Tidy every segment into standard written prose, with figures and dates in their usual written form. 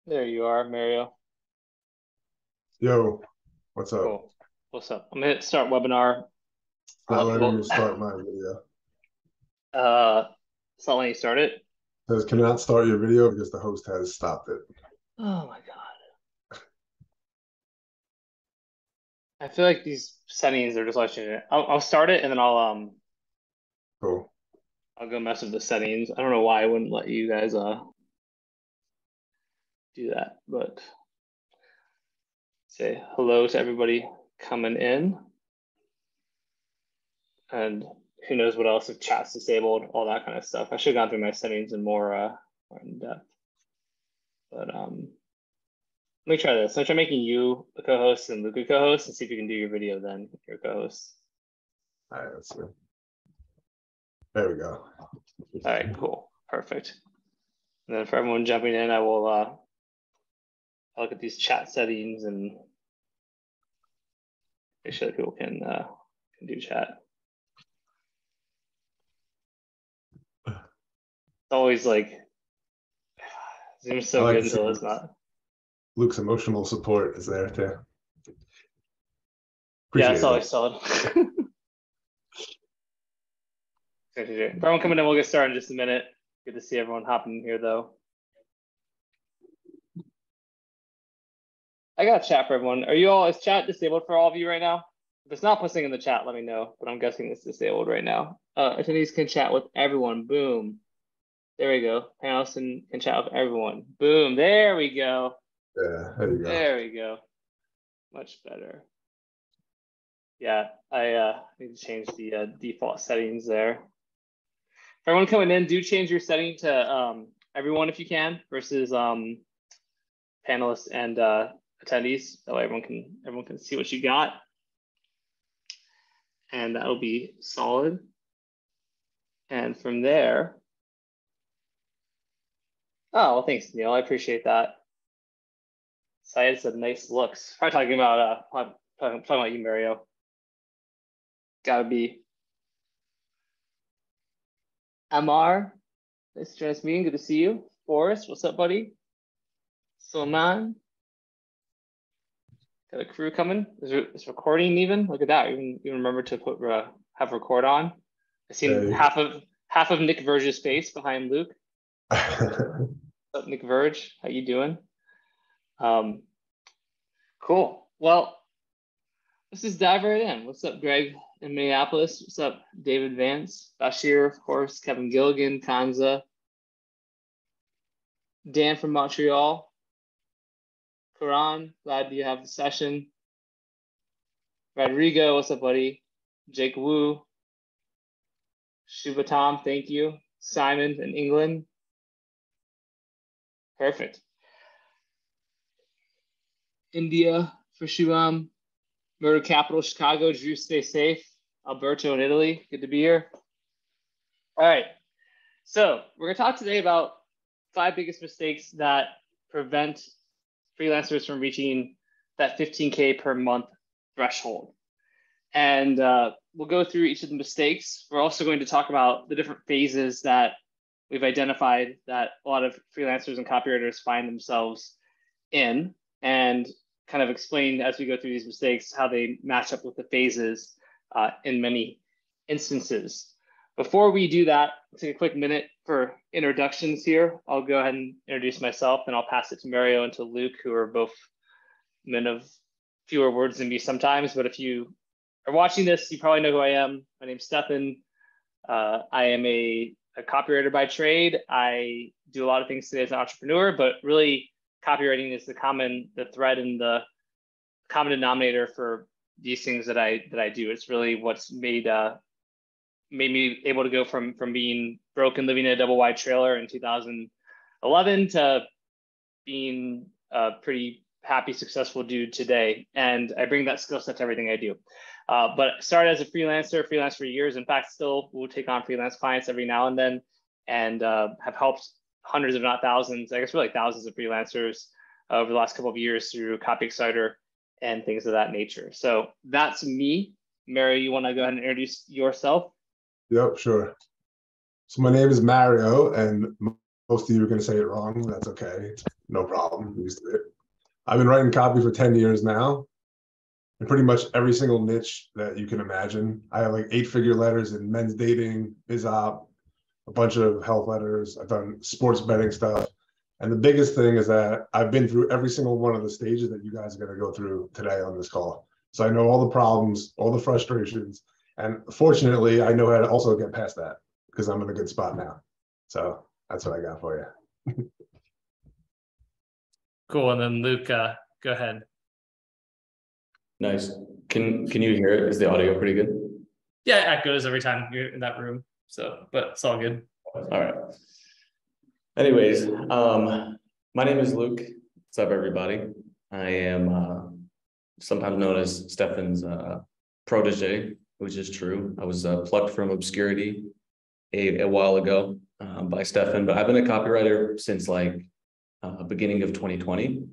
There you are, Mario. Yo, what's up? Cool. What's up? I'm gonna hit start webinar. It's I'll not let letting me people. start my video. It's not letting you start it. It says cannot start your video because the host has stopped it. Oh my God. I feel like these settings are just letting you. I'll start it and then Cool. I'll go mess with the settings. I don't know why I wouldn't let you guys do that, but say hello to everybody coming in, and who knows what else if chat's disabled, all that kind of stuff. I should have gone through my settings in more in depth, but let me try this. I'll try making you the co-host and Luke a co-host and see if you can do your video then, your co-host. All right, let's see. There we go. All right, cool. Perfect. And then for everyone jumping in, I'll look at these chat settings and make sure that people can do chat. It's always like Zoom's I so like good to see until it's not. Luke's emotional support is there too. Yeah, it's Appreciate always it. solid. For everyone coming in, we'll get started in just a minute. Good to see everyone hopping in here though. I got chat for everyone. Is chat disabled for all of you right now? If it's not posting in the chat, let me know, but I'm guessing it's disabled right now. Attendees can chat with everyone. Boom. There we go. Panelists can chat with everyone. Boom. There we go. Yeah, there you go. There we go. Much better. Yeah, I need to change the default settings there. For everyone coming in, do change your setting to everyone if you can versus panelists and attendees. That way everyone can see what you got. And that'll be solid. And from there, oh, well, thanks, Neil. I appreciate that. Syed said nice looks. Probably talking about you, Mario. Gotta be. Amar, nice to join us meeting. Good to see you. Forrest, what's up, buddy? Salman. Got a crew coming. Is recording even? Look at that. Even remember to put have record on. I seen half of Nick Verge's face behind Luke. What's up, Nick Verge? How you doing? Cool. Well, let's just dive right in. What's up, Greg in Minneapolis? What's up, David Vance? Bashir, of course, Kevin Gilligan, Kanza, Dan from Montreal, Karan, glad you have the session. Rodrigo, what's up, buddy? Jake Wu, Shubatam, thank you. Simon in England. Perfect. India for Shubham. Murder Capital, Chicago. Drew, stay safe. Alberto in Italy. Good to be here. All right. So we're going to talk today about 5 biggest mistakes that prevent freelancers from reaching that 15K per month threshold. And we'll go through each of the mistakes. We're also going to talk about the different phases that we've identified that a lot of freelancers and copywriters find themselves in, and kind of explain as we go through these mistakes how they match up with the phases in many instances. Before we do that, I'll take a quick minute for introductions here. I'll go ahead and introduce myself, and I'll pass it to Mario and to Luke, who are both men of fewer words than me sometimes. But if you are watching this, you probably know who I am. My name's Stefan. I am a copywriter by trade. I do a lot of things today as an entrepreneur, but really copywriting is the thread and the common denominator for these things that I do. It's really what's made me able to go from being broke and living in a double wide trailer in 2011 to being a pretty happy, successful dude today. And I bring that skill set to everything I do. But started as a freelancer for years. In fact, still will take on freelance clients every now and then, and have helped hundreds, if not thousands, I guess really thousands of freelancers over the last couple of years through Copywriter and things of that nature. So that's me. Mario, you want to go ahead and introduce yourself? Yep, sure. So my name is Mario, and Most of you are going to say it wrong. That's okay. It's no problem. I'm used to it. I've been writing copy for 10 years now, and pretty much every single niche that you can imagine. I have like 8-figure letters in men's dating, biz op, a bunch of health letters. I've done sports betting stuff. And the biggest thing is that I've been through every single one of the stages that you guys are going to go through today on this call. So I know all the problems, all the frustrations, and fortunately, I know how to also get past that because I'm in a good spot now. So that's what I got for you. Cool. And then Luke, go ahead. Nice. Can you hear it? Is the audio pretty good? Yeah, it echoes every time you're in that room. So, but it's all good. All right. Anyways, my name is Luke. What's up, everybody? I am sometimes known as Stefan's protege, which is true. I was plucked from obscurity a while ago by Stefan, but I've been a copywriter since like beginning of 2020.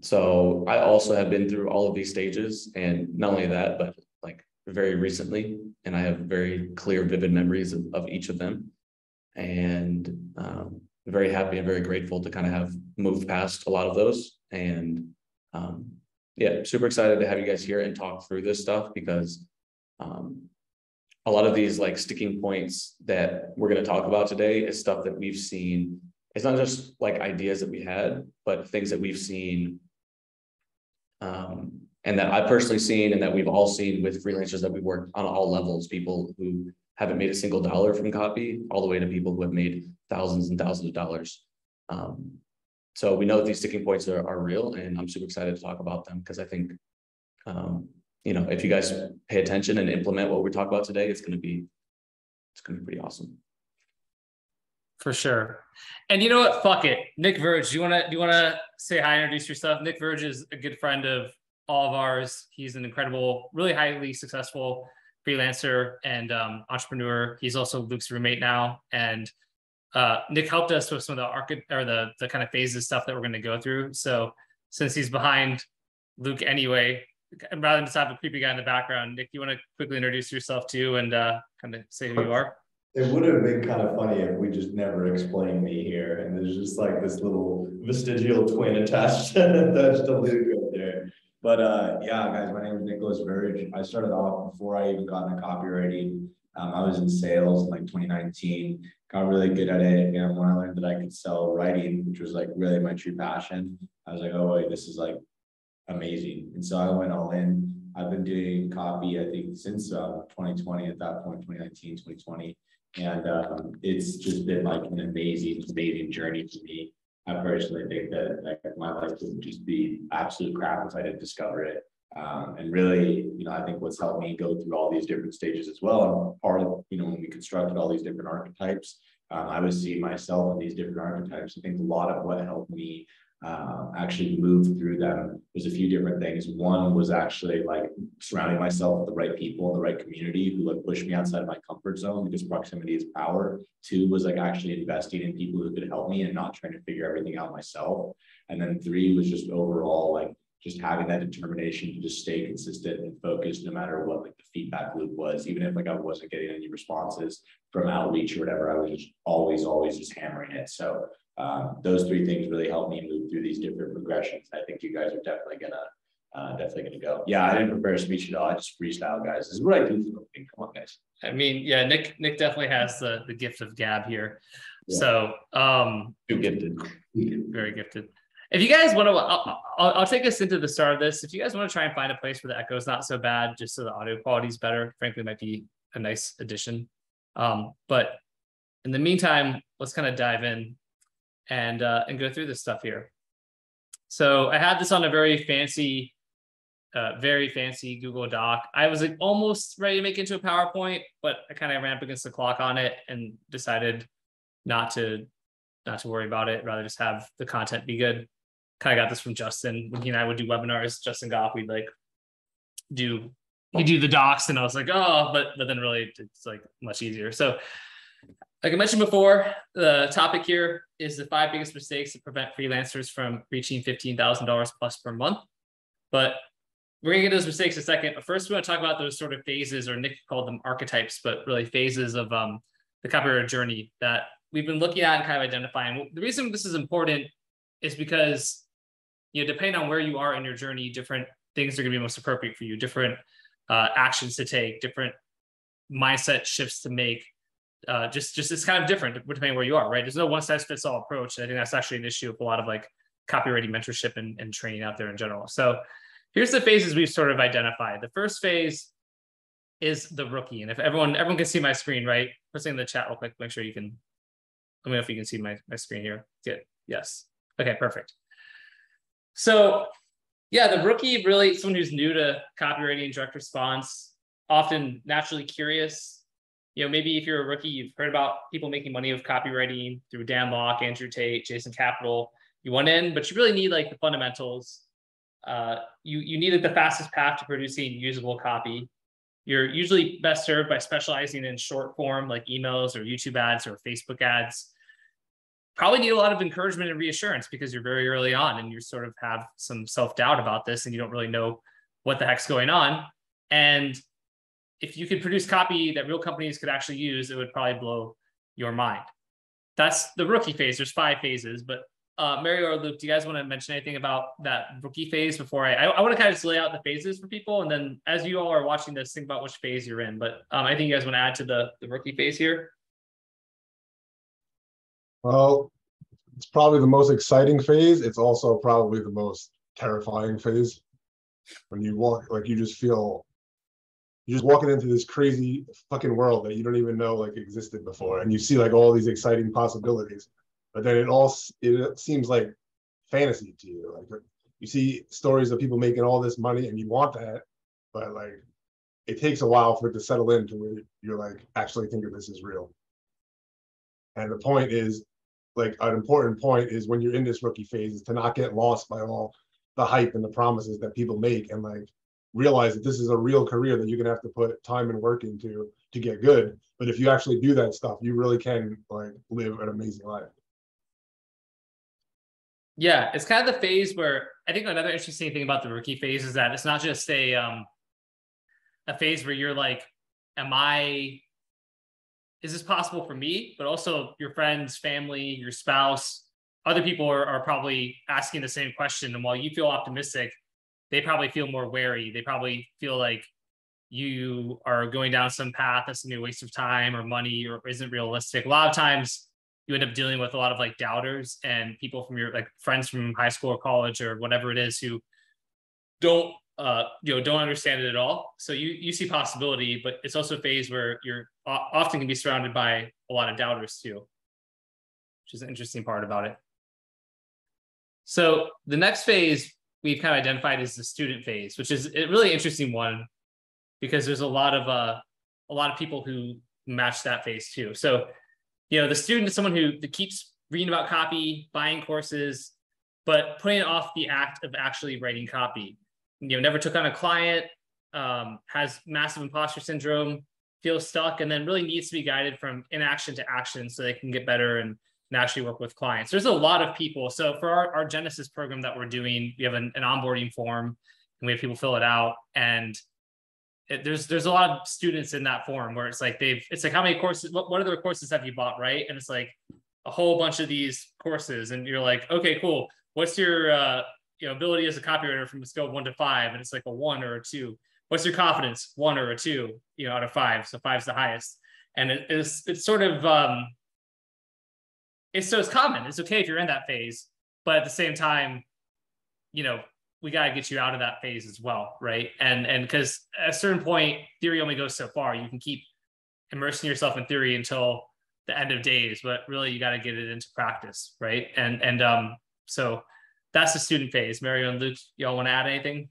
So I also have been through all of these stages, and not only that, but like very recently, and I have very clear, vivid memories of each of them. And very happy and very grateful to kind of have moved past a lot of those. And yeah, super excited to have you guys here and talk through this stuff, because a lot of these like sticking points that we're going to talk about today is stuff that we've seen. It's not just like ideas that we had, but things that we've seen and that I've personally seen and that we've all seen with freelancers that we work on all levels, people who haven't made a single dollar from copy, all the way to people who have made thousands and thousands of dollars. So we know that these sticking points are real, and I'm super excited to talk about them, because I think, you know, if you guys pay attention and implement what we talk about today, it's going to be pretty awesome. For sure. And you know what? Fuck it. Nick Verge, do you wanna say hi, introduce yourself? Nick Verge is a good friend of all of ours. He's an incredible, really highly successful freelancer and entrepreneur. He's also Luke's roommate now. And Nick helped us with some of the kind of phases stuff that we're going to go through. So since he's behind Luke anyway, rather than just have a creepy guy in the background, Nick, you want to quickly introduce yourself too and kind of say who you are? It would have been kind of funny if we just never explained me here, and there's just like this little vestigial twin attached to Luke right there. But yeah, guys, my name is Nicholas Verge. I started off before I even got into copywriting. I was in sales in like 2019, got really good at it. And when I learned that I could sell writing, which was like really my true passion, I was like, oh wait, this is like amazing. And so I went all in. I've been doing copy, I think, since 2020, at that point, 2019, 2020. And it's just been like an amazing journey for me. I personally think that like, my life would just be absolute crap if I didn't discover it. And really, you know, I think what's helped me go through all these different stages as well, part of, you know, when we constructed all these different archetypes, I was seeing myself in these different archetypes. I think a lot of what helped me actually move through them was a few different things. One was actually like surrounding myself with the right people in the right community who like push me outside of my comfort zone, because proximity is power. Two was like actually investing in people who could help me and not trying to figure everything out myself. And then three was just overall like just having that determination to just stay consistent and focused no matter what like the feedback loop was. Even if like I wasn't getting any responses from outreach or whatever, I was just always just hammering it. So those three things really helped me move through these different progressions. I think you guys are definitely gonna go. Yeah, I didn't prepare a speech at all. I just freestyle, guys. This is what I do for a living. Come on, guys. I mean, yeah, Nick definitely has the gift of gab here. Yeah. So too gifted. Very gifted. If you guys want to, I'll take us into the start of this. If you guys want to try and find a place where the echo is not so bad, just so the audio quality is better, frankly, might be a nice addition. But in the meantime, let's kind of dive in and go through this stuff here. So I had this on a very fancy Google Doc. I was like almost ready to make it into a PowerPoint, but I kind of ran up against the clock on it and decided not to worry about it, rather just have the content be good. Kind of got this from Justin when he and I would do webinars. Justin Goff, we'd like do the docs, and I was like, oh, but then really it's like much easier. So like I mentioned before, the topic here is the 5 biggest mistakes that prevent freelancers from reaching $15,000 plus per month. But we're gonna get to those mistakes in a second. But first, we want to talk about those sort of phases, or Nick called them archetypes, but really phases of the copywriter journey that we've been looking at and kind of identifying. The reason this is important is because, depending on where you are in your journey, different things are going to be most appropriate for you, different actions to take, different mindset shifts to make. Just it's kind of different depending on where you are, right? There's no one size fits all approach. And I think that's actually an issue with a lot of like copywriting mentorship and training out there in general. So here's the phases we've sort of identified. The first phase is the rookie. And if everyone can see my screen, right? Put something in the chat real quick, make sure you can, let me know if you can see my screen here. Good, yes. Okay, perfect. So yeah, the rookie, really someone who's new to copywriting and direct response, often naturally curious. Maybe if you're a rookie, you've heard about people making money with copywriting through Dan Lok, Andrew Tate, Jason Capital. You went in, but you really need like the fundamentals. You need like the fastest path to producing usable copy. You're usually best served by specializing in short form like emails or YouTube ads or Facebook ads. Probably need a lot of encouragement and reassurance because you're very early on and you sort of have some self-doubt about this and you don't really know what the heck's going on. And if you could produce copy that real companies could actually use, it would probably blow your mind. That's the rookie phase. There's 5 phases, but Mario or Luke, do you guys want to mention anything about that rookie phase before I want to kind of just lay out the phases for people. And then as you all are watching this, think about which phase you're in. But I think you guys want to add to the rookie phase here. Well, it's probably the most exciting phase. It's also probably the most terrifying phase. When you walk, like you just feel, you're just walking into this crazy fucking world that you don't even know like existed before. And you see like all these exciting possibilities, but then it seems like fantasy to you. Like you see stories of people making all this money and you want that, but like it takes a while for it to settle into where you're like actually thinking this is real. And the point is, like an important point is when you're in this rookie phase is to not get lost by all the hype and the promises that people make, and like realize that this is a real career that you're gonna have to put time and work into to get good. But if you actually do that stuff, you really can like live an amazing life. Yeah, it's kind of the phase where I think another interesting thing about the rookie phase is that it's not just a phase where you're like, is this possible for me? But also your friends, family, your spouse, other people are probably asking the same question. And while you feel optimistic, they probably feel more wary. They probably feel like you are going down some path that's gonna be a waste of time or money or isn't realistic. A lot of times you end up dealing with a lot of like doubters and people from your like friends from high school or college or whatever it is who don't understand it at all. So you see possibility, but it's also a phase where you're often can be surrounded by a lot of doubters too, which is an interesting part about it. So the next phase we've kind of identified is the student phase, which is a really interesting one because there's a lot of people who match that phase too. So, the student is someone who keeps reading about copy, buying courses, but putting off the act of actually writing copy. Never took on a client, has massive imposter syndrome, feels stuck, and then really needs to be guided from inaction to action so they can get better and actually work with clients. There's a lot of people. So for our Genesis program that we're doing, we have an onboarding form and we have people fill it out. And there's a lot of students in that form where it's like how many courses, what other courses have you bought, right? And it's like a whole bunch of these courses and you're like, okay, cool. What's your ability as a copywriter from a scale of 1 to 5? And it's like a 1 or a 2. What's your confidence? 1 or a 2, out of 5. So 5's the highest. And it's sort of, it's common. It's okay if you're in that phase, but at the same time, we got to get you out of that phase as well, right? And because at a certain point, theory only goes so far. You can keep immersing yourself in theory until the end of days, but really you got to get it into practice, right? And so that's the student phase. Mario and Luke, y'all want to add anything?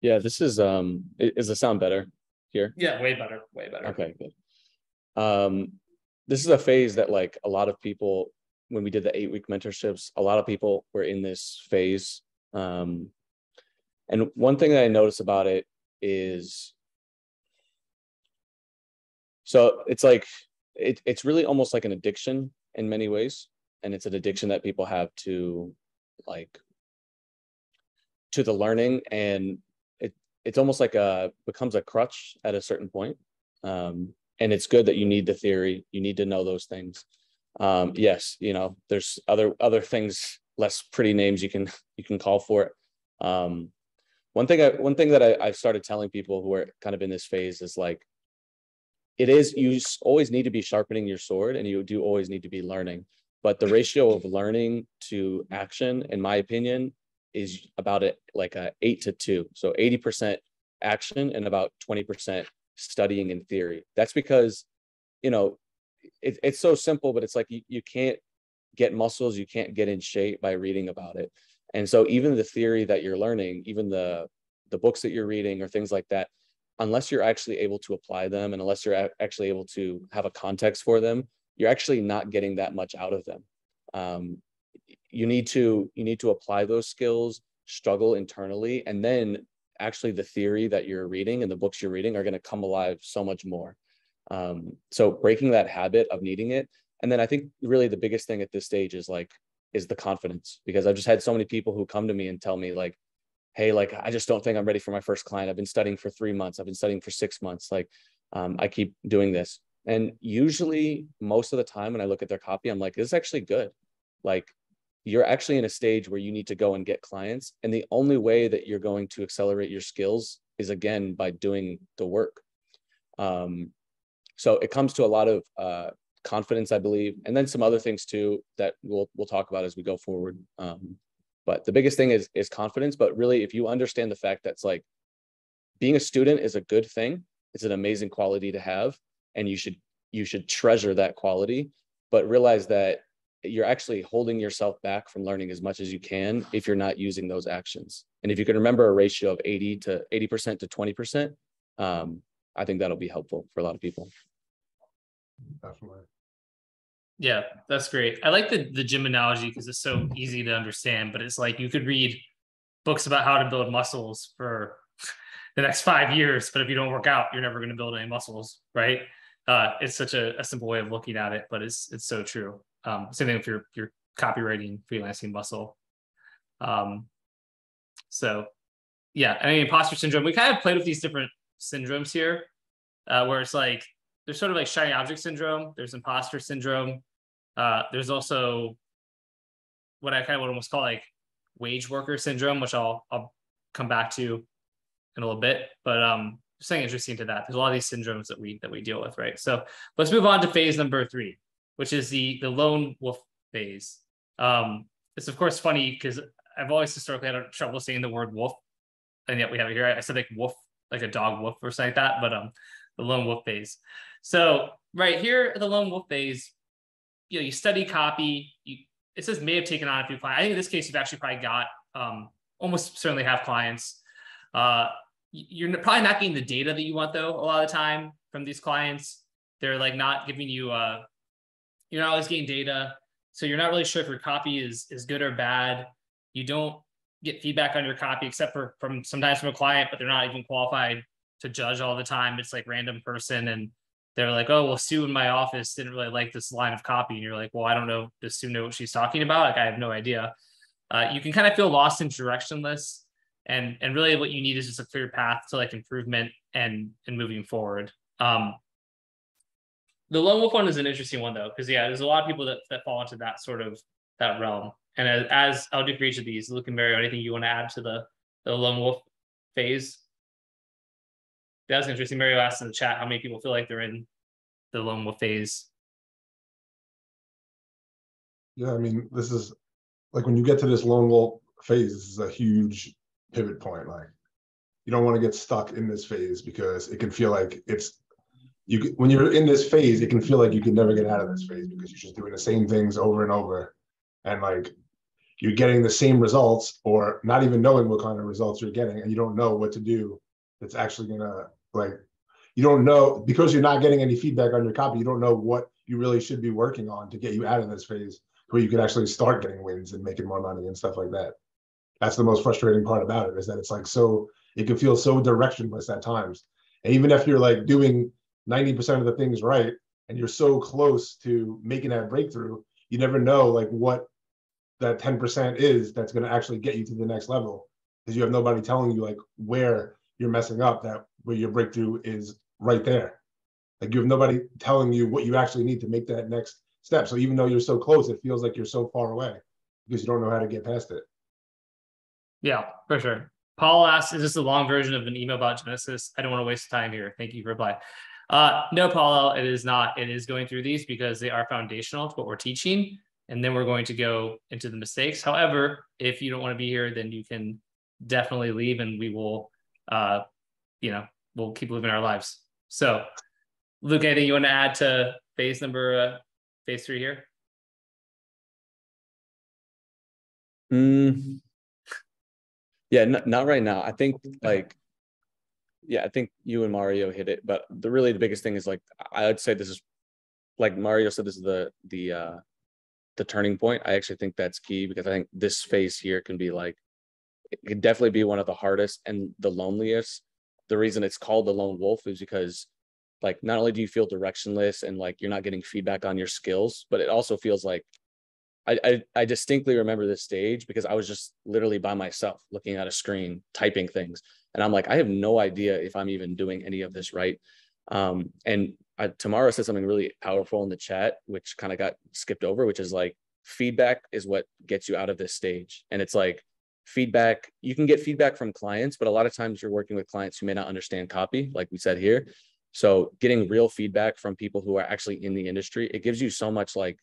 Yeah, this is the sound better here? Yeah, way better, way better. Okay, good. This is a phase that like a lot of people, when we did the 8-week mentorships, a lot of people were in this phase. And one thing that I noticed about it is, so it's like, it's really almost like an addiction in many ways. And it's an addiction that people have to the learning, and it's almost like becomes a crutch at a certain point. And And it's good that you need the theory. You need to know those things. Yes, you know, there's other things, less pretty names you can call for it. One thing that I've started telling people who are kind of in this phase is like, you always need to be sharpening your sword, and you do always need to be learning. But the ratio of learning to action, in my opinion, is about like a 8 to 2. So 80% action and about 20% studying in theory. That's because, you know, it's so simple, but it's like you can't get muscles, you can't get in shape by reading about it. And so even the theory that you're learning, even the books that you're reading or things like that, unless you're actually able to apply them and unless you're actually able to have a context for them, you're actually not getting that much out of them. You need to apply those skills, struggle internally, and then actually the theory that you're reading and the books you're reading are going to come alive so much more. So breaking that habit of needing it. And then I think really the biggest thing at this stage is the confidence, because I've just had so many people who come to me and tell me like, hey, like, I just don't think I'm ready for my first client. I've been studying for 3 months. I've been studying for 6 months. Like, I keep doing this. And usually most of the time when I look at their copy, I'm like, this is actually good. Like, you're actually in a stage where you need to go and get clients. And the only way that you're going to accelerate your skills is, again, by doing the work. So it comes to a lot of confidence, I believe, and then some other things too that we'll talk about as we go forward. But the biggest thing is confidence. But really, if you understand the fact that's like, being a student is a good thing, it's an amazing quality to have, and you should treasure that quality, but realize that you're actually holding yourself back from learning as much as you can if you're not using those actions. And if you can remember a ratio of 80% to 20%, I think that'll be helpful for a lot of people. Definitely. Yeah, that's great. I like the gym analogy because it's so easy to understand, but it's like you could read books about how to build muscles for the next 5 years, but if you don't work out, you're never going to build any muscles, right? It's such a simple way of looking at it, but it's so true. Same thing if you're copywriting, freelancing muscle. So yeah, I mean, imposter syndrome, we kind of played with these different syndromes here, where it's like, there's sort of like shiny object syndrome, there's imposter syndrome. There's also what I kind of would almost call like wage worker syndrome, which I'll come back to in a little bit, but something interesting to that. There's a lot of these syndromes that we deal with, right? So let's move on to phase number 3, which is the lone wolf phase. It's of course funny because I've always historically had trouble saying the word wolf, and yet we have it here. I said like wolf, like a dog wolf or something like that, but the lone wolf phase. So right here, the lone wolf phase, you study copy. It says may have taken on a few clients. I think in this case, you've actually probably got almost certainly have clients. You're probably not getting the data that you want though a lot of the time from these clients. They're like not giving you you're not always getting data, so you're not really sure if your copy is good or bad. You don't get feedback on your copy except for sometimes from a client, but they're not even qualified to judge all the time. It's like random person, and they're like, oh, well, Sue in my office didn't really like this line of copy, and you're like, well, I don't know, does Sue know what she's talking about? Like, I have no idea. You can kind of feel lost and directionless, and really what you need is just a clear path to like improvement and moving forward. The lone wolf one is an interesting one though, because yeah, there's a lot of people that fall into that sort of that realm. And as I'll do for each of these, Luke and Mario, anything you want to add to the lone wolf phase? That was interesting. Mario asked in the chat how many people feel like they're in the lone wolf phase. Yeah, I mean, this is like when you get to this lone wolf phase, this is a huge pivot point. Like, you don't want to get stuck in this phase because it can feel like when you're in this phase, it can feel like you can never get out of this phase because you're just doing the same things over and over. And like, you're getting the same results or not even knowing what kind of results you're getting, and you don't know what to do that's actually gonna, like, you don't know, because you're not getting any feedback on your copy, you don't know what you really should be working on to get you out of this phase where you can actually start getting wins and making more money and stuff like that. That's the most frustrating part about it, is that it's like, so it can feel so directionless at times. And even if you're like doing 90% of the things right, and you're so close to making that breakthrough, you never know like what that 10% is that's going to actually get you to the next level, because you have nobody telling you like where you're messing up, that where your breakthrough is right there. Like you have nobody telling you what you actually need to make that next step. So even though you're so close, it feels like you're so far away because you don't know how to get past it. Yeah, for sure. Paul asks, is this a long version of an email about Genesis? I don't want to waste time here. Thank you for reply. No, Paul, it is not. It is going through these because they are foundational to what we're teaching. And then we're going to go into the mistakes. However, if you don't want to be here, then you can definitely leave and we will, we'll keep living our lives. So, Luke, anything you want to add to phase 3 here? Yeah, not right now. I think I think you and Mario hit it, but the biggest thing is like, I would say this is, like Mario said, this is the turning point. I actually think that's key because I think this phase here can be like, it could definitely be one of the hardest and the loneliest. The reason it's called the lone wolf is because like, not only do you feel directionless and like, you're not getting feedback on your skills, but it also feels like, I distinctly remember this stage because I was just literally by myself looking at a screen, typing things. And I'm like, I have no idea if I'm even doing any of this right. And Tamara said something really powerful in the chat, which kind of got skipped over, which is like, feedback is what gets you out of this stage. And it's like, feedback, you can get feedback from clients, but a lot of times you're working with clients who may not understand copy, like we said here. So getting real feedback from people who are actually in the industry, it gives you so much, like,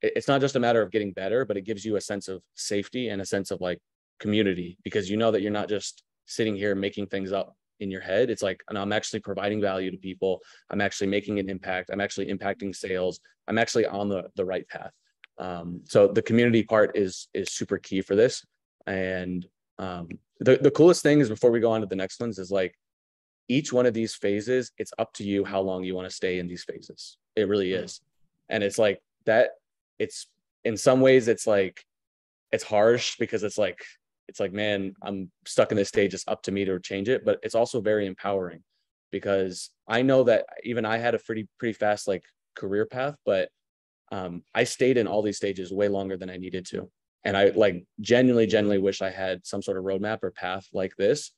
it's not just a matter of getting better, but it gives you a sense of safety and a sense of like community, because you know that you're not just sitting here making things up in your head. It's like, and I'm actually providing value to people. I'm actually making an impact. I'm actually impacting sales. I'm actually on the right path. So the community part is super key for this. And the coolest thing is, before we go on to the next ones, is like, each one of these phases, it's up to you how long you want to stay in these phases. It really is. And it's like that. It's in some ways, it's like, it's harsh because it's like, man, I'm stuck in this stage. It's up to me to change it. But it's also very empowering because I know that even I had a pretty fast like career path, but I stayed in all these stages way longer than I needed to. And I like genuinely wish I had some sort of roadmap or path like this.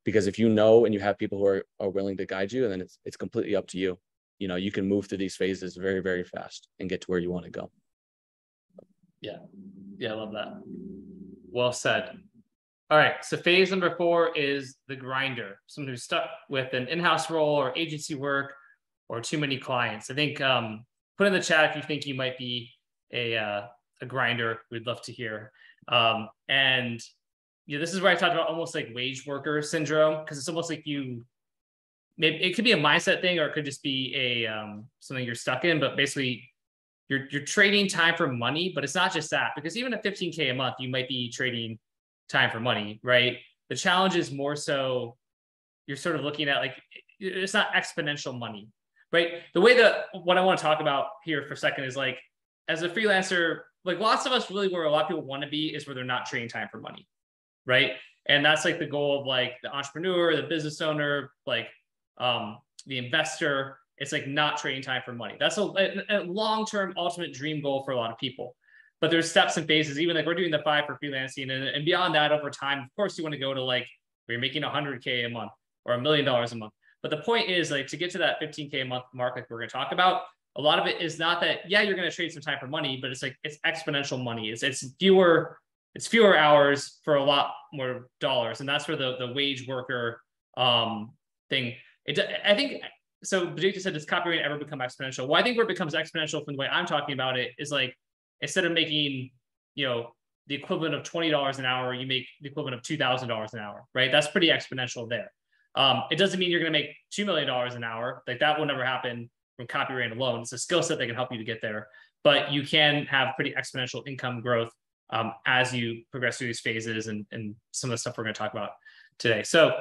Because if you know, and you have people who are willing to guide you, and then it's completely up to you. You know, you can move through these phases very, very fast and get to where you want to go. Yeah. I love that. Well said. All right. So phase number 4 is the grinder. Someone who's stuck with an in-house role or agency work or too many clients. I think put in the chat if you think you might be a grinder. We'd love to hear. And this is where I talked about almost like wage worker syndrome, because it's almost like maybe it could be a mindset thing, or it could just be a something you're stuck in. But basically, you're trading time for money. But it's not just that, because even at $15K a month, you might be trading time for money, right? The challenge is more so you're sort of looking at like, it's not exponential money, right? The way that what I want to talk about here for a second is like, as a freelancer, like lots of us really, where a lot of people want to be is where they're not trading time for money, right? And that's like the goal of like the entrepreneur, the business owner, like the investor. It's like not trading time for money. That's a long-term ultimate dream goal for a lot of people. But there's steps and phases. Even like we're doing the 5 for freelancing, and beyond that, over time, of course, you want to go to like where you're making $100K a month or $1 million a month. But the point is, like, to get to that 15K a month mark, like we're going to talk about, a lot of it is not that, yeah, you're going to trade some time for money, but it's like it's exponential money. It's fewer hours for a lot more dollars, and that's where the wage worker thing. I think so. Bajik said, does copywriting ever become exponential? Well, I think where it becomes exponential from the way I'm talking about it is like, instead of making, the equivalent of $20 an hour, you make the equivalent of $2,000 an hour, right? That's pretty exponential there. It doesn't mean you're going to make $2 million an hour. Like that will never happen from copywriting alone. It's a skill set that can help you to get there, but you can have pretty exponential income growth as you progress through these phases and some of the stuff we're going to talk about today. So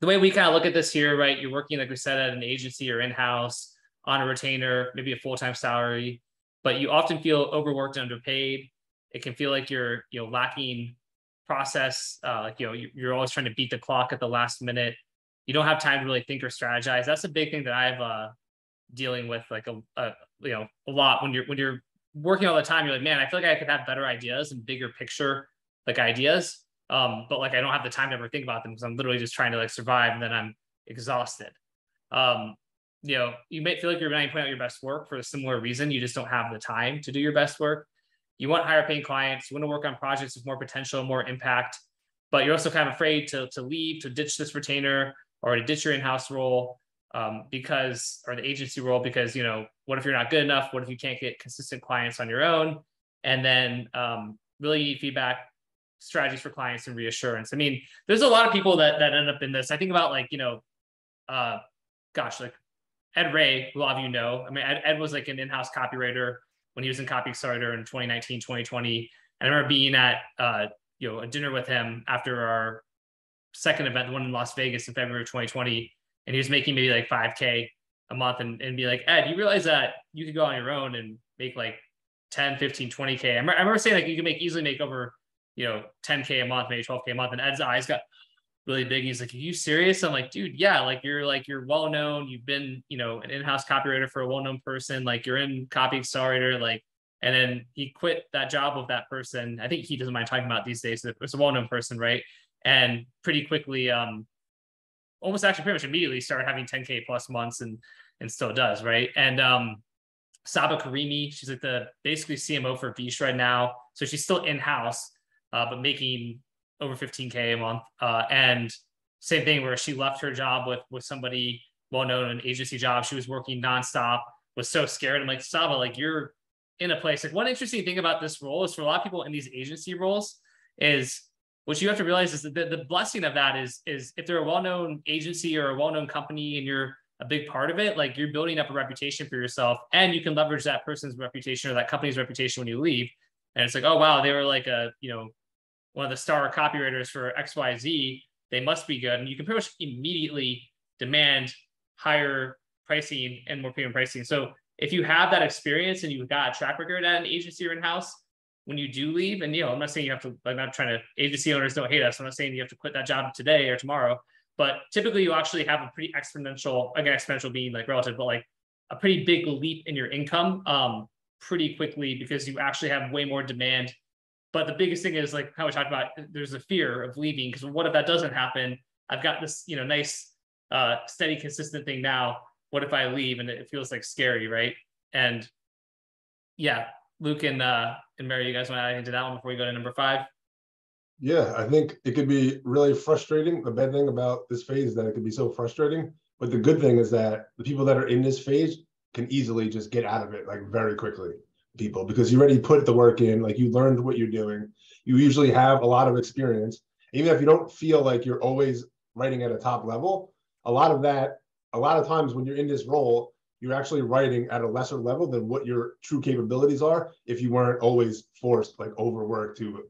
the way we kind of look at this here, right? You're working, like we said, at an agency or in-house on a retainer, maybe a full-time salary, but you often feel overworked and underpaid. It can feel like you're, lacking process. You're always trying to beat the clock at the last minute. You don't have time to really think or strategize. That's a big thing that I've dealing with, like a lot when you're working all the time. You're like, man, I feel like I could have better ideas and bigger picture like ideas, but like I don't have the time to ever think about them because I'm literally just trying to like survive, and then I'm exhausted. you know, you may feel like you're not putting out your best work for a similar reason. You just don't have the time to do your best work. You want higher paying clients. You want to work on projects with more potential, more impact, but you're also kind of afraid to leave, to ditch this retainer or to ditch your in-house role or the agency role, because, you know, what if you're not good enough? What if you can't get consistent clients on your own? And then really need feedback, strategies for clients, and reassurance. I mean, there's a lot of people that end up in this. I think about, like, you know, like Ed Ray, who a lot of you know. I mean, Ed was like an in-house copywriter when he was in Copy Accelerator in 2019, 2020. And I remember being at you know, a dinner with him after our second event, the one in Las Vegas in February of 2020. And he was making maybe like 5K a month, and be like, Ed, you realize that you could go on your own and make like 10, 15, 20K. I remember saying, like, you can easily make over, you know, 10K a month, maybe 12K a month. And Ed's eyes got really big. He's like, are you serious? I'm like, dude, yeah, like you're well known. You've been, you know, an in-house copywriter for a well-known person. Like, you're in Copy Accelerator. Like, and then he quit that job with that person. I think he doesn't mind talking about these days. It's a well-known person, right? And pretty quickly, almost actually pretty much immediately started having 10K plus months, and still does, right? And Saba Karimi, she's like the basically CMO for V-Shred now. So she's still in-house, but making over 15K a month. And same thing where she left her job with somebody well-known, an agency job. She was working nonstop, was so scared. I'm like, Saba, like, you're in a place. Like, one interesting thing about this role is, for a lot of people in these agency roles, is what you have to realize is that the blessing of that is if they're a well-known agency or a well-known company and you're a big part of it, like, you're building up a reputation for yourself, and you can leverage that person's reputation or that company's reputation when you leave. And it's like, oh, wow, they were like one of the star copywriters for XYZ, they must be good. And you can pretty much immediately demand higher pricing and more premium pricing. So if you have that experience and you've got a track record at an agency or in-house, when you do leave, and, you know, I'm not saying you have to, like, I'm not trying to, agency owners don't hate us. I'm not saying you have to quit that job today or tomorrow, but typically you actually have a pretty exponential, again, exponential being like relative, but like a pretty big leap in your income pretty quickly, because you actually have way more demand. But the biggest thing is, like how we talked about, there's a fear of leaving, because what if that doesn't happen? I've got this, you know, nice, steady, consistent thing now. What if I leave and it feels like scary, right? And yeah, Luke and Mary, you guys want to add into that one before we go to number 5? Yeah, I think it could be really frustrating. The bad thing about this phase is that it could be so frustrating. But the good thing is that the people that are in this phase can easily just get out of it, like, very quickly. People, because you already put the work in, like, you learned what you're doing. You usually have a lot of experience. Even if you don't feel like you're always writing at a top level, a lot of times when you're in this role, you're actually writing at a lesser level than what your true capabilities are if you weren't always forced, like, overwork to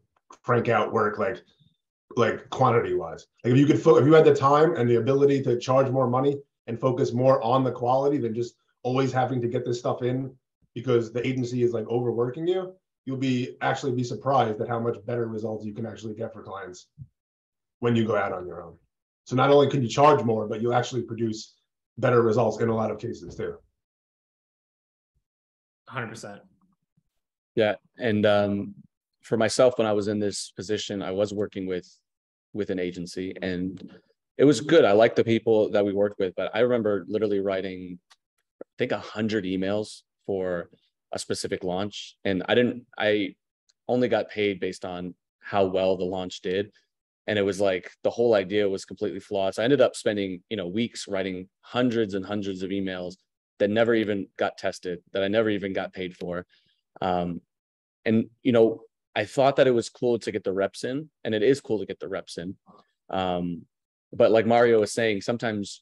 crank out work, like quantity wise. Like, if you could, if you had the time and the ability to charge more money and focus more on the quality than just always having to get this stuff in because the agency is, like, overworking you, you'll actually be surprised at how much better results you can actually get for clients when you go out on your own. So not only can you charge more, but you'll actually produce better results in a lot of cases too. 100%. Yeah. And for myself, when I was in this position, I was working with an agency, and it was good. I liked the people that we worked with, but I remember literally writing, I think, 100 emails for a specific launch. And I only got paid based on how well the launch did. And it was like, the whole idea was completely flawed. So I ended up spending, weeks writing hundreds and hundreds of emails that never even got tested, that I never even got paid for. And, I thought that it was cool to get the reps in, and it is cool to get the reps in. But like Mario was saying, sometimes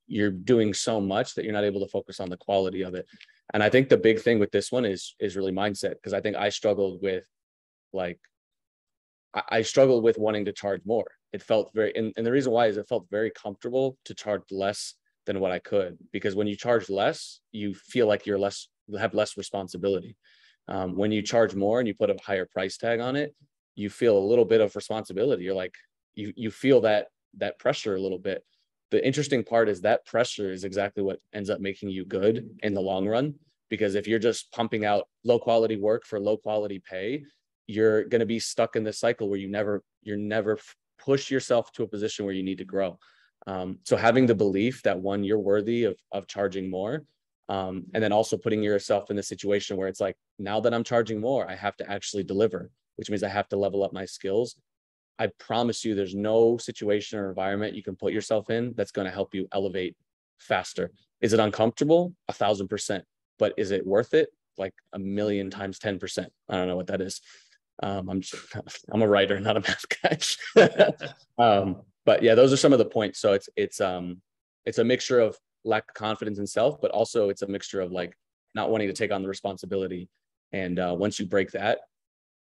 you're doing so much that you're not able to focus on the quality of it. And I think the big thing with this one is really mindset, because I think I struggled with wanting to charge more. It felt very, and the reason why is it felt very comfortable to charge less than what I could, because when you charge less, you feel like you have less responsibility. When you charge more and you put a higher price tag on it, you feel a little bit of responsibility. You're like, you feel that pressure a little bit. The interesting part is that pressure is exactly what ends up making you good in the long run, because if you're just pumping out low quality work for low quality pay, you're going to be stuck in this cycle where you never push yourself to a position where you need to grow. So having the belief that one, you're worthy of charging more. And then also putting yourself in the situation where it's like, now that I'm charging more, I have to actually deliver, which means I have to level up my skills. I promise you, there's no situation or environment you can put yourself in that's going to help you elevate faster. Is it uncomfortable? 1,000%. But is it worth it? Like 1,000,000 times 10%. I don't know what that is. I'm a writer, not a math guy. But yeah, those are some of the points. So it's a mixture of lack of confidence in self, but also it's a mixture of like not wanting to take on the responsibility. And once you break that,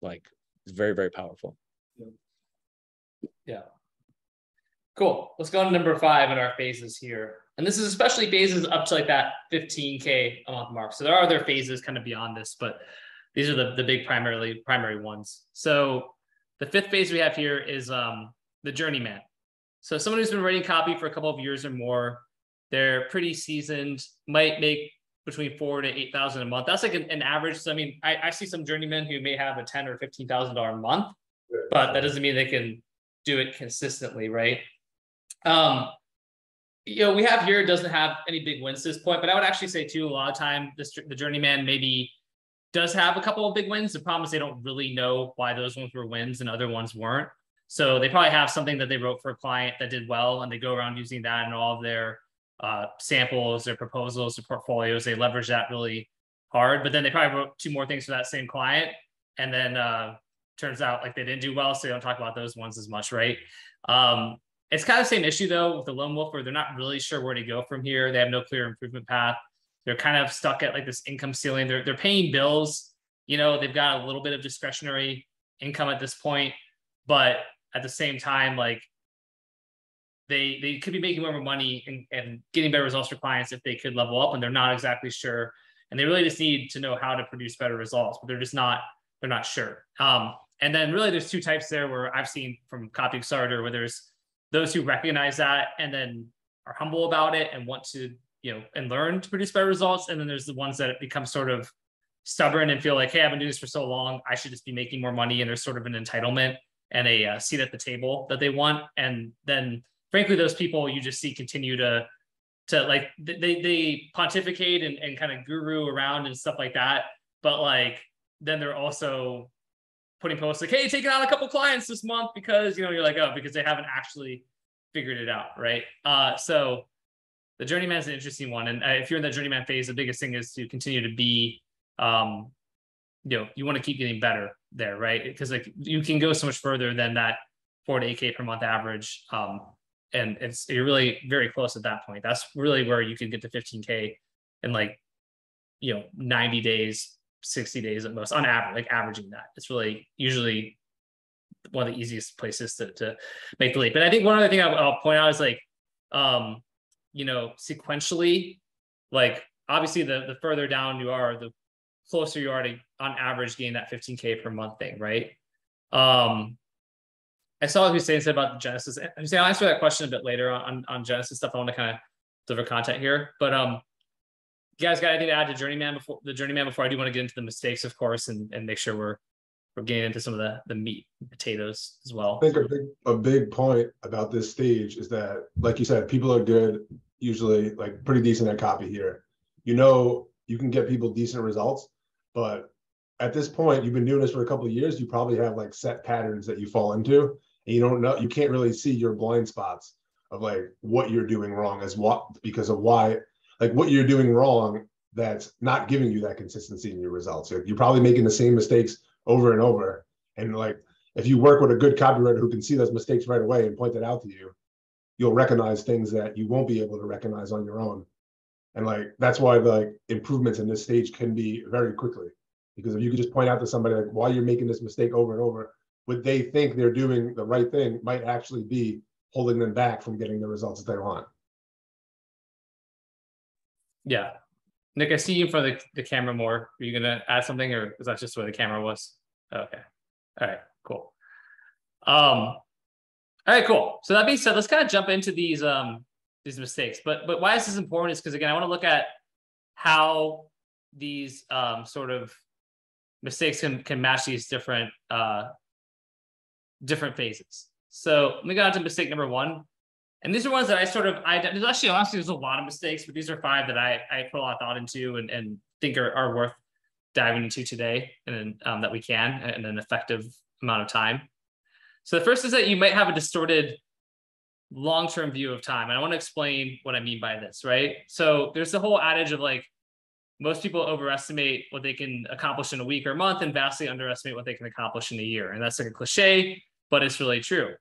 like it's very, very powerful. Yeah. Cool. Let's go to number 5 in our phases here. And this is especially phases up to like that 15K a month mark. So there are other phases kind of beyond this, but these are the big primary ones. So the 5th phase we have here is the journeyman. So someone who's been writing copy for a couple of years or more, they're pretty seasoned, might make between $4,000 to $8,000 a month. That's like an average. So I mean, I see some journeymen who may have a $10,000 or $15,000 a month, but that doesn't mean they can do it consistently, right? We have here, doesn't have any big wins to this point, but I would actually say too, a lot of time the journeyman maybe does have a couple of big wins. The problem is they don't really know why those ones were wins and other ones weren't. So they probably have something that they wrote for a client that did well, and they go around using that in all of their samples, their proposals, their portfolios. They leverage that really hard, but then they probably wrote 2 more things for that same client, and then turns out like they didn't do well, so they don't talk about those ones as much, right? It's kind of the same issue though with the lone wolf, where they're not really sure where to go from here. They have no clear improvement path. They're kind of stuck at like this income ceiling. They're paying bills. They've got a little bit of discretionary income at this point, but at the same time, like they could be making more money and getting better results for clients if they could level up, and they're not exactly sure. And they really just need to know how to produce better results, but they're not sure. And then really there's 2 types there where I've seen from Copy Starter, where there's those who recognize that and then are humble about it and want to, and learn to produce better results. And then there's the ones that become sort of stubborn and feel like, hey, I've been doing this for so long, I should just be making more money. And there's sort of an entitlement and a seat at the table that they want. And then frankly, those people you just see continue to like, they pontificate and kind of guru around and stuff like that. But like, then they're also putting posts like, hey, taking out a couple clients this month because, you're like, oh, because they haven't actually figured it out, right? So the journeyman is an interesting one. And if you're in the journeyman phase, the biggest thing is to continue to be, you want to keep getting better there, right? Because like you can go so much further than that 4 to 8K per month average. And you're really very close at that point. That's really where you can get to 15K in like, 90 days, 60 days at most on average, like averaging that. It's really usually one of the easiest places to make the leap. And I think one other thing I'll point out is like, sequentially, like obviously the further down you are, the closer you are to on average getting that 15K per month thing, right? I saw what Hussein said about the Genesis. Hussein, I'll answer that question a bit later on Genesis stuff. I want to kind of deliver content here, but you guys got anything to add to Journeyman before I do want to get into the mistakes, of course, and make sure we're getting into some of the meat and potatoes as well. I think a big point about this stage is that, like you said, people are good, usually like pretty decent at copy here. You can get people decent results, but at this point, you've been doing this for a couple of years, you probably have like set patterns that you fall into, and you can't really see your blind spots of like what you're doing wrong because of why, like what you're doing wrong that's not giving you that consistency in your results. You're probably making the same mistakes over and over. And like, if you work with a good copywriter who can see those mistakes right away and point that out to you, you'll recognize things that you won't be able to recognize on your own. And like, that's why the like improvements in this stage can be very quickly, because if you could just point out to somebody like why you're making this mistake over and over, what they think they're doing the right thing might actually be holding them back from getting the results that they want. Yeah. Nick, I see you in front of the camera more. Are you going to add something, or is that just where the camera was? Okay. All right, cool. All right, cool. So that being said, let's kind of jump into these mistakes. But why is this important is because, again, I want to look at how these sort of mistakes can match these different phases. So let me go on to mistake number 1. And these are ones that there's actually, honestly, there's a lot of mistakes, but these are 5 that I put a lot of thought into and think are worth diving into today, and that we can in an effective amount of time. So the first is that you might have a distorted long-term view of time. And I want to explain what I mean by this, right? So there's the whole adage of like, most people overestimate what they can accomplish in a week or a month and vastly underestimate what they can accomplish in a year. And that's like a cliche, but it's really true,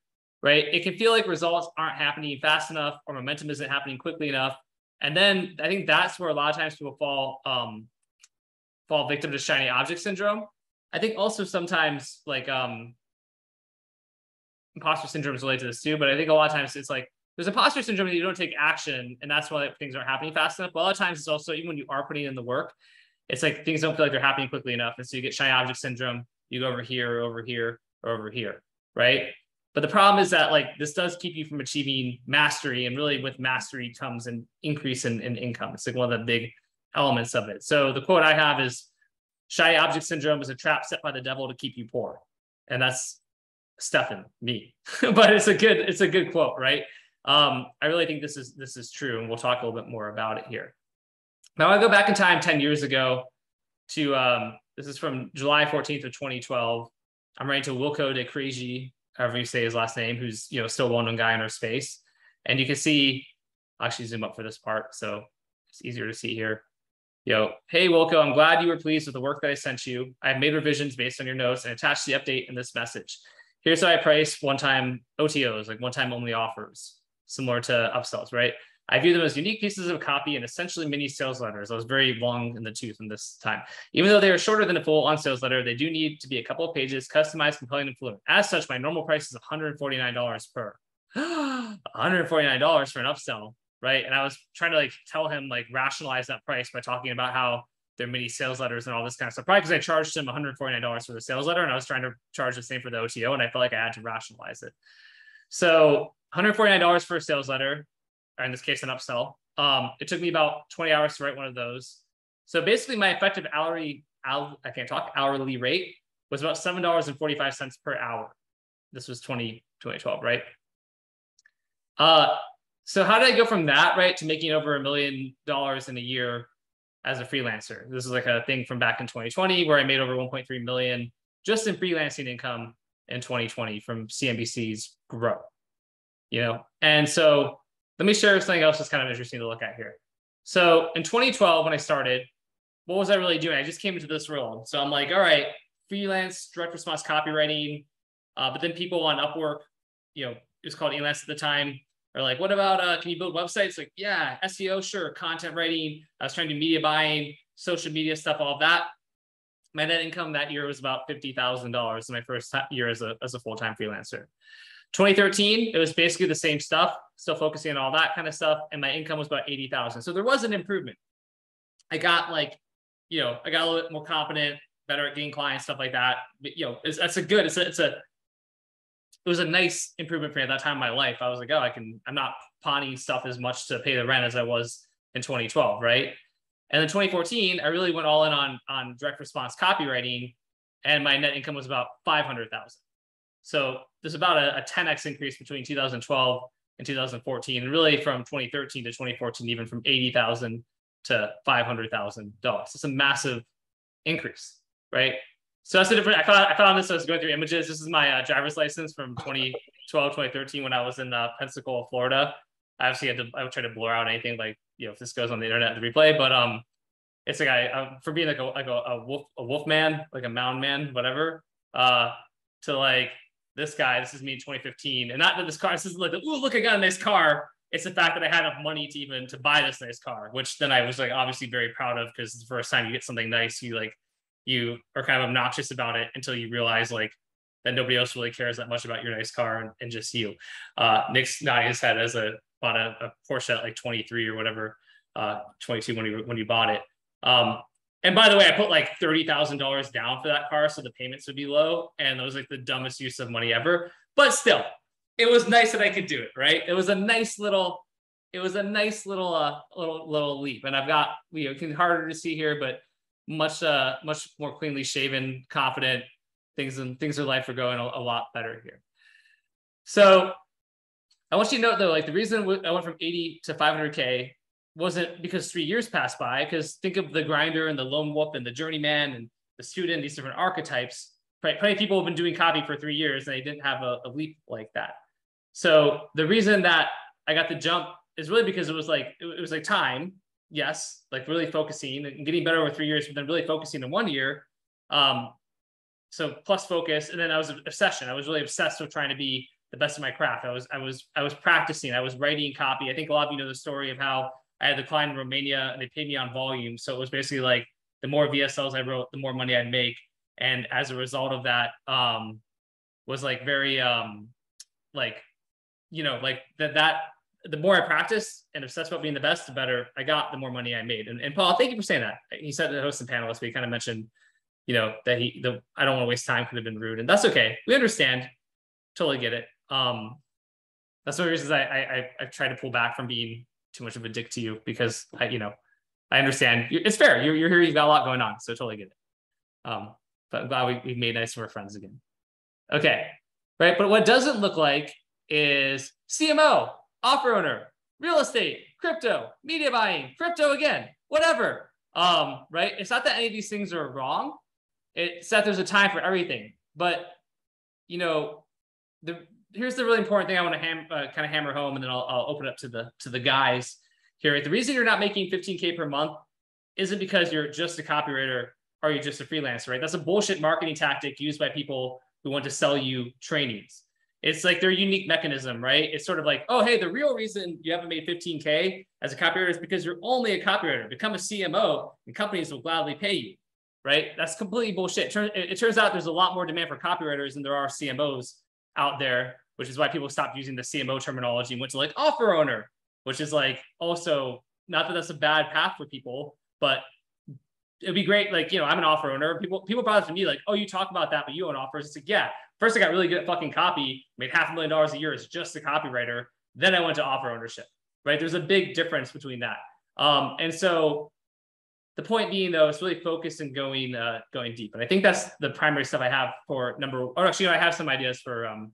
right? It can feel like results aren't happening fast enough or momentum isn't happening quickly enough. And then I think that's where a lot of times people fall victim to shiny object syndrome. I think also sometimes like imposter syndrome is related to this too, but I think a lot of times it's like there's imposter syndrome that you don't take action, and that's why things aren't happening fast enough. But a lot of times it's also, even when you are putting in the work, it's like things don't feel like they're happening quickly enough. And so you get shiny object syndrome, you go over here, over here, or over here, right? But the problem is that like this does keep you from achieving mastery, and really with mastery comes an increase in income. It's like one of the big elements of it. So the quote I have is, shiny object syndrome is a trap set by the devil to keep you poor. And that's Stefan, me, but it's a good quote, right? I really think this is true, and we'll talk a little bit more about it here. Now I go back in time 10 years ago to, this is from July 14th of 2012. I'm writing to Wilco de Crazy, however you say his last name, who's, you know, still a well-known guy in our space. And you can see, I'll actually zoom up for this part, so it's easier to see here. Yo, hey Wilco, I'm glad you were pleased with the work that I sent you. I've made revisions based on your notes and attached the update in this message. Here's how I price one-time OTOs, like one-time only offers, similar to upsells, right? I view them as unique pieces of copy and essentially mini sales letters. I was very long in the tooth in this time. Even though they are shorter than a full-on sales letter, they do need to be a couple of pages, customized, compelling, and fluent. As such, my normal price is $149 per. $149 for an upsell, right? And I was trying to like tell him, like rationalize that price by talking about how their mini sales letters and all this kind of stuff. Probably because I charged him $149 for the sales letter, and I was trying to charge the same for the OTO, and I felt like I had to rationalize it. So $149 for a sales letter, or in this case, an upsell. It took me about 20 hours to write one of those. So basically my effective hourly rate was about $7.45 per hour. This was 2012, right? So how did I go from that, right, to making over $1 million in a year as a freelancer? This is like a thing from back in 2020 where I made over 1.3 million just in freelancing income in 2020 from CNBC's Grow, you know? And so let me share something else that's kind of interesting to look at here. So in 2012, when I started, what was I really doing? I just came into this role. So I'm like, all right, freelance, direct response copywriting. But then people on Upwork, you know, it was called Elance at the time, are like, what about, can you build websites? Like, yeah, SEO, sure. Content writing. I was trying to do media buying, social media stuff, all of that. My net income that year was about $50,000 in my first year as a full-time freelancer. 2013, it was basically the same stuff, still focusing on all that kind of stuff. And my income was about 80,000. So there was an improvement. I got like, you know, I got a little bit more confident, better at getting clients, stuff like that. But, you know, it was a nice improvement for me at that time in my life. I was like, oh, I'm not pawning stuff as much to pay the rent as I was in 2012, right? And then 2014, I really went all in on direct response copywriting, and my net income was about 500,000. So there's about a 10x increase between 2012 and 2014, and really from 2013 to 2014, even from 80,000 to $500,000. It's a massive increase, right? So that's the difference. I found this as I was going through images. This is my driver's license from 2012, 2013 when I was in Pensacola, Florida. I obviously I would try to blur out anything, like, you know, if this goes on the internet to replay, but it's like for being like a wolf man, like a mountain man, whatever, to like this guy. This is me in 2015, and not that this car. This is like, ooh, look, I got a nice car. It's the fact that I had enough money to buy this nice car, which then I was like obviously very proud of, because the first time you get something nice, you are kind of obnoxious about it until you realize like that nobody else really cares that much about your nice car and just you. Nick's nodding his head as bought a Porsche at like 23 or whatever, 22 when you bought it. And by the way, I put like $30,000 down for that car so the payments would be low, and it was like the dumbest use of money ever. But still, it was nice that I could do it, right? It was a nice little leap. And I've got, you know, it's harder to see here, but much more cleanly shaven, confident. Things in life are going a lot better here. So I want you to note though, like the reason I went from 80 to 500K wasn't because 3 years passed by, because think of the grinder and the lone wolf and the journeyman and the student, these different archetypes. Right? Plenty of people have been doing copy for 3 years and they didn't have a leap like that. So the reason that I got the jump is really because it was like time, yes, like really focusing and getting better over 3 years, but then really focusing in 1 year. So plus focus, and then I was an obsession. I was really obsessed with trying to be the best of my craft. I was practicing. I was writing copy. I think a lot of you know the story of how I had the client in Romania and they paid me on volume. So it was basically like the more VSLs I wrote, the more money I'd make. And as a result of that, was like very like, you know, like that the more I practiced and obsessed about being the best, the better I got, the more money I made. And Paul, thank you for saying that. He said the host and panelist, but he kind of mentioned, you know, that I don't want to waste time, could have been rude. And that's okay. We understand. Totally get it. That's one of the reasons I've tried to pull back from being too much of a dick to you, because I understand. It's fair. You're here, you've got a lot going on. So totally get it. But I'm glad we've made nice and we're friends again. Okay. Right. But what doesn't look like is CMO, offer owner, real estate, crypto, media buying, crypto again, whatever. Right. It's not that any of these things are wrong. It's that there's a time for everything. But, you know, here's the really important thing I want to kind of hammer home, and then I'll open it up to the guys here. Right? The reason you're not making 15K per month isn't because you're just a copywriter or you're just a freelancer, right? That's a bullshit marketing tactic used by people who want to sell you trainings. It's like their unique mechanism, right? It's sort of like, oh, hey, the real reason you haven't made 15K as a copywriter is because you're only a copywriter. Become a CMO and companies will gladly pay you, right? That's completely bullshit. It turns out there's a lot more demand for copywriters than there are CMOs out there, which is why people stopped using the CMO terminology and went to like offer owner, which is like also, not that that's a bad path for people, but it'd be great. Like, you know, I'm an offer owner. People brought up to me like, oh, you talk about that, but you own offers. It's like, yeah, first I got really good at fucking copy, made $500,000 a year as just a copywriter. Then I went to offer ownership, right? There's a big difference between that. And so the point being though, it's really focused and going deep. And I think that's the primary stuff I have for I have some ideas for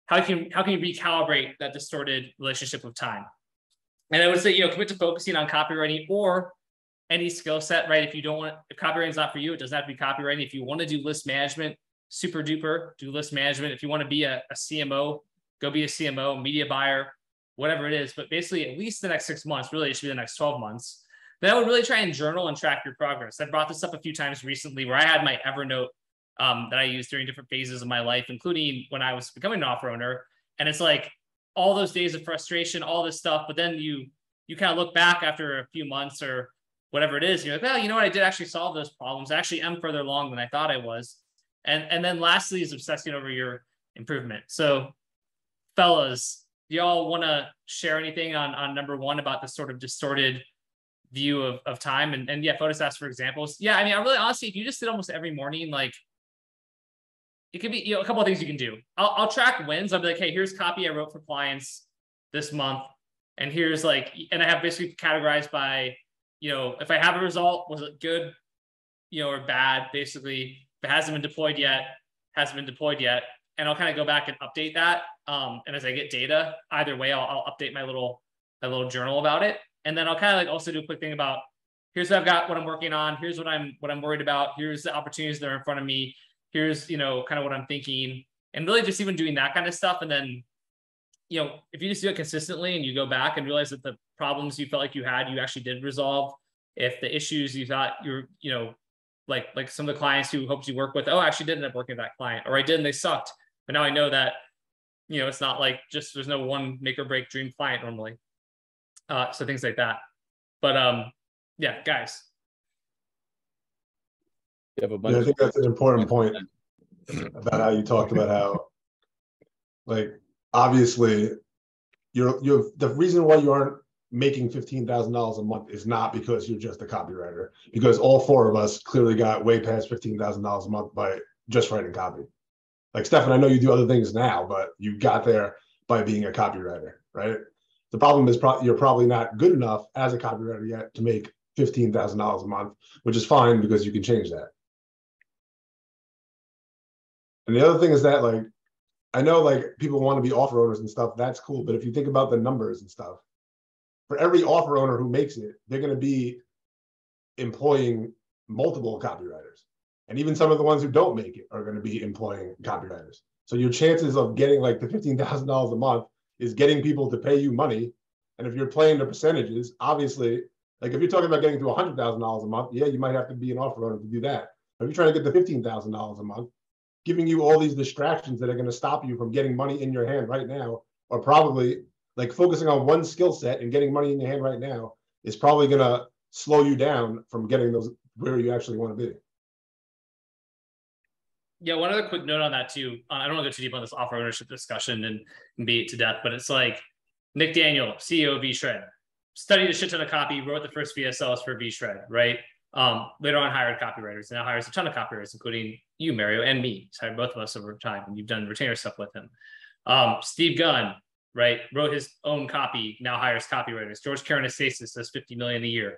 how can you recalibrate that distorted relationship with time. And I would say, you know, commit to focusing on copywriting or any skill set, right? If copywriting is not for you, it doesn't have to be copywriting. If you want to do list management, super duper, do list management. If you want to be a CMO, go be a CMO, media buyer, whatever it is. But basically, at least the next 6 months, really, it should be the next 12 months. Then I would really try and journal and track your progress. I brought this up a few times recently where I had my Evernote that I used during different phases of my life, including when I was becoming an offer owner. And it's like all those days of frustration, all this stuff. But then you kind of look back after a few months or whatever it is, you're like, well, you know what? I did actually solve those problems. I actually am further along than I thought I was. And then lastly is obsessing over your improvement. So fellas, do y'all want to share anything on number one about this sort of distorted view of time? And yeah, Fotis asked for examples. Yeah, I mean, I really honestly, if you just did almost every morning, like it could be, you know, a couple of things you can do. I'll track wins. I'll be like, hey, here's copy I wrote for clients this month. And here's like, and I have basically categorized by, you know, if I have a result, was it good, you know, or bad? Basically, if it hasn't been deployed yet, and I'll kind of go back and update that. And as I get data, either way, I'll update my little journal about it. And then I'll kind of like also do a quick thing about here's what I've got, what I'm working on. Here's what I'm worried about. Here's the opportunities that are in front of me. Here's, you know, kind of what I'm thinking, and really just even doing that kind of stuff. And then, you know, if you just do it consistently and you go back and realize that the problems you felt like you had, you actually did resolve. If the issues you thought you're, you know, like some of the clients who hoped you work with, oh, I actually did end up working with that client, or I did and they sucked. But now I know that, you know, it's not like just, there's no one make or break dream client normally. So things like that. But yeah, guys. I think that's an important point about how you talked about how, like, obviously, you're the reason why you aren't making $15,000 a month is not because you're just a copywriter, because all four of us clearly got way past $15,000 a month by just writing copy. Like, Stefan, I know you do other things now, but you got there by being a copywriter, right? The problem is you're probably not good enough as a copywriter yet to make $15,000 a month, which is fine because you can change that. And the other thing is that, like, I know like people want to be offer owners and stuff. That's cool. But if you think about the numbers and stuff, for every offer owner who makes it, they're going to be employing multiple copywriters. And even some of the ones who don't make it are going to be employing copywriters. So your chances of getting like the $15,000 a month is getting people to pay you money. And if you're playing the percentages, obviously, like if you're talking about getting to $100,000 a month, yeah, you might have to be an offer owner to do that. But if you're trying to get the $15,000 a month, giving you all these distractions that are going to stop you from getting money in your hand right now, or probably like focusing on one skill set and getting money in your hand right now is probably going to slow you down from getting those where you actually want to be. Yeah, one other quick note on that too. I don't want to go too deep on this offer ownership discussion and beat it to death, but it's like Nick Daniel, CEO of VShred, studied a shit ton of copy, wrote the first VSLs for VShred, right? Later on hired copywriters, and now hires a ton of copywriters, including you, Mario, and me. He's hired both of us over time, and you've done retainer stuff with him. Steve Gunn, right, wrote his own copy, now hires copywriters. George Karanastasis does $50 million a year.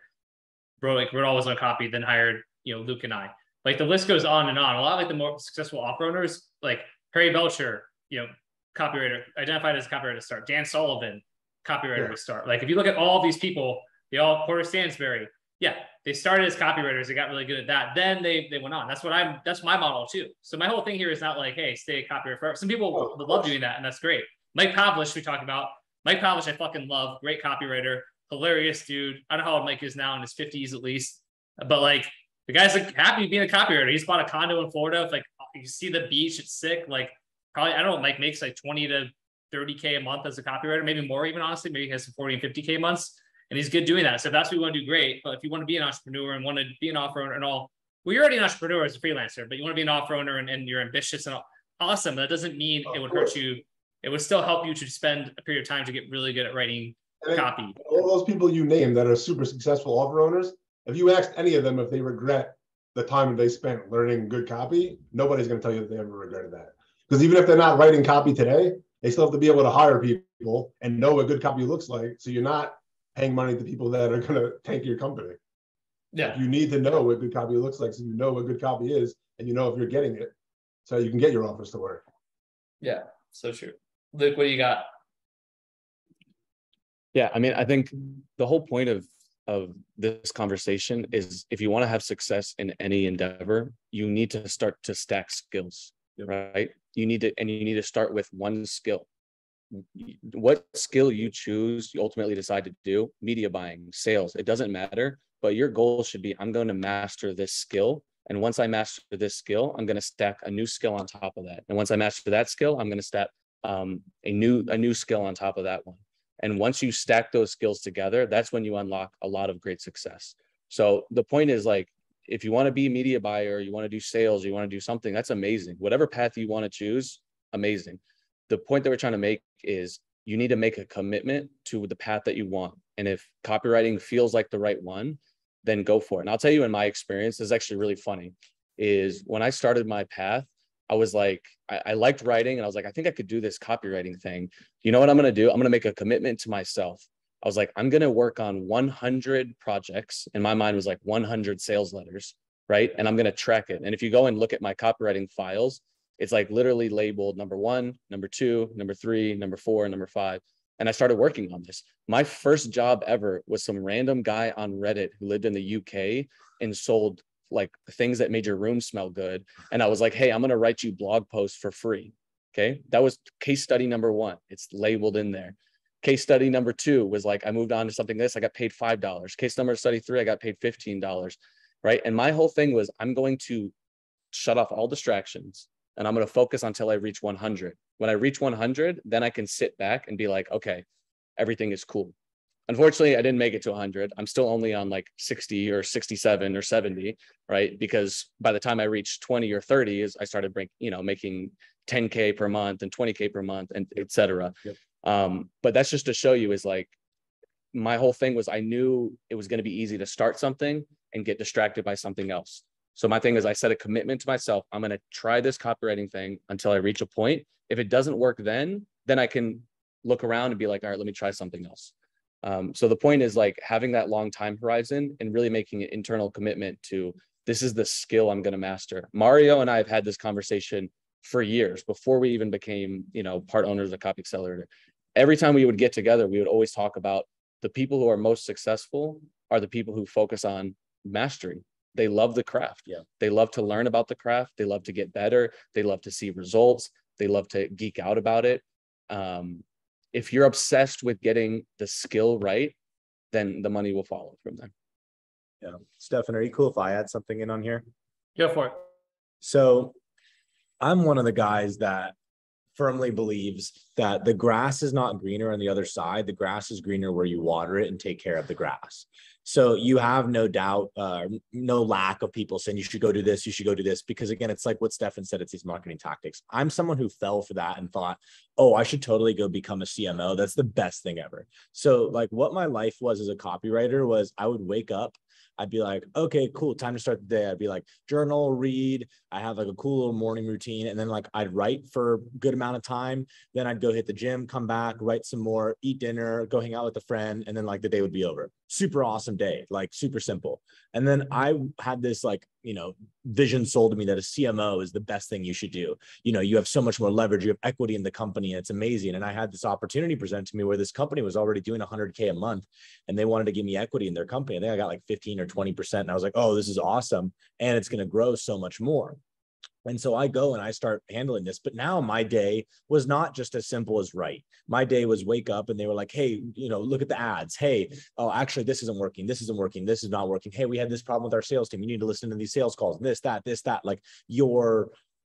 Wrote all his own copy, then hired, Luke and I. Like the list goes on and on. A lot of like the more successful offer owners, like Harry Belcher, copywriter, identified as a copywriter to start. Dan Sullivan, copywriter to start. Like if you look at all of these people, Porter Stansberry, they started as copywriters. They got really good at that. Then they went on. That's my model too. So my whole thing here is not like, hey, stay a copywriter forever. Some people would love doing that, and that's great. Mike Pavlish, we talked about. Mike Pavlish, I fucking love. Great copywriter, hilarious dude. I don't know how old Mike is now, in his 50s at least. But like the guy's like happy being a copywriter. He's bought a condo in Florida. If, like you see the beach, it's sick. Like probably, I don't know, Mike makes like 20 to 30K a month as a copywriter, maybe more even, honestly. Maybe he has some 40 and 50K months. And he's good doing that. So if that's what you want to do, great. But if you want to be an entrepreneur and want to be an offer owner and all, well, you're already an entrepreneur as a freelancer, but you want to be an offer owner and you're ambitious and all, awesome. That doesn't mean it would hurt you. It would still help you to spend a period of time to get really good at writing copy. All those people you named that are super successful offer owners, if you asked any of them if they regret the time they spent learning good copy, nobody's going to tell you that they ever regretted that. Because even if they're not writing copy today, they still have to be able to hire people and know what good copy looks like. So you're not paying money to people that are going to tank your company. Yeah. You need to know what good copy looks like, so you know what good copy is, and you know if you're getting it, so you can get your offers to work. Yeah, so true. Luke, what do you got? Yeah, I mean, I think the whole point of this conversation is if you want to have success in any endeavor, you need to start to stack skills, right? You need to start with one skill. What skill you choose, you ultimately decide to do, media buying, sales, it doesn't matter, but your goal should be, I'm going to master this skill. And once I master this skill, I'm going to stack a new skill on top of that. And once I master that skill, I'm going to stack a new skill on top of that one. And once you stack those skills together, that's when you unlock a lot of great success. So the point is, like, if you want to be a media buyer, you want to do sales, you want to do something, that's amazing. Whatever path you want to choose, amazing. The point that we're trying to make is you need to make a commitment to the path that you want. And if copywriting feels like the right one, then go for it. And I'll tell you, in my experience, this is actually really funny, is when I started my path, I was like, I liked writing, and I was like, I think I could do this copywriting thing. You know what I'm going to do? I'm going to make a commitment to myself. I was like, I'm going to work on 100 projects. In my mind was like 100 sales letters, right? And I'm going to track it. And if you go and look at my copywriting files, it's like literally labeled number 1, number 2, number 3, number 4, number 5. And I started working on this. My first job ever was some random guy on Reddit who lived in the UK and sold like things that made your room smell good. And I was like, hey, I'm going to write you blog posts for free. Okay. That was case study number 1. It's labeled in there. Case study number 2 was like, I moved on to something I got paid $5. Case number study 3, I got paid $15. Right. And my whole thing was, I'm going to shut off all distractions and I'm going to focus until I reach 100. When I reach 100, then I can sit back and be like, okay, everything is cool. Unfortunately, I didn't make it to 100. I'm still only on like 60 or 67 or 70, right? Because by the time I reached 20 or 30, I started making 10K per month and 20K per month and et cetera. Yep. But that's just to show you, is like, my whole thing was, I knew it was going to be easy to start something and get distracted by something else. So my thing is, I set a commitment to myself. I'm going to try this copywriting thing until I reach a point. If it doesn't work, then I can look around and be like, all right, let me try something else. So the point is, like, having that long time horizon and really making an internal commitment to, this is the skill I'm going to master. Mario and I have had this conversation for years before we even became, part owners of Copy Accelerator. Every time we would get together, we would always talk about the people who are most successful are the people who focus on mastery. They love the craft. Yeah. They love to learn about the craft. They love to get better. They love to see results. They love to geek out about it. If you're obsessed with getting the skill right, then the money will follow from them. Yeah. Stefan, are you cool if I add something in on here? Go for it. So I'm one of the guys that firmly believes that the grass is not greener on the other side. The grass is greener where you water it and take care of the grass. So you have no doubt, no lack of people saying you should go do this, you should go do this, because again, it's like what Stefan said, it's these marketing tactics. I'm someone who fell for that and thought, oh, I should totally go become a CMO. That's the best thing ever. So like what my life was as a copywriter was I would wake up, I'd be like, okay, cool, time to start the day. I'd be like, journal, read. I have like a cool little morning routine. And then like I'd write for a good amount of time. Then I'd go hit the gym, come back, write some more, eat dinner, go hang out with a friend. And then like the day would be over. Super awesome day, like super simple. And then I had this like, vision sold to me that a CMO is the best thing you should do. You have so much more leverage, you have equity in the company, and it's amazing. And I had this opportunity presented to me where this company was already doing $100K a month and they wanted to give me equity in their company. I think I got like 15 or 20%. And I was like, oh, this is awesome. And it's going to grow so much more. And so I go and I start handling this. But now my day was not just as simple as write. My day was wake up and they were like, hey, look at the ads. Hey, oh, actually, this isn't working. This isn't working. This is not working. Hey, we had this problem with our sales team. You need to listen to these sales calls. This, that. Like your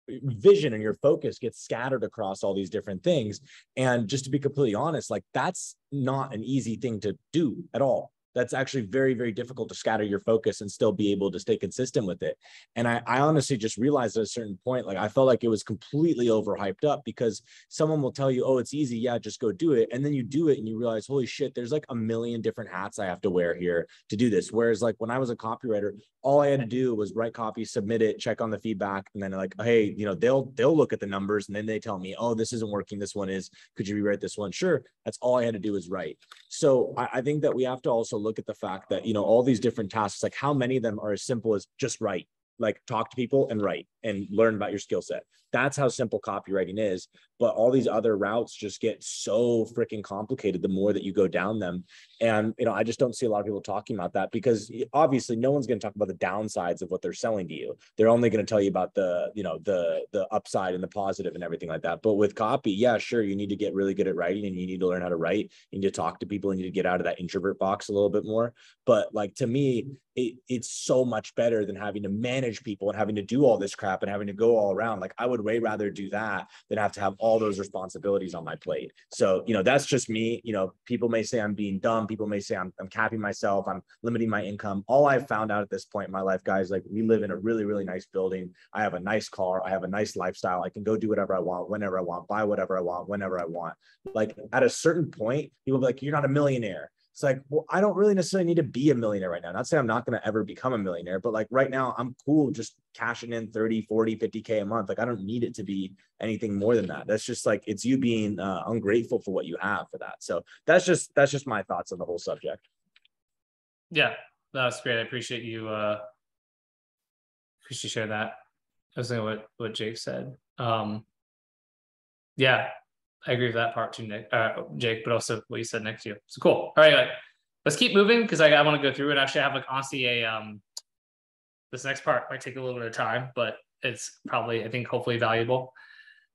vision and your focus gets scattered across all these different things. And just to be completely honest, like that's not an easy thing to do at all. That's actually very, very difficult to scatter your focus and still be able to stay consistent with it. And I honestly just realized at a certain point, like I felt like it was completely overhyped up because someone will tell you, oh, it's easy. Yeah, just go do it. And then you do it and you realize, holy shit, there's like a million different hats I have to wear here to do this. Whereas like when I was a copywriter, all I had to do was write copy, submit it, check on the feedback. And then like, hey, they'll look at the numbers and then they tell me, oh, this isn't working. This one is, could you rewrite this one? Sure. That's all I had to do was write. So I think that we have to also look at the fact that, all these different tasks, like how many of them are as simple as just write, like talk to people and write and learn about your skill set. That's how simple copywriting is. But all these other routes just get so freaking complicated the more that you go down them. And, I just don't see a lot of people talking about that because obviously no one's going to talk about the downsides of what they're selling to you. They're only going to tell you about the upside and the positive and everything like that. But with copy, yeah, sure. You need to get really good at writing and you need to learn how to write. You need to talk to people and you need to get out of that introvert box a little bit more. But like, to me, it's so much better than having to manage people and having to do all this crap and having to go all around. Like I would way rather do that than have to have all those responsibilities on my plate. So, that's just me. People may say I'm being dumb. People may say I'm capping myself. I'm limiting my income. All I've found out at this point in my life, guys, like we live in a really, really nice building. I have a nice car. I have a nice lifestyle. I can go do whatever I want, whenever I want, buy whatever I want, whenever I want. Like at a certain point, people be like, you're not a millionaire. It's like, well, I don't really necessarily need to be a millionaire right now. Not saying I'm not going to ever become a millionaire, but like right now I'm cool just cashing in 30, 40, 50K a month. Like I don't need it to be anything more than that. That's just like, it's you being ungrateful for what you have for that. So that's just my thoughts on the whole subject. Yeah, that's great. I appreciate you sharing that. I was thinking what Jake said. Yeah, I agree with that part too, Nick, Jake, but also what you said next to you. So cool. All right, let's keep moving because I want to go through it. Actually, I have like honestly this next part might take a little bit of time, but it's probably, I think, hopefully valuable.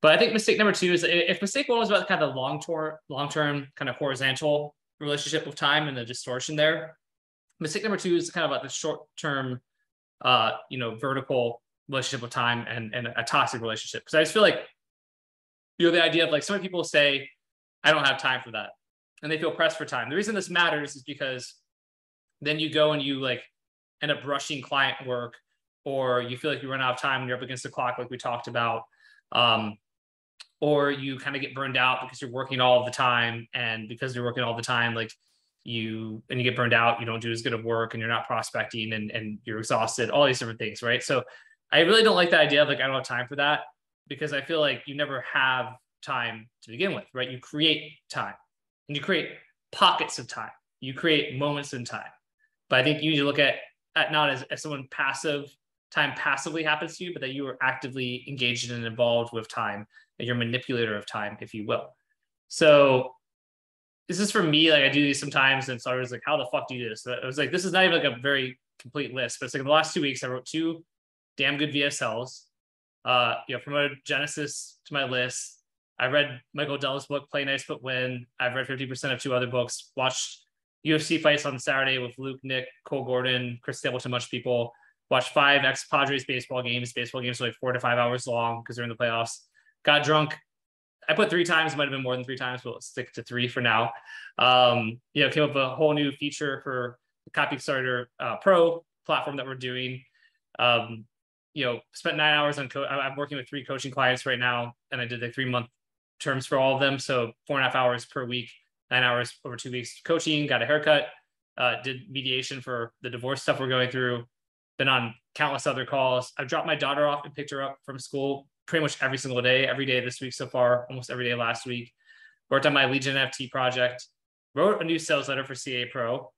But I think mistake number 2 is if mistake 1 was about kind of long-term kind of horizontal relationship with time and the distortion there, mistake number 2 is kind of about the short-term, vertical relationship with time and a toxic relationship. Because I just feel like, the idea of like so many people say, I don't have time for that. And they feel pressed for time. The reason this matters is because then you go and you like end up rushing client work, or you feel like you run out of time and you're up against the clock, like we talked about. Or you kind of get burned out because you're working all the time. And because you're working all the time, like you get burned out, you don't do as good of work and you're not prospecting and you're exhausted, all these different things, right? So I really don't like the idea of like, I don't have time for that, because I feel like you never have time to begin with, right? You create time and you create pockets of time. You create moments in time. But I think you need to look at not as someone passive time passively happens to you, but that you are actively engaged and involved with time, and you're a manipulator of time, if you will. So this is for me, like I do these sometimes, and so I was like, how the fuck do you do this? So I was like, this is not even like a very complete list, but it's like in the last 2 weeks, I wrote 2 damn good VSLs, promoted Genesis to my list. I read Michael Dell's book, Play Nice But Win. I've read 50% of 2 other books, watched UFC fights on Saturday with Luke, Nick, Cole Gordon, Chris Stapleton, much people. Watched 5 ex-Padres baseball games. Baseball games are like 4 to 5 hours long because they're in the playoffs. Got drunk. I put 3 times, it might have been more than 3 times, but let's stick to 3 for now. Came up with a whole new feature for the Copystarter Pro platform that we're doing. Spent 9 hours on I'm working with 3 coaching clients right now, and I did like 3-month terms for all of them. So 4.5 hours per week, 9 hours over 2 weeks coaching, got a haircut, did mediation for the divorce stuff we're going through, been on countless other calls. I've dropped my daughter off and picked her up from school pretty much every single day, every day this week so far, almost every day last week. Worked on my Legion NFT project, wrote a new sales letter for CA Pro,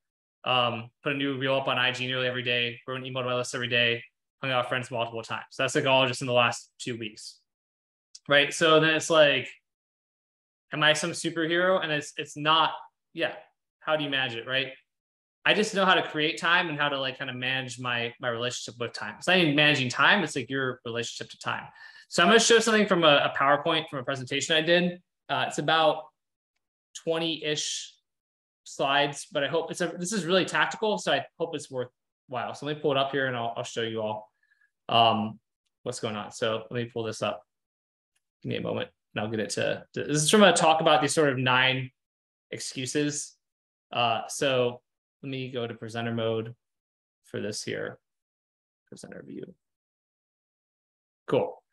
put a new reel up on IG nearly every day, wrote an email to my list every day, hung out with friends multiple times. So that's like all just in the last 2 weeks, right? So then it's like, am I some superhero? And it's not, how do you manage it, right? I just know how to create time and how to like kind of manage my relationship with time. It's not even managing time, it's like your relationship to time. So I'm going to show something from a PowerPoint from a presentation I did. It's about 20-ish slides, but I hope this is really tactical, so I hope it's worthwhile. So let me pull it up here and I'll show you all what's going on. So let me pull this up. Give me a moment and I'll get it to this is from a talk about these sort of 9 excuses. So let me go to presenter mode for this here. Presenter view. Cool.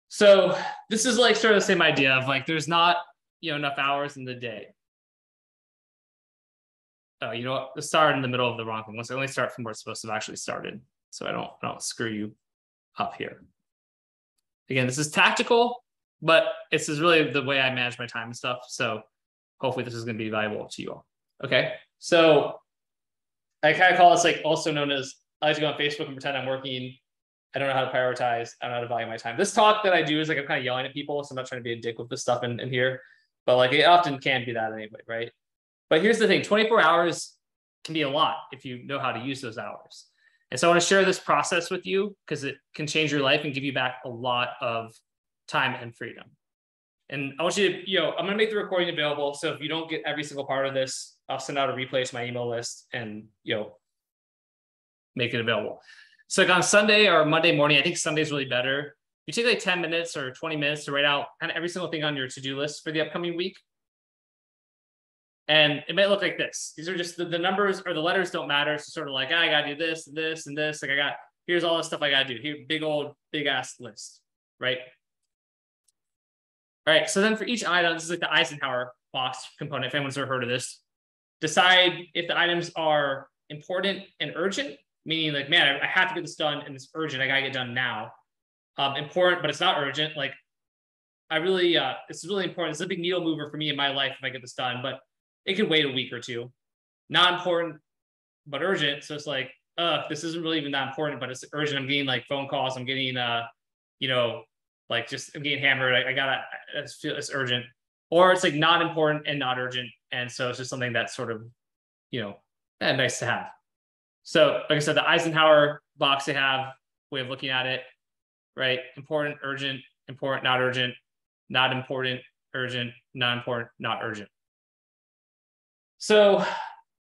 So this is like sort of the same idea of like, there's not, enough hours in the day. Oh, you know what? Let's start in the middle of the wrong thing. Let's only start from where it's supposed to have actually started. So I don't screw you up here. Again, this is tactical, but this is really the way I manage my time and stuff. So hopefully this is going to be valuable to you all. Okay. So I kind of call this like also known as, I like to go on Facebook and pretend I'm working. I don't know how to prioritize. I don't know how to value my time. This talk that I do is like, I'm kind of yelling at people. So I'm not trying to be a dick with this stuff in here, but like it often can be that anyway. Right. But here's the thing, 24 hours can be a lot if you know how to use those hours. And so I want to share this process with you because it can change your life and give you back a lot of time and freedom. And I want you to, I'm going to make the recording available. So if you don't get every single part of this, I'll send out a replay to my email list and, make it available. So like on Sunday or Monday morning, I think Sunday's really better. You take like 10 minutes or 20 minutes to write out kind of every single thing on your to-do list for the upcoming week. And it might look like this. These are just the numbers or the letters don't matter. It's sort of like, I got to do this and this and this. Like here's all the stuff I got to do. Here, big ass list, right? All right. So then for each item, this is like the Eisenhower box component. If anyone's ever heard of this, decide if the items are important and urgent, meaning like, man, I have to get this done and it's urgent. I got to get done now. Important, but it's not urgent. Like it's really important. It's a big needle mover for me in my life if I get this done, but it could wait a week or two. Not important, but urgent. So it's like, this isn't really even that important, but it's urgent. I'm getting like phone calls. I'm getting, I'm getting hammered. It's urgent. Or it's like not important and not urgent. And so it's just something that's sort of, nice to have. So like I said, the Eisenhower box they have, way of looking at it, right? Important, urgent, important, not urgent, not important, urgent, not important, not urgent. So,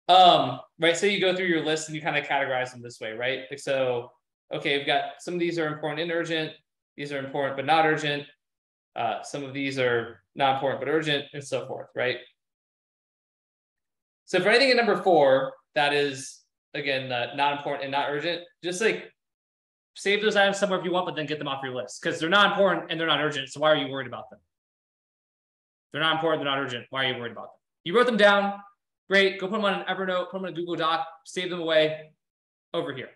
right, so you go through your list and you kind of categorize them this way, right? Like, so, okay, we've got some of these are important and urgent. These are important, but not urgent. Some of these are not important, but urgent, and so forth, right? So for anything at number 4, that is, again, not important and not urgent, just like save those items somewhere if you want, but then get them off your list because they're not important and they're not urgent. So why are you worried about them? They're not important, they're not urgent. Why are you worried about them? You wrote them down. Great, go put them on an Evernote, put them on a Google Doc, save them away over here.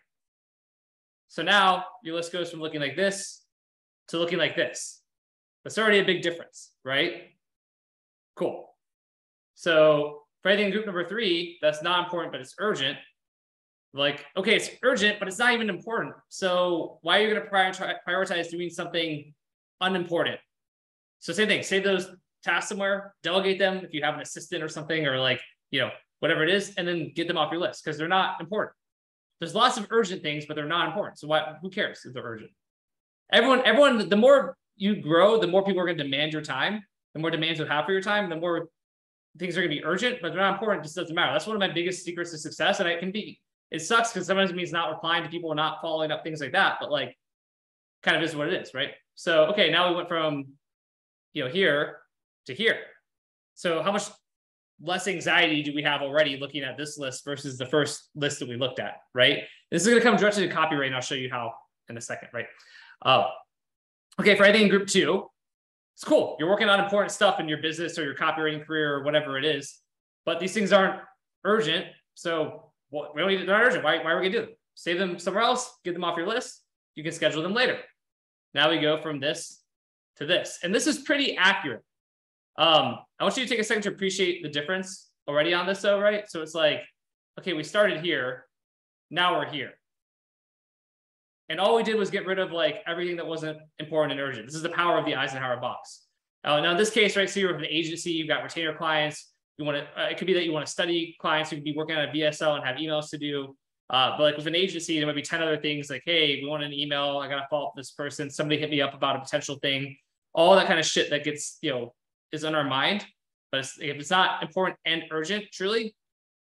So now your list goes from looking like this to looking like this. That's already a big difference, right? Cool. So for anything in group number 3, that's not important, but it's urgent. Like, okay, it's urgent, but it's not even important. So why are you going to prioritize doing something unimportant? So same thing, save those tasks somewhere, delegate them if you have an assistant or something, or like, whatever it is, and then get them off your list because they're not important. There's lots of urgent things, but they're not important. So who cares if they're urgent? Everyone, the more you grow, the more people are going to demand your time, the more demands you have for your time, the more things are going to be urgent, but they're not important. It just doesn't matter. That's one of my biggest secrets to success. And it sucks because sometimes it means not replying to people, not following up, things like that. But like, kind of is what it is, right? So, okay, now we went from, here to here. So how much less anxiety do we have already looking at this list versus the first list that we looked at, right? This is going to come directly to copywriting, and I'll show you how in a second, right? Okay, for anything in group 2, it's cool. You're working on important stuff in your business or your copywriting career or whatever it is, but these things aren't urgent. So they're not urgent. Why are we going to do them? Save them somewhere else, get them off your list. You can schedule them later. Now we go from this to this. And this is pretty accurate. I want you to take a second to appreciate the difference already on this though, right? So it's like, okay, we started here, now we're here. And all we did was get rid of like everything that wasn't important and urgent. This is the power of the Eisenhower box. Now in this case, right, so you're with an agency, you've got retainer clients. You want to, it could be that you want to study clients, you could be working on a VSL and have emails to do. But like with an agency, there might be 10 other things like, hey, we want an email. I got to follow up with this person. Somebody hit me up about a potential thing. All that kind of shit that gets, is on our mind. But if it's not important and urgent, truly,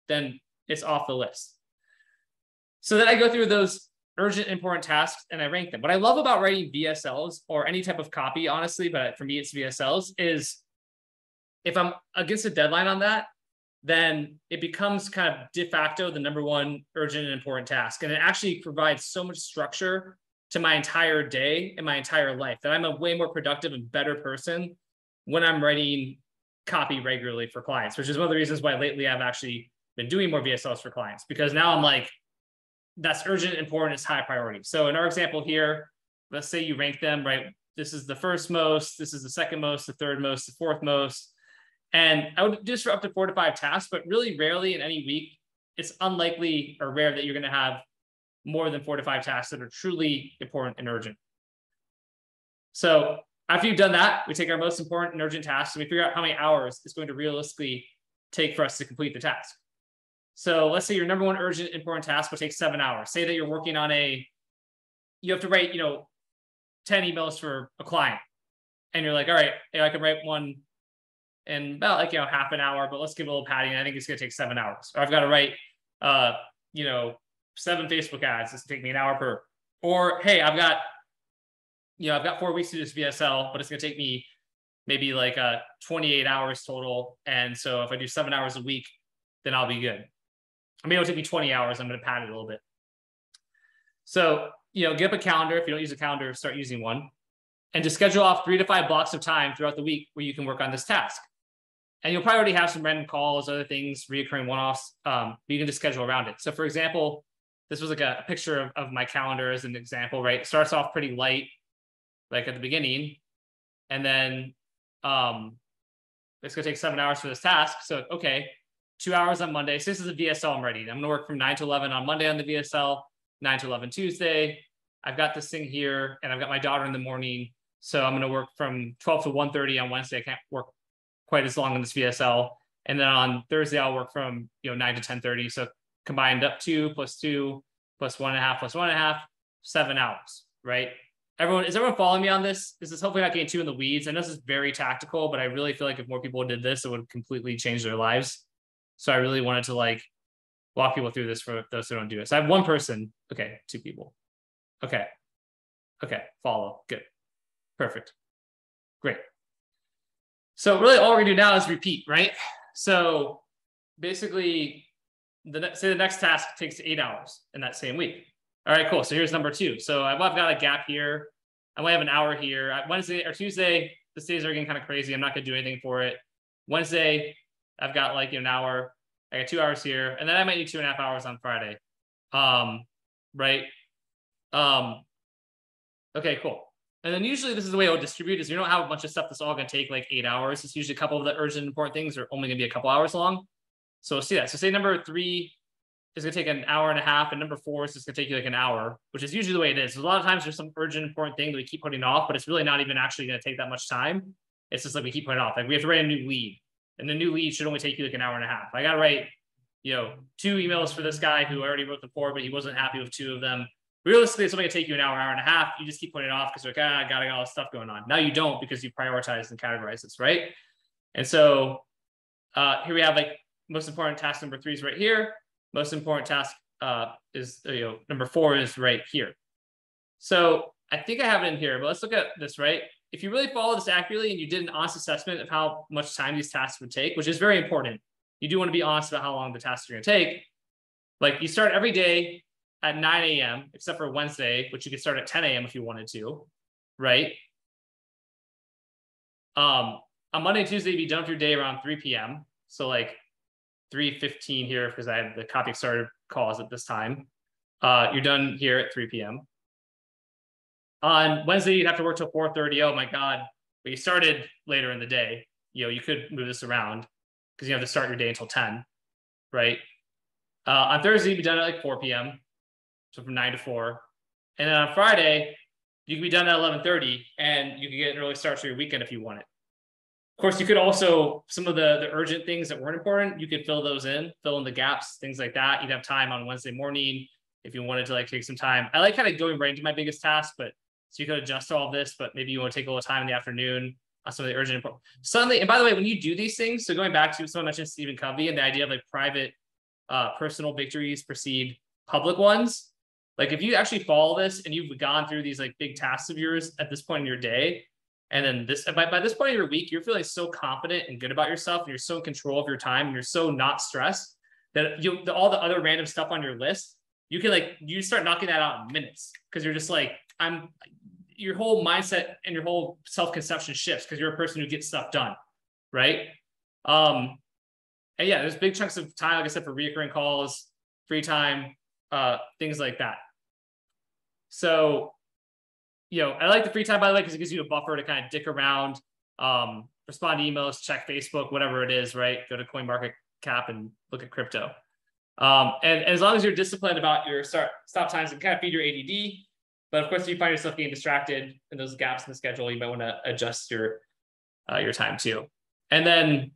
then it's off the list. So then I go through those urgent, important tasks and I rank them. What I love about writing VSLs or any type of copy, honestly, but for me, it's VSLs, is if I'm against a deadline on that, then it becomes kind of de facto the number one urgent and important task. And it actually provides so much structure to my entire day and my entire life that I'm a way more productive and better person when I'm writing copy regularly for clients, which is one of the reasons why lately I've actually been doing more VSLs for clients, because now I'm like, that's urgent, important, it's high priority. So in our example here, let's say you rank them, right? This is the first most, this is the second most, the third most, the fourth most. And I would do this for up to 4 to 5 tasks, but really rarely in any week, it's unlikely or rare that you're going to have more than 4 to 5 tasks that are truly important and urgent. So after you've done that, we take our most important and urgent tasks and we figure out how many hours it's going to realistically take for us to complete the task. So let's say your number one urgent important task will take 7 hours. Say that you're working on you have to write, 10 emails for a client. And you're like, all right, I can write one in about like, half an hour, but let's give a little padding. I think it's going to take 7 hours. Or I've got to write, 7 Facebook ads. This will take me an hour per. Or, hey, I've got 4 weeks to do this VSL, but it's going to take me maybe like 28 hours total. And so if I do 7 hours a week, then I'll be good. I mean, it'll take me 20 hours. I'm going to pad it a little bit. So, get up a calendar. If you don't use a calendar, start using one. And just schedule off 3 to 5 blocks of time throughout the week where you can work on this task. And you'll probably already have some random calls, other things, reoccurring one-offs, but you can just schedule around it. So for example, this was like a picture of my calendar as an example, right? It starts off pretty light, like at the beginning. And then it's going to take 7 hours for this task. So, okay, 2 hours on Monday. So this is a VSL I'm writing. I'm going to work from 9 to 11 on Monday on the VSL, 9 to 11 Tuesday. I've got this thing here and I've got my daughter in the morning. So I'm going to work from 12 to 1:30 on Wednesday. I can't work quite as long on this VSL. And then on Thursday, I'll work from 9 to 10:30. So combined up 2 plus 2 plus 1.5 plus 1.5, 7 hours, right? Is everyone following me on this? This is hopefully not getting too in the weeds. I know this is very tactical, but I really feel like if more people did this, it would completely change their lives. So I really wanted to walk people through this for those who don't do it. So I have one person. Okay, 2 people. Okay, follow, good, perfect, great. So really all we're gonna do now is repeat, right? So basically, say the next task takes 8 hours in that same week. All right, cool. So here's number 2. So I've got a gap here. I might have an hour here. Wednesday or Tuesday, the days are getting kind of crazy. I'm not gonna do anything for it. Wednesday, I've got an hour. I got 2 hours here, and then I might need 2.5 hours on Friday. Right? Okay, cool. And then usually this is the way I would distribute is you don't have a bunch of stuff that's all going to take like 8 hours. It's usually a couple of the urgent important things are only going to be a couple hours long. So we'll see that. So say number 3 is going to take an hour and a half, and number 4 is just going to take you like an hour, which is usually the way it is. So a lot of times there's some urgent, important thing that we keep putting off, but it's really not even actually going to take that much time. It's just like we keep putting it off. Like we have to write a new lead, and the new lead should only take you like an hour and a half. I got to write, 2 emails for this guy who I already wrote the 4, but he wasn't happy with 2 of them. Realistically, it's only going to take you an hour, hour and a half. You just keep putting it off because you're like, I got all this stuff going on. Now you don't, because you prioritize and categorize this, right? And so here we have like most important task number 3 is right here. Most important task is, number 4 is right here. So I think I have it in here, but let's look at this, right? If you really follow this accurately and you did an honest assessment of how much time these tasks would take, which is very important, you do want to be honest about how long the tasks are going to take. Like you start every day at 9 a.m., except for Wednesday, which you could start at 10 a.m. if you wanted to, right? On Monday and Tuesday, you'd be done with your day around 3 p.m. So like 3:15 here, because I had the copy starter calls at this time. You're done here at 3 p.m. On Wednesday, you'd have to work till 4:30. Oh my God. But you started later in the day. You could move this around because you have to start your day until 10, right? On Thursday, you'd be done at like 4 p.m. So from 9 to 4. And then on Friday, you could be done at 11:30, and you could get an early start to your weekend if you wanted. Of course, you could also, some of the urgent things that weren't important, you could fill in the gaps, things like that. You'd have time on Wednesday morning if you wanted to like take some time. I like kind of going right into my biggest task, but so you could adjust all of this, but maybe you want to take a little time in the afternoon on some of the urgent important. Suddenly, and by the way, when you do these things, so going back to someone mentioned Stephen Covey and the idea of like private personal victories precede public ones. Like if you actually follow this and you've gone through these like big tasks of yours at this point in your day, and then by this point of your week, you're feeling so confident and good about yourself, and you're so in control of your time, and you're so not stressed that all the other random stuff on your list, you start knocking that out in minutes, because you're just like, your whole mindset and your whole self-conception shifts because you're a person who gets stuff done, right? And yeah, there's big chunks of time, like I said, for recurring calls, free time, things like that. So, I like the free time, by the way, because it gives you a buffer to kind of dick around, respond to emails, check Facebook, whatever it is, right? Go to CoinMarketCap and look at crypto. And as long as you're disciplined about your stop times and kind of feed your ADD, but of course, if you find yourself getting distracted in those gaps in the schedule, you might want to adjust your time too. And then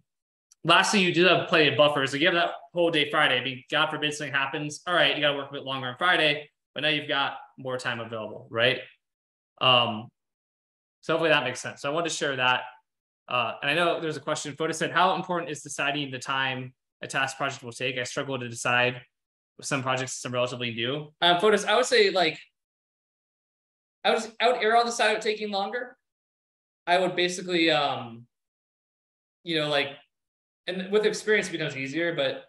lastly, you do have plenty of buffers. So you have that whole day Friday. I mean, God forbid something happens. All right, you got to work a bit longer on Friday, but now you've got more time available, right? So hopefully that makes sense. So I wanted to share that. And I know there's a question. Fotis said, how important is deciding the time a task project will take? I struggle to decide with some projects, some relatively new. Fotis, I would say like, I would err on the side of taking longer. I would basically, and with experience it becomes easier, but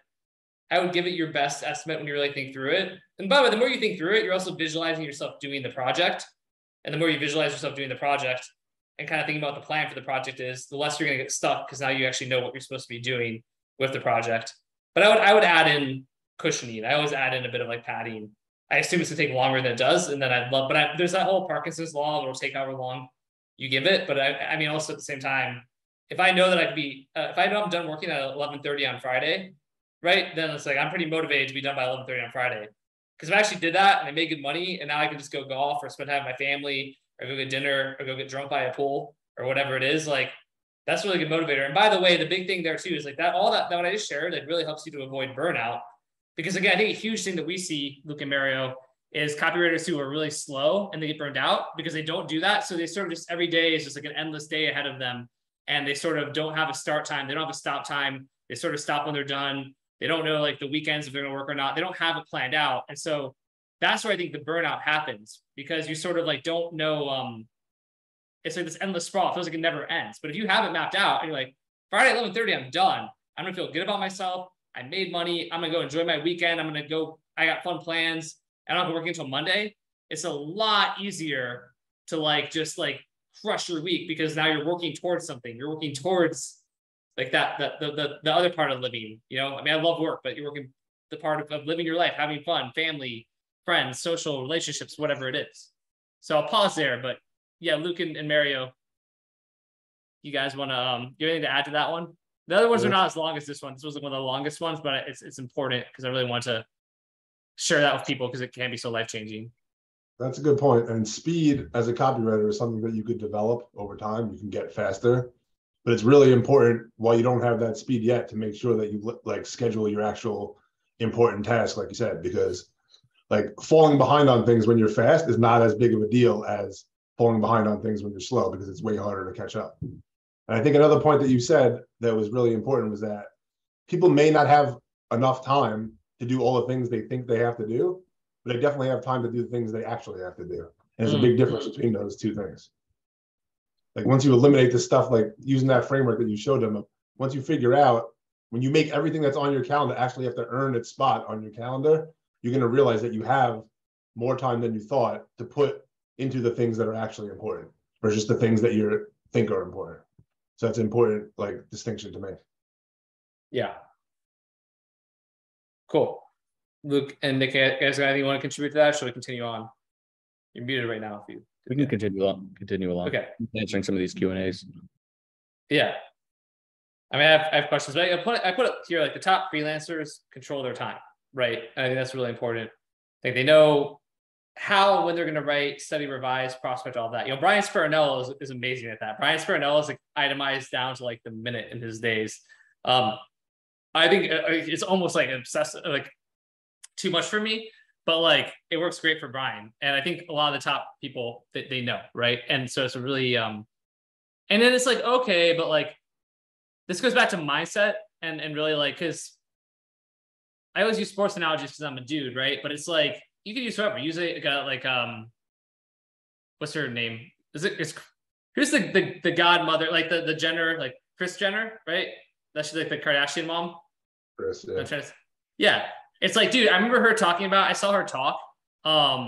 I would give it your best estimate when you really think through it. And by the way, the more you think through it, you're also visualizing yourself doing the project. And the more you visualize yourself doing the project and kind of thinking about the plan for the project is, the less you're going to get stuck, because now you actually know what you're supposed to be doing with the project. But I would add in cushioning. I always add in a bit of like padding. I assume it's going to take longer than it does. And then there's that whole Parkinson's law that will take however long you give it. But I mean, also at the same time, if I know that I could be, if I know I'm done working at 11:30 on Friday, right, then it's like, I'm pretty motivated to be done by 11:30 on Friday. Because if I actually did that and I made good money, and now I can just go golf or spend time with my family or go get dinner or go get drunk by a pool or whatever it is, like that's a really good motivator. And by the way, the big thing there too is like that what I just shared, that really helps you to avoid burnout. Because again, I think a huge thing that we see, Luke and Mario, is copywriters who are really slow and they get burned out because they don't do that. So they sort of just, every day is just like an endless day ahead of them. And they sort of don't have a start time. They don't have a stop time. They sort of stop when they're done. They don't know like the weekends if they're going to work or not. They don't have it planned out. And so that's where I think the burnout happens, because you sort of like don't know. It's like this endless sprawl. It feels like it never ends. But if you have it mapped out and you're like, Friday at 11:30, I'm done. I'm going to feel good about myself. I made money. I'm going to go enjoy my weekend. I'm going to go, I got fun plans. I don't have to work until Monday. It's a lot easier to like, just like crush your week, because now you're working towards something. You're working towards like the other part of living, I mean, I love work, but you're working the part of living your life, having fun, family, friends, social relationships, whatever it is. So I'll pause there, but yeah, Luke and Mario, you guys want to, do anything to add to that one? The other ones are not as long as this one. This was one of the longest ones, but it's important because I really want to share that with people because it can be so life-changing. That's a good point. And speed as a copywriter is something that you could develop over time. You can get faster, but it's really important while you don't have that speed yet to make sure that you like schedule your actual important task, like you said, because like falling behind on things when you're fast is not as big of a deal as falling behind on things when you're slow, because it's way harder to catch up. And I think another point that you said that was really important was that people may not have enough time to do all the things they think they have to do, but they definitely have time to do the things they actually have to do. And there's a big difference between those two things. Like once you eliminate the stuff, like using that framework that you showed them, once you figure out when you make everything that's on your calendar actually have to earn its spot on your calendar, you're going to realize that you have more time than you thought to put into the things that are actually important versus the things that you think are important. So that's an important like distinction to make. Yeah. Cool. Luke and Nick, guys, got anything you want to contribute to that? Or should we continue on? You're muted right now. If you We can continue along. Okay. Answering some of these Q&As. Yeah. I mean, I have questions, but I put it here, like the top freelancers control their time, right? I think that's really important. Like they know how and when they're going to write, study, revise, prospect, all that. You know, Brian Sparinello is amazing at that. Brian Sparinello is like itemized down to like the minute in his days. I think it's almost like obsessive, like too much for me, but like it works great for Brian. And I think a lot of the top people that they know, right? And so it's a really, and then it's like, okay, but like, this goes back to mindset and really like, cause I always use sports analogies because I'm a dude, right? But it's like, you can use whatever, use it like, what's her name? Who's the godmother, like the Jenner, like Kris Jenner, right? That's like the Kardashian mom. Chris, yeah. Yeah. It's like, dude, I remember her talking about, I saw her talk, at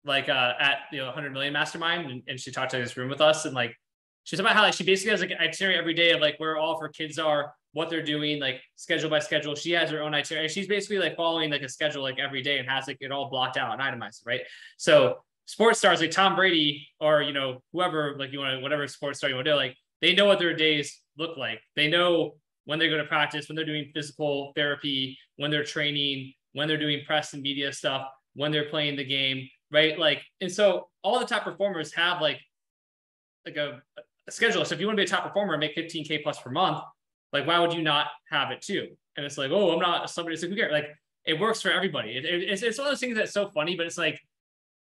100 Million Mastermind, and she talked to this room with us, and like, she's about how like she basically has like an itinerary every day of like where all of her kids are, what they're doing, like schedule by schedule. She has her own itinerary. She's basically like following like a schedule like every day and has like it all blocked out and itemized, right? So sports stars like Tom Brady or whoever, like you want to, whatever sports star you want to do, like they know what their days look like. They know when they're going to practice, when they're doing physical therapy, when they're training, when they're doing press and media stuff, when they're playing the game, right? Like, and so all the top performers have like a schedule. So if you want to be a top performer and make 15K plus per month, like, why would you not have it too? And it's like, oh, I'm not somebody. It's like, who cares? Like, it works for everybody. It's one of those things that's so funny, but it's like,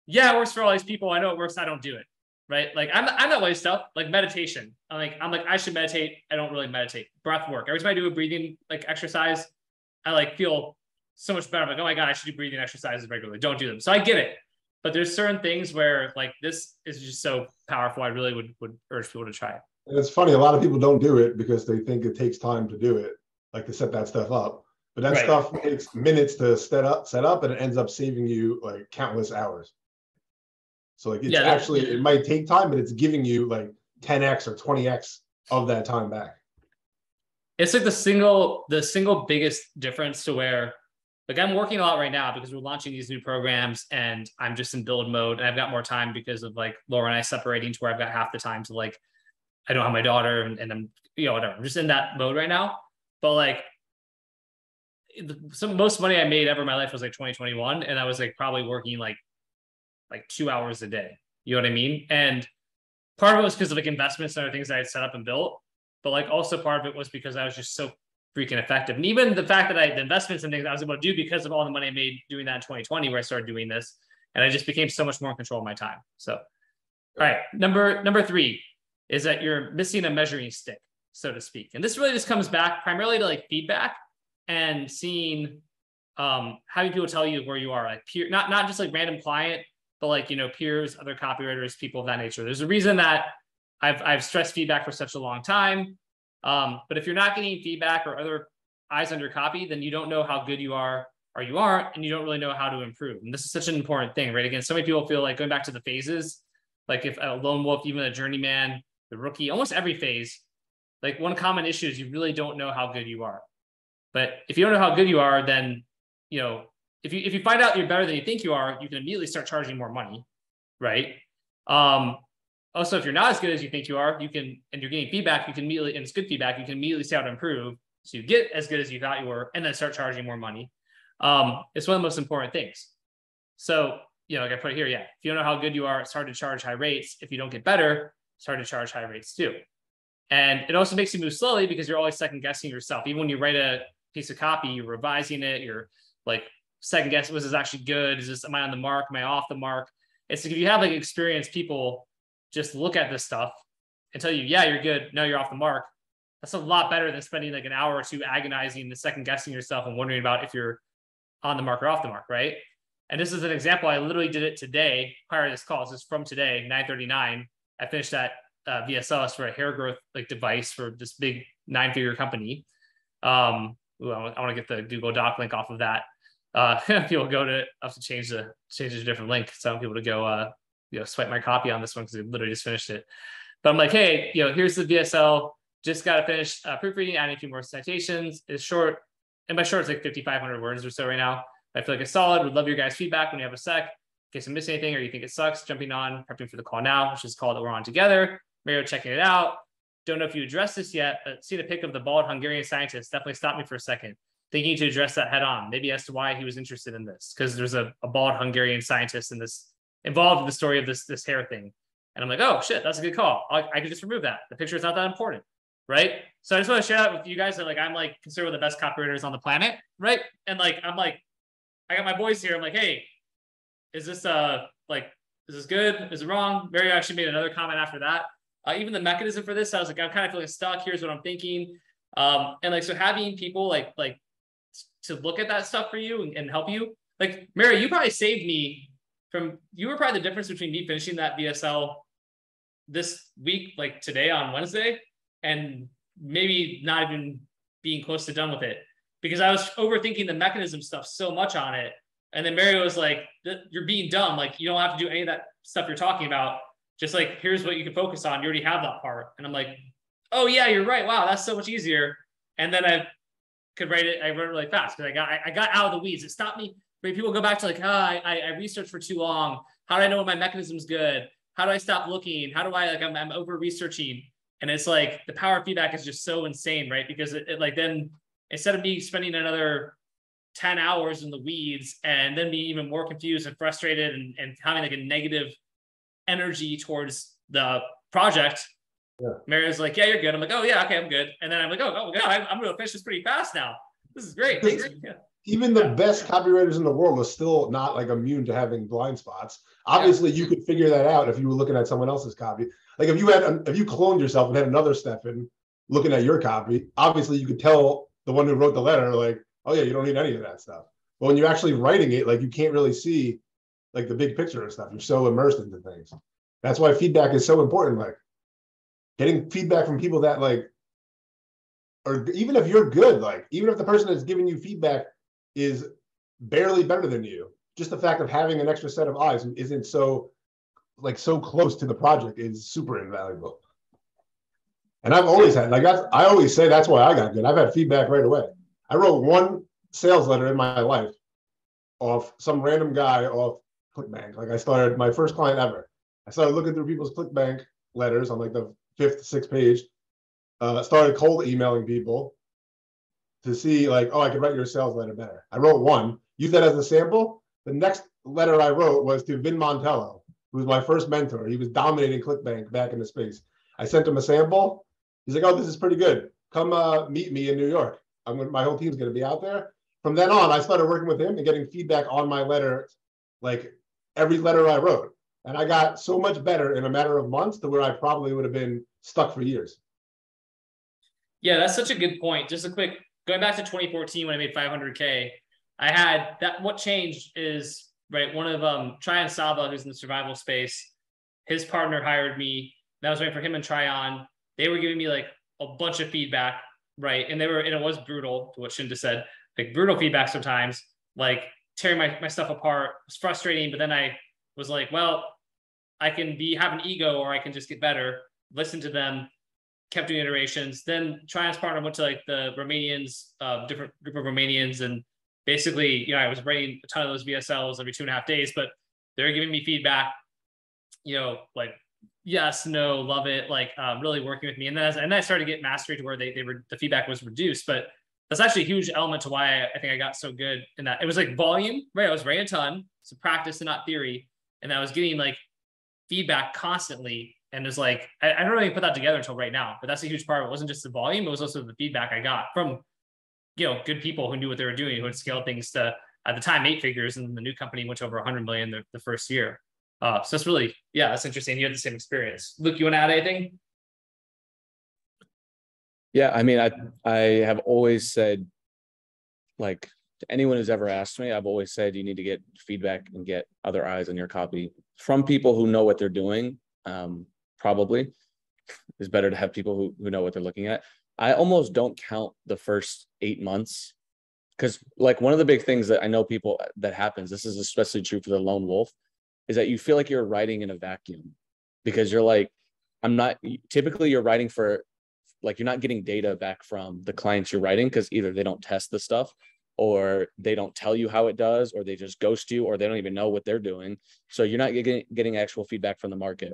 yeah, it works for all these people. I know it works. I don't do it. Right. Like I'm that way stuff, like meditation. I'm like, I should meditate. I don't really meditate. Breath work. Every time I do a breathing like exercise, I like feel so much better. I'm like, oh my God, I should do breathing exercises regularly. Don't do them. So I get it. But there's certain things where like this is just so powerful. I really would urge people to try it. And it's funny, a lot of people don't do it because they think it takes time to do it, like to set that stuff up. But that stuff takes minutes to set up, and it ends up saving you like countless hours. So like it's actually, it might take time, but it's giving you like 10x or 20x of that time back. It's like the single biggest difference to where, like I'm working a lot right now because we're launching these new programs and I'm just in build mode and I've got more time because of like Laura and I separating to where I've got half the time to like, I don't have my daughter and I'm, whatever. I'm just in that mode right now. But like most money I made ever in my life was like 2021. And I was like probably working like 2 hours a day. You know what I mean? And part of it was because of like investments and other things that I had set up and built. But like also part of it was because I was just so freaking effective. And even the fact that I had investments and things I was able to do because of all the money I made doing that in 2020, where I started doing this. And I just became so much more in control of my time. So, all right. Number 3 is that you're missing a measuring stick, so to speak. And this really just comes back primarily to like feedback and seeing having people tell you where you are, like peer, not just like random client, but like, peers, other copywriters, people of that nature. There's a reason that I've stressed feedback for such a long time. But if you're not getting feedback or other eyes on your copy, then you don't know how good you are or you aren't, and you don't really know how to improve. And this is such an important thing, right? Again, so many people feel like going back to the phases, like if a lone wolf, even a journeyman, the rookie, almost every phase, like one common issue is you really don't know how good you are. But if you don't know how good you are, then, if you find out you're better than you think you are, you can immediately start charging more money, right? Also, if you're not as good as you think you are, and you're getting feedback, you can immediately, and it's good feedback, you can immediately see how to improve. So you get as good as you thought you were, and then start charging more money. It's one of the most important things. So, you know, like I put it here, yeah, if you don't know how good you are, it's hard to charge high rates. If you don't get better, it's hard to charge high rates too. And it also makes you move slowly because you're always second guessing yourself. Even when you write a piece of copy, you're revising it, you're like second guessing, was this actually good? Is this, am I on the mark? Am I off the mark? It's like if you have like experienced people just look at this stuff and tell you, yeah, you're good. No, you're off the mark. That's a lot better than spending like an hour or two agonizing and second guessing yourself and wondering about if you're on the mark or off the mark, right? And this is an example. I literally did it today prior to this call. This is from today, 9:39. I finished that VSLS for a hair growth like device for this big 9-figure company. I want to get the Google Doc link off of that. People go to, I have to change it to a different link. So I want people to go, swipe my copy on this one because I literally just finished it. But I'm like, hey, here's the VSL. Just got to finish proofreading, adding a few more citations. It's short, and by short, it's like 5,500 words or so right now. I feel like it's solid. Would love your guys' feedback when you have a sec. In case I miss anything or you think it sucks, jumping on, prepping for the call now, which is the call that we're on together. Mario checking it out. Don't know if you addressed this yet, but see the pic of the bald Hungarian scientist. Definitely stopped me for a second. Thinking to address that head on, maybe as to why he was interested in this, because there's a bald Hungarian scientist in this involved in the story of this hair thing. And I'm like, oh shit, that's a good call. I could just remove that. The picture is not that important, right? So I just want to share that with you guys that like I'm like considered one of the best copywriters on the planet, right? And like I'm like, I got my boys here. I'm like, hey, is this is this good? Is it wrong? Mary actually made another comment after that. Even the mechanism for this, I was like, I'm kind of feeling stuck. Here's what I'm thinking. And like, so having people like to look at that stuff for you and help you. Like, Mary, you probably saved me from, you were probably the difference between me finishing that VSL this week, like today on Wednesday, and maybe not even being close to done with it, because I was overthinking the mechanism stuff so much on it. And then Mary was like, you're being dumb. Like, you don't have to do any of that stuff you're talking about. Just like, here's what you can focus on. You already have that part. And I'm like, oh yeah, you're right. Wow, that's so much easier. And then I could write it. I wrote it really fast because I got out of the weeds. It stopped me. But people go back to like, I researched for too long. How do I know when my mechanism's good? How do I stop looking? How do I like, I'm over researching. And it's like the power of feedback is just so insane, right? Because it like then instead of me spending another 10 hours in the weeds and then being even more confused and frustrated and having like a negative energy towards the project, Mario's like, yeah, you're good. I'm like, oh yeah, okay, I'm good. And then I'm like, oh god, I'm gonna finish this pretty fast now. This is great. Thanks. Yeah. Even the best copywriters in the world are still not like immune to having blind spots. Obviously, you could figure that out if you were looking at someone else's copy. Like if you cloned yourself and had another Stefan looking at your copy, obviously you could tell the one who wrote the letter, like, oh yeah, you don't need any of that stuff. But when you're actually writing it, like you can't really see like the big picture of stuff. You're so immersed into things. That's why feedback is so important. Like getting feedback from people that like, or even if you're good, like even if the person that's giving you feedback is barely better than you, just the fact of having an extra set of eyes who isn't so close to the project is super invaluable. And I've always had, like, I always say that's why I got good. I've had feedback right away. I wrote one sales letter in my life off some random guy off ClickBank. Like I started my first client ever. I started looking through people's ClickBank letters on like the 5th, 6th page. Started cold emailing people to see like, oh, I could write your sales letter better. I wrote one, used that as a sample. The next letter I wrote was to Vin Montello, who was my first mentor. He was dominating ClickBank back in the space. I sent him a sample. He's like, oh, this is pretty good. Come meet me in New York. My whole team's going to be out there. From then on, I started working with him and getting feedback on my letter, like every letter I wrote. And I got so much better in a matter of months to where I probably would have been stuck for years. Yeah, that's such a good point. Just a quick, going back to 2014 when I made 500K, I had that. What changed is, right, one of Tryon Saba, who's in the survival space, his partner hired me. And I was waiting for him and Tryon. They were giving me like a bunch of feedback, right? And it was brutal, to what Shinda said, like brutal feedback sometimes, like tearing my stuff apart. It was frustrating, but then I was like, well, I can have an ego or I can just get better, listen to them, kept doing iterations. Then Tryon's partner went to like the Romanians, different group of Romanians. And basically, I was writing a ton of those VSLs every 2.5 days, but they're giving me feedback, like, yes, no, love it, like really working with me. And then I started to get mastery to where the feedback was reduced. But that's actually a huge element to why I think I got so good in that. It was like volume, right? I was writing a ton, so practice and not theory. And I was getting like feedback constantly. And it's like, I don't really put that together until right now, but that's a huge part. It wasn't just the volume, it was also the feedback I got from, good people who knew what they were doing, who had scaled things to, at the time, 8 figures, and the new company went to over 100 million the first year. So that's really, that's interesting. You had the same experience. Luke, you want to add anything? Yeah, I mean, I have always said, like, to anyone who's ever asked me, I've always said you need to get feedback and get other eyes on your copy from people who know what they're doing. Probably it's better to have people who know what they're looking at. I almost don't count the first 8 months, because like one of the big things that I know people that happens, this is especially true for the lone wolf, is that you feel like you're writing in a vacuum, because you're like, typically you're writing for, like, you're not getting data back from the clients you're writing, because either they don't test the stuff, or they don't tell you how it does, or they just ghost you, or they don't even know what they're doing. So you're not getting actual feedback from the market.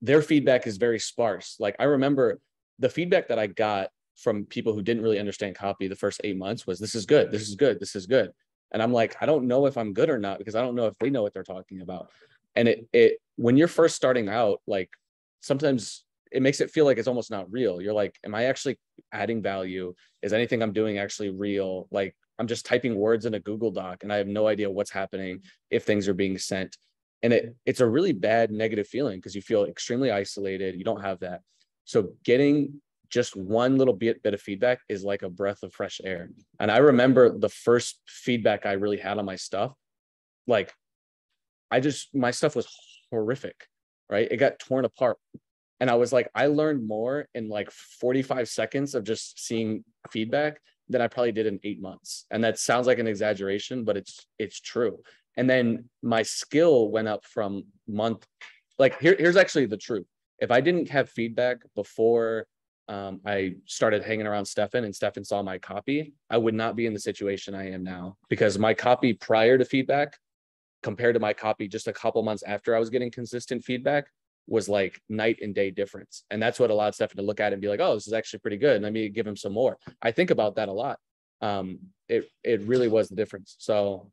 Their feedback is very sparse. Like, I remember the feedback that I got from people who didn't really understand copy the first 8 months was, this is good, this is good, this is good. And I'm like, I don't know if I'm good or not, because I don't know if they know what they're talking about. And it when you're first starting out, like, sometimes it makes it feel like it's almost not real. You're like, am I actually adding value? Is anything I'm doing actually real? Like, I'm just typing words in a Google Doc and I have no idea what's happening, if things are being sent. And it's a really bad negative feeling, because you feel extremely isolated. You don't have that. So getting just one little bit of feedback is like a breath of fresh air. And I remember the first feedback I really had on my stuff, like, my stuff was horrific, right? It got torn apart. And I was like, I learned more in like 45 seconds of just seeing feedback than I probably did in 8 months. And that sounds like an exaggeration, but it's true. And then my skill went up from month, like, here's actually the truth. If I didn't have feedback before I started hanging around Stefan and Stefan saw my copy, I would not be in the situation I am now, because my copy prior to feedback compared to my copy just a couple months after I was getting consistent feedback was like night and day difference. And that's what allowed Stefan to look at it and be like, oh, this is actually pretty good. Let me give him some more. I think about that a lot. It really was the difference. So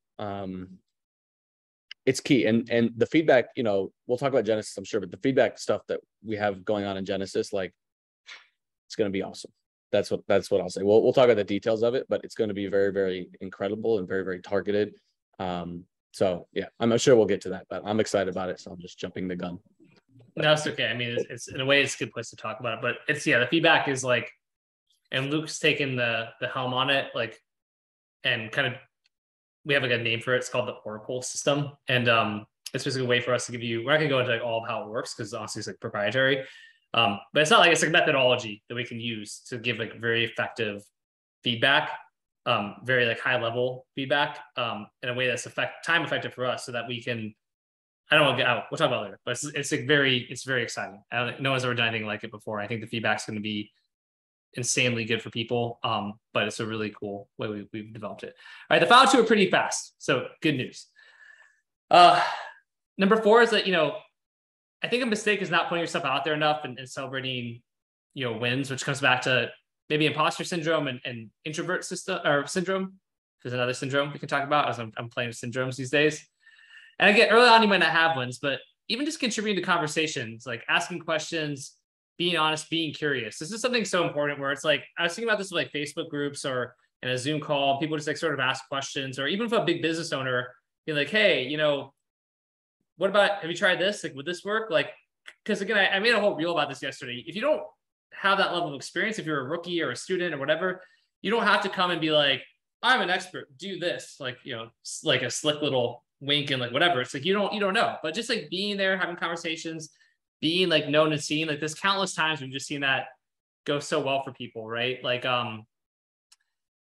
it's key. And the feedback, we'll talk about Genesis, I'm sure, but the feedback stuff that we have going on in Genesis, like, it's going to be awesome. That's what I'll say. We'll talk about the details of it, but it's going to be very, very incredible and very, very targeted. So yeah, I'm not sure we'll get to that, but I'm excited about it. So I'm just jumping the gun. No, it's okay. I mean, it's in a way, it's a good place to talk about it, but it's, the feedback is like, and Luke's taken the helm on it, like, and kind of, we have like a name for it. It's called the Oracle system. And it's basically a way for us to give you, we're not gonna go into like all of how it works, because honestly, it's like proprietary. But it's not like, it's like methodology that we can use to give like very effective feedback, very like high level feedback, in a way that's time effective for us, so that we can, I don't want to get out, we'll talk about it later, but it's like it's very exciting. No one's ever done anything like it before. I think the feedback's going to be insanely good for people. But it's a really cool way we've developed it. All right, the final two are pretty fast, so good news. Number 4 is that, I think a mistake is not putting yourself out there enough and celebrating, wins, which comes back to maybe imposter syndrome and introvert syndrome. There's another syndrome we can talk about, as I'm playing with syndromes these days. And again, early on, you might not have ones, but even just contributing to conversations, like asking questions, being honest, being curious. This is something so important, where it's like, I was thinking about this with like Facebook groups or in a Zoom call, people just like sort of ask questions, or even for a big business owner, be like, hey, what about, have you tried this? Like, would this work? Like, because again, I made a whole reel about this yesterday. If you don't have that level of experience, if you're a rookie or a student or whatever, you don't have to come and be like, I'm an expert, do this, like, like a slick little wink and like whatever. It's like, you don't know, but just like being there, having conversations, being like known and seen, like there's countless times we've just seen that go so well for people, right? Like, and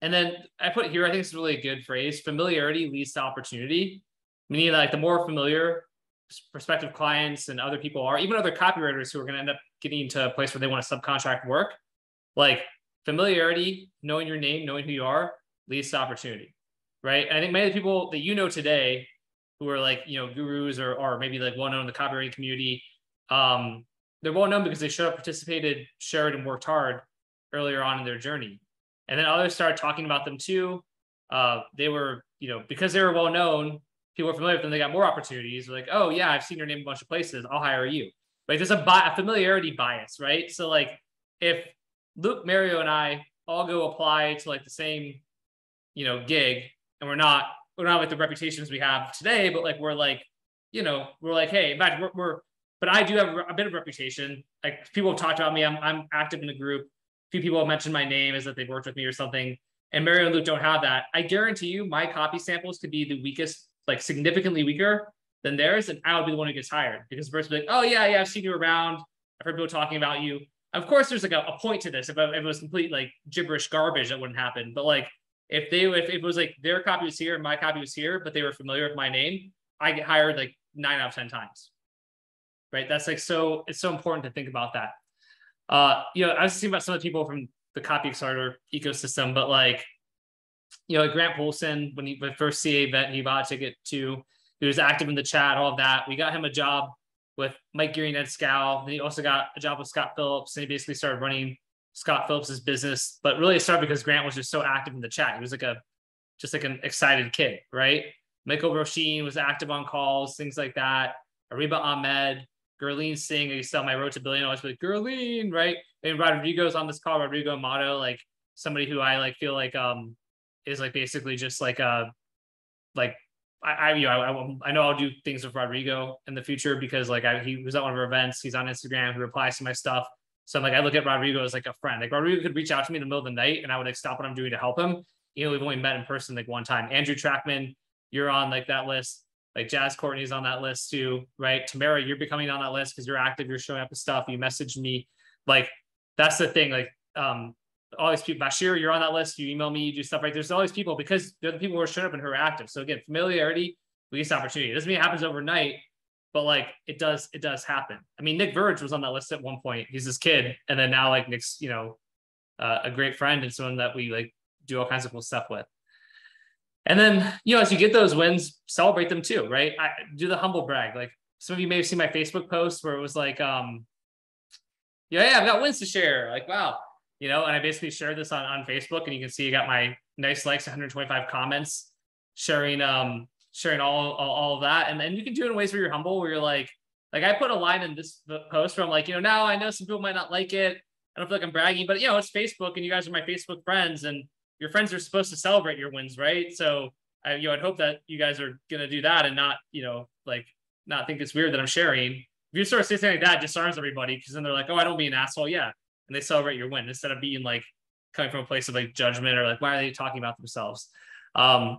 then I put here, I think it's a really good phrase, familiarity leads to opportunity, meaning like the more familiar prospective clients and other people are, even other copywriters who are going to end up getting to a place where they want to subcontract work, like familiarity, knowing your name, knowing who you are, leads to opportunity, right? And I think many of the people that today who are like, gurus or maybe like well-known in the copywriting community, they're well-known because they showed up, participated, shared, and worked hard earlier on in their journey. And then others started talking about them too. They were, because they were well known, people were familiar with them, they got more opportunities. They're like, oh yeah, I've seen your name in a bunch of places, I'll hire you. Like there's a familiarity bias, right? So like if Luke, Mario, and I all go apply to like the same, gig, and we're not like the reputations we have today, but like we're like, hey, in fact, but I do have a bit of reputation. Like people have talked about me. I'm active in the group. A few people have mentioned my name as that they've worked with me or something. And Mario and Luke don't have that. I guarantee you my copy samples could be the weakest, like significantly weaker than theirs. And I would be the one who gets hired because the person would be like, oh yeah, I've seen you around. I've heard people talking about you. Of course, there's like a point to this. If it was complete like gibberish garbage, that wouldn't happen. But like if it was like their copy was here and my copy was here, but they were familiar with my name, I get hired like 9 out of 10 times. Right? That's like it's so important to think about that. I was thinking about some of the people from the Copy Starter ecosystem, but like, like Grant Polson, when he first CA event, he bought a ticket too. He was active in the chat, all of that. We got him a job with Mike Geary and Ed Scow. Then he also got a job with Scott Phillips, and he basically started running Scott Phillips's business. But really it started because Grant was just so active in the chat. He was like just like an excited kid, right? Michael Roisin was active on calls, things like that. Ariba Ahmed, Gurleen Singh, I used to tell my Road to Billion, I always be like, Gurleen, right? And Rodrigo's on this call, Rodrigo Amato, like somebody who I like feel like is like basically just like I know I'll do things with Rodrigo in the future because like he was at one of our events, he's on Instagram, he replies to my stuff. So I'm like, I look at Rodrigo as like a friend. Like Rodrigo could reach out to me in the middle of the night and I would like stop what I'm doing to help him. We've only met in person like one time. Andrew Trackman, you're on like that list. Like Jazz Courtney's on that list too, right? Tamara, you're becoming on that list because you're active, you're showing up with stuff, you messaged me. Like that's the thing. Like all these people, Bashir, you're on that list, you email me, you do stuff, right? There's all these people because they're the people who are showing up and who are active. So again, familiarity leads to opportunity. It doesn't mean it happens overnight, but like it does happen. I mean, Nick Verge was on that list at one point. He's this kid, and then now like Nick's, a great friend and someone that we like do all kinds of cool stuff with. And then, as you get those wins, celebrate them too, right? I do the humble brag. Like some of you may have seen my Facebook post where it was like, I've got wins to share. Like, wow, and I basically shared this on Facebook, and you can see I got my nice likes, 125 comments, sharing all of that. And then you can do it in ways where you're humble, where you're like I put a line in this post where I'm like, now I know some people might not like it. I don't feel like I'm bragging, but it's Facebook and you guys are my Facebook friends and your friends are supposed to celebrate your wins, right? So I'd hope that you guys are going to do that and not, not think it's weird that I'm sharing. If you sort of say something like that, it disarms everybody because then they're like, oh, I don't be an asshole. Yeah. And they celebrate your win instead of being like coming from a place of like judgment or like, why are they talking about themselves? And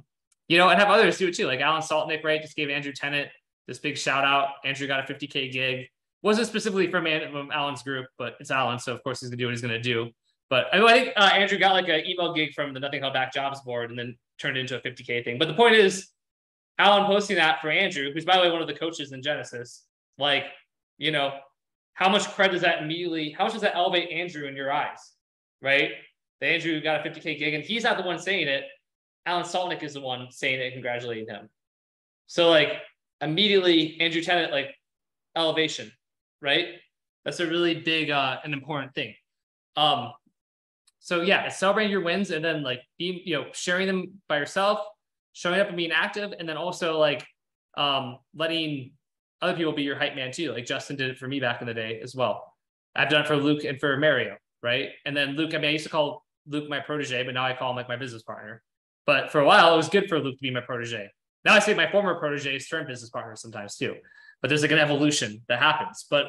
have others do it too. Like Alan Saltnick, right? Just gave Andrew Tennant this big shout out. Andrew got a 50K gig. Wasn't specifically from Alan's group, but it's Alan. So of course he's gonna do what he's gonna do. But I think Andrew got like an email gig from the Nothing Held Back jobs board and then turned it into a 50K thing. But the point is, Alan posting that for Andrew, who's by the way one of the coaches in Genesis, like, how much credit does that how much does that elevate Andrew in your eyes, right? The Andrew got a 50K gig and he's not the one saying it. Alan Saltnick is the one saying it and congratulating him. So like immediately Andrew Tennant, like elevation, right? That's a really big and important thing. So yeah, it's celebrating your wins and then like being, sharing them by yourself, showing up and being active, and then also like letting other people be your hype man too. Like Justin did it for me back in the day as well. I've done it for Luke and for Mario, right? And then Luke, I used to call Luke my protege, but now I call him like my business partner. But for a while, it was good for Luke to be my protege. Now I say my former proteges turn business partners sometimes too. But there's like an evolution that happens. But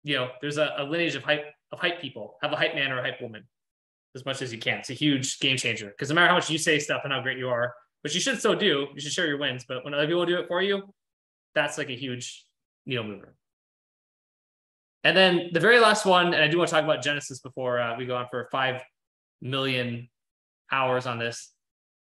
there's a lineage of hype people. Have a hype man or a hype woman as much as you can. It's a huge game changer because no matter how much you say stuff and how great you are, which you should still do, you should share your wins. But when other people do it for you, that's like a huge needle mover. And then the very last one, and I do want to talk about Genesis before we go on for 5 million hours on this.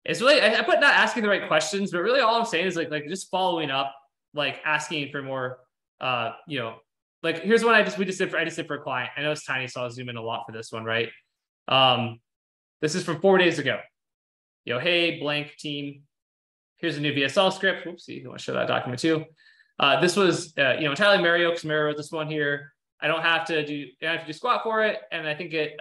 It's really, I put not asking the right questions, but really all I'm saying is like just following up, like asking for more, like here's one I just did for a client. I know it's tiny, so I'll zoom in a lot for this one, right? This is from 4 days ago. Hey, blank team, here's a new VSL script. Whoopsie, you want to show that document too. This was, entirely Mario, because Mario wrote this one here. I don't have to do squat for it. And I think it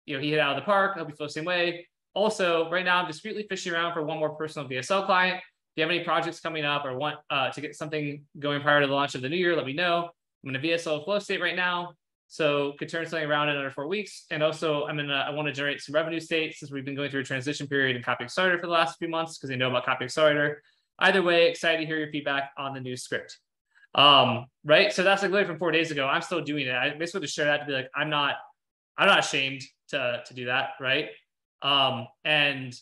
he hit it out of the park. I hope you feel the same way. Also, right now I'm discreetly fishing around for one more personal VSL client. If you have any projects coming up or want to get something going prior to the launch of the new year, let me know. I'm in a VSL flow state right now, so could turn something around in under 4 weeks. And also I want to generate some revenue state since we've been going through a transition period in Copy Accelerator for the last few months because they know about Copy Accelerator. Either way, excited to hear your feedback on the new script. Right. So that's like literally from 4 days ago. I'm still doing it. I basically just share that to be like, I'm not ashamed to do that. Right. And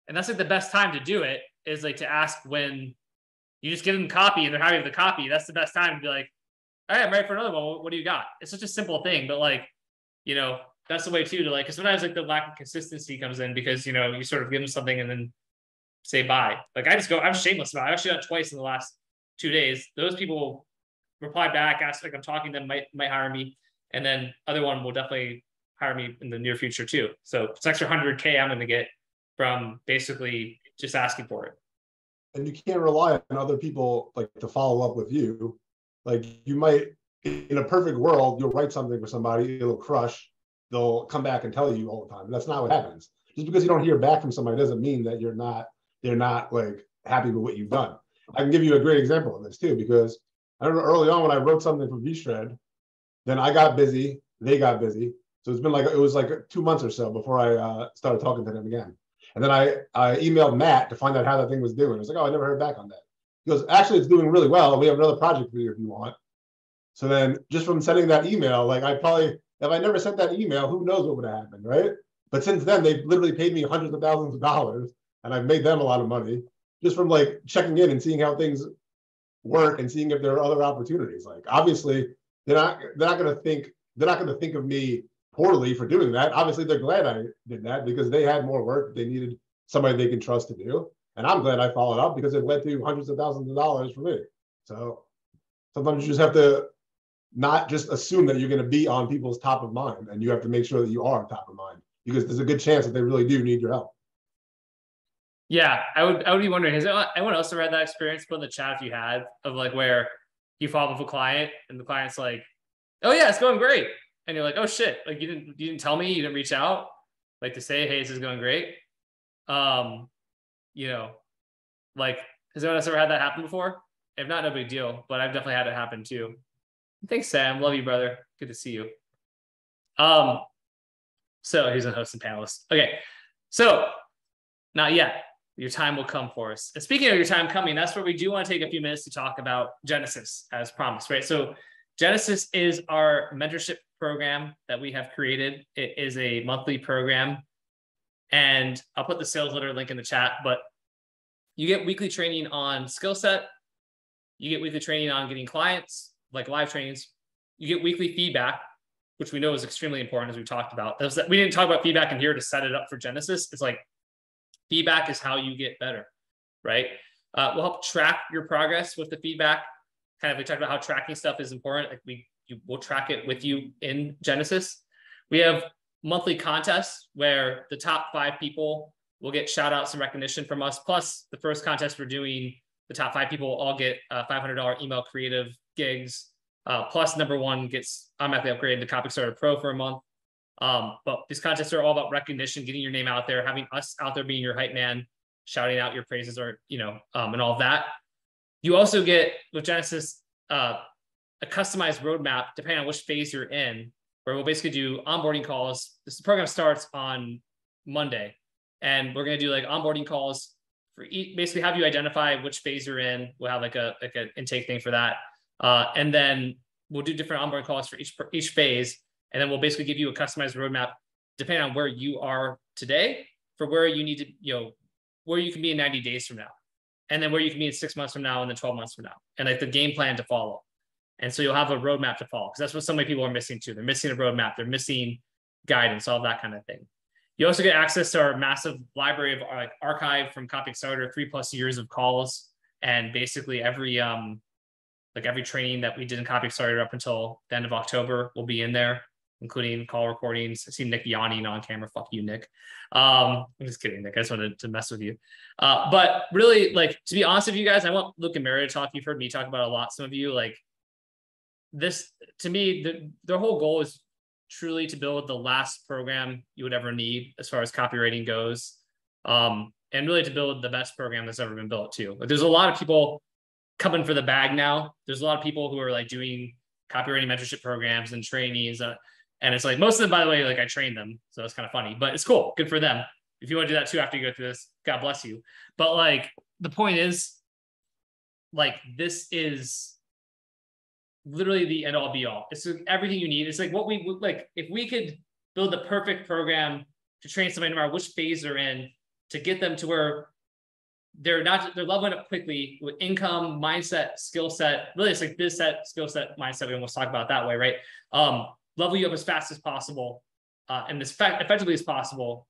that's like the best time to do it is like to ask when you just give them copy and they're happy with the copy. That's the best time to be like, all right, I'm ready for another one. What do you got? It's such a simple thing, but like, that's the way too to like, because sometimes like the lack of consistency comes in because, you sort of give them something and then say bye. Like I'm shameless about it. I've actually done it twice in the last 2 days. Those people reply back, ask like I'm talking to them, might hire me. And then other one will definitely hire me in the near future too. So it's extra 100K I'm going to get from basically just asking for it. And you can't rely on other people like to follow up with you. Like you might, in a perfect world, you'll write something for somebody, it'll crush, they'll come back and tell you all the time. That's not what happens. Just because you don't hear back from somebody doesn't mean that they're not like happy with what you've done. I can give you a great example of this too, because I remember early on when I wrote something for VShred, then I got busy, they got busy. So it was like 2 months or so before I started talking to them again. And then I emailed Matt to find out how that thing was doing. I was like, oh, I never heard back on that. He goes, actually, it's doing really well. We have another project for you if you want. So then just from sending that email, like if I never sent that email, who knows what would have happened, right? But since then, they've literally paid me hundreds of thousands of dollars and I've made them a lot of money just from like checking in and seeing how things work and seeing if there are other opportunities. Like obviously they're not going to think of me poorly for doing that. Obviously they're glad I did that because they had more work. They needed somebody they can trust to do. And I'm glad I followed up because it led to hundreds of thousands of dollars for me. So sometimes you just have to not just assume that you're going to be on people's top of mind, and you have to make sure that you are top of mind because there's a good chance that they really do need your help. Yeah, I would be wondering, has anyone else ever had that experience? Put in the chat if you had, of like where you follow up with a client and the client's like, oh yeah, it's going great. And you're like, oh shit, like you didn't tell me, you didn't reach out like to say, hey, this is going great. Like, has anyone else ever had that happen before? If not, no big deal, but I've definitely had it happen too. Thanks, Sam. Love you, brother. Good to see you. So he's a host and panelist. Okay. So not yet. Your time will come for us. And speaking of your time coming, that's where we do want to take a few minutes to talk about Genesis as promised, right? So Genesis is our mentorship program that we have created. It is a monthly program. And I'll put the sales letter link in the chat, but you get weekly training on skill set. You get weekly training on getting clients, like live trainings. You get weekly feedback, which we know is extremely important, as we talked about. We didn't talk about feedback in here to set it up for Genesis. It's like feedback is how you get better, right? We'll help track your progress with the feedback. Kind of, we talked about how tracking stuff is important. Like we'll track it with you in Genesis. We have monthly contests where the top 5 people will get shout outs and recognition from us. Plus the first contest we're doing, the top 5 people will all get $500 email creative gigs. Plus number 1 gets automatically upgraded to Copy Starter Pro for a month. But these contests are all about recognition, getting your name out there, having us out there being your hype man, shouting out your praises or, and all of that. You also get with Genesis, a customized roadmap depending on which phase you're in, where we'll basically do onboarding calls. This program starts on Monday, and we're going to do like onboarding calls for basically have you identify which phase you're in. We'll have like an intake thing for that. And then we'll do different onboarding calls for each phase. And then we'll basically give you a customized roadmap depending on where you are today for where you need to, where you can be in 90 days from now. And then where you can be in 6 months from now and then 12 months from now. And like the game plan to follow. And so you'll have a roadmap to follow because that's what so many people are missing too. They're missing a roadmap. They're missing guidance, all that kind of thing. You also get access to our massive library of like archive from Copy Accelerator, 3+ years of calls. And basically every training that we did in Copy Accelerator up until the end of October will be in there, including call recordings. I see Nick yawning on camera. Fuck you, Nick. I'm just kidding, Nick. I just wanted to mess with you. But really, like, to be honest with you guys, I want Luke and Mario to talk. You've heard me talk about it a lot. Some of you, like, this, to me, the whole goal is truly to build the last program you would ever need as far as copywriting goes. And really to build the best program that's ever been built too. But there's a lot of people coming for the bag now. There's a lot of people who are like doing copywriting mentorship programs and trainees. And it's like, most of them, by the way, like I trained them. So it's kind of funny, but it's cool. Good for them. If you want to do that too, after you go through this, God bless you. But like, the point is, like, this is literally the end all be all. It's everything you need. It's like what we would like, if we could build the perfect program to train somebody no matter which phase they're in, to get them to where they're leveling up quickly with income, mindset, skill set. Really, it's like biz set, skill set, mindset. We almost talk about it that way, right? Level you up as fast as possible and as effectively as possible.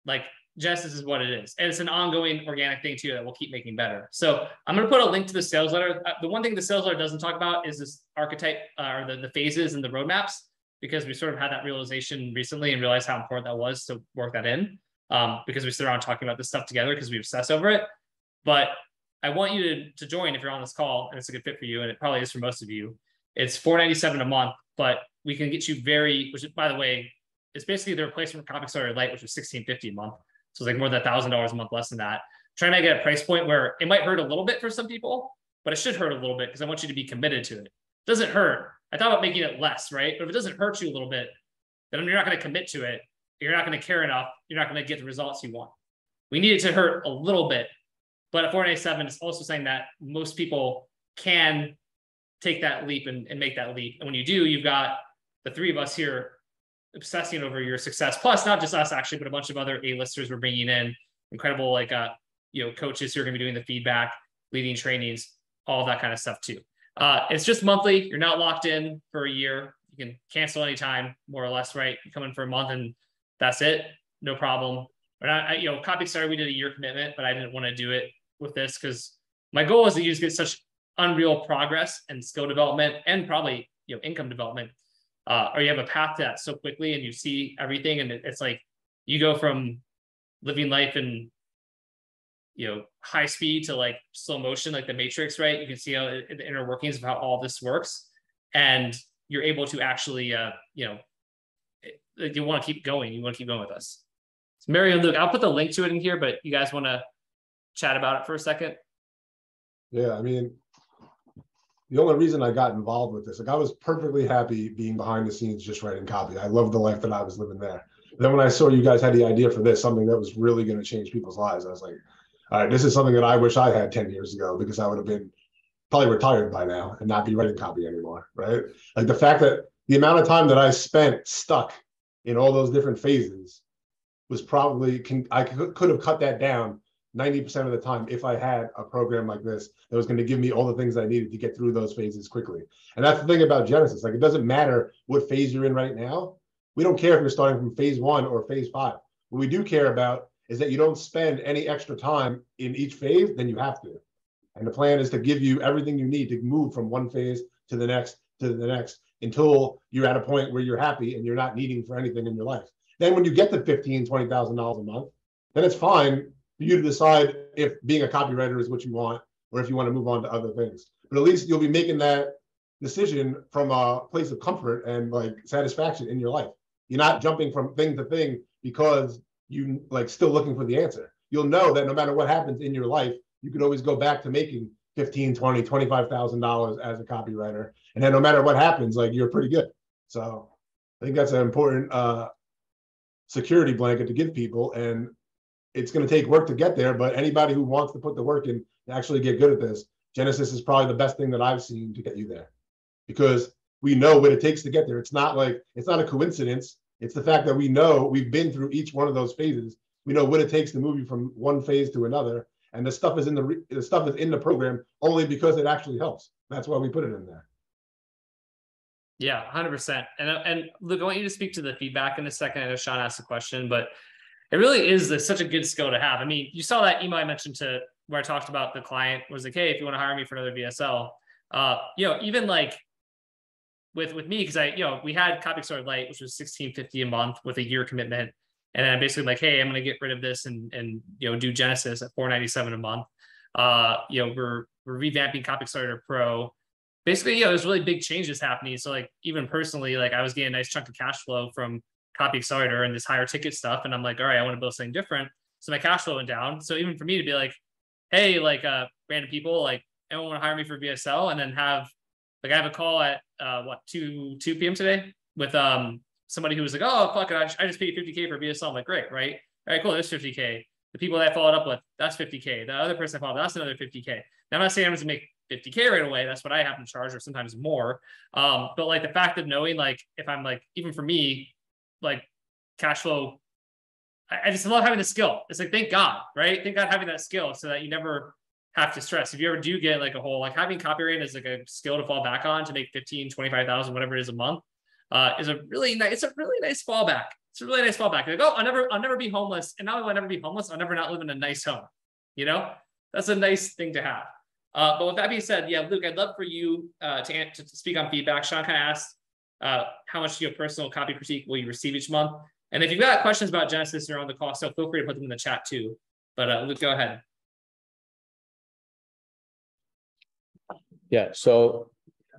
Like, Genesis is what it is. And it's an ongoing organic thing too that we'll keep making better. So I'm going to put a link to the sales letter. The one thing the sales letter doesn't talk about is this archetype or the phases and the roadmaps, because we sort of had that realization recently and realized how important that was to work that in. Because we sit around talking about this stuff together because we obsess over it. But I want you to join if you're on this call and it's a good fit for you, and it probably is for most of you. It's $497 a month, but we can get you which by the way, it's basically the replacement for Copy Starter Lite, which was $1,650 a month. So it's like more than $1,000 a month less than that. Trying to get a price point where it might hurt a little bit for some people, but it should hurt a little bit because I want you to be committed to it. It doesn't hurt. I thought about making it less, right? But if it doesn't hurt you a little bit, then you're not going to commit to it. You're not going to care enough. You're not going to get the results you want. We need it to hurt a little bit. But at $497, it's also saying that most people can take that leap and make that leap. And when you do, you've got the three of us here obsessing over your success. Plus, not just us actually, but a bunch of other A-listers we're bringing in, incredible like coaches who are going to be doing the feedback, leading trainings, all that kind of stuff too. It's just monthly. You're not locked in for a year. You can cancel anytime, more or less, right? You come in for a month and that's it. No problem. But Copy Starter, we did a year commitment, but I didn't want to do it with this because my goal is that you just get such unreal progress and skill development and probably income development, or you have a path to that so quickly and you see everything, and it's like you go from living life in high speed to like slow motion, like the Matrix, right? You can see how the inner workings of how all this works, and you're able to actually you want to keep going. You want to keep going with us. So Mario and Luke, I'll put the link to it in here, but you guys want to chat about it for a second? Yeah, I mean, the only reason I got involved with this, like I was perfectly happy being behind the scenes, just writing copy. I loved the life that I was living there. Then when I saw you guys had the idea for this, something that was really going to change people's lives, I was like, all right, this is something that I wish I had 10 years ago, because I would have been probably retired by now and not be writing copy anymore, right? Like the fact that the amount of time that I spent stuck in all those different phases was probably, I could have cut that down 90% of the time if I had a program like this that was going to give me all the things I needed to get through those phases quickly. And that's the thing about Genesis. Like, it doesn't matter what phase you're in right now. We don't care if you're starting from phase 1 or phase 5. What we do care about is that you don't spend any extra time in each phase than you have to. And the plan is to give you everything you need to move from one phase to the next, until you're at a point where you're happy and you're not needing for anything in your life. Then when you get to $15,000, $20,000 a month, then it's fine for you to decide if being a copywriter is what you want, or if you want to move on to other things. But at least you'll be making that decision from a place of comfort and like satisfaction in your life. You're not jumping from thing to thing because you like still looking for the answer. You'll know that no matter what happens in your life, you can always go back to making $15,000, $20,000, $25,000 as a copywriter. And then no matter what happens, like you're pretty good. So I think that's an important security blanket to give people. And it's going to take work to get there, but anybody who wants to put the work in to actually get good at this, Genesis is probably the best thing that I've seen to get you there, because we know what it takes to get there. It's not a coincidence. It's the fact that we know we've been through each one of those phases. We know what it takes to move you from one phase to another. And the stuff is in the program only because it actually helps. That's why we put it in there. Yeah, 100%. And Luke, I want you to speak to the feedback in a second. I know Sean asked a question, but it really is such a good skill to have. I mean, you saw that email I mentioned where I talked about the client was like, hey, if you want to hire me for another VSL, even like with me, because we had Copy Starter Lite, which was $1,650 a month with a year commitment. And then I'm basically like, hey, I'm going to get rid of this and do Genesis at $497 a month. We're revamping Copy Starter Pro. basically, yeah, there's really big changes happening. So like even personally, like I was getting a nice chunk of cash flow from Copy Accelerator and this higher ticket stuff. And I'm like, all right, I want to build something different. So my cash flow went down. So even for me to be like, hey, like random people, like anyone want to hire me for VSL, and then have like I have a call at 2 p.m. today with somebody who was like, oh fuck it, I just paid 50K for VSL. I'm like, great, right? All right, cool, there's 50K. The people that I followed up with, that's 50K. The other person I followed, that's another 50K. Now I'm not saying I'm going to make 50K right away. That's what I happen to charge, or sometimes more. But like the fact of knowing, like if I'm like, even for me, like cash flow, I just love having the skill. It's like, thank God, right? Thank God having that skill so that you never have to stress. If you ever do get like a whole, like having copywriting as like a skill to fall back on to make 15, 25,000, whatever it is a month, is a really nice, it's a really nice fallback. It's a really nice fallback. Like, oh, I'll never be homeless. And not only will I never be homeless, I'll never not live in a nice home. You know, that's a nice thing to have. But with that being said, yeah, Luke, I'd love for you to speak on feedback. Sean kind of asked how much your personal copy critique will you receive each month? And if you've got questions about Genesis or on the call, so feel free to put them in the chat too. But Luke, go ahead. Yeah, so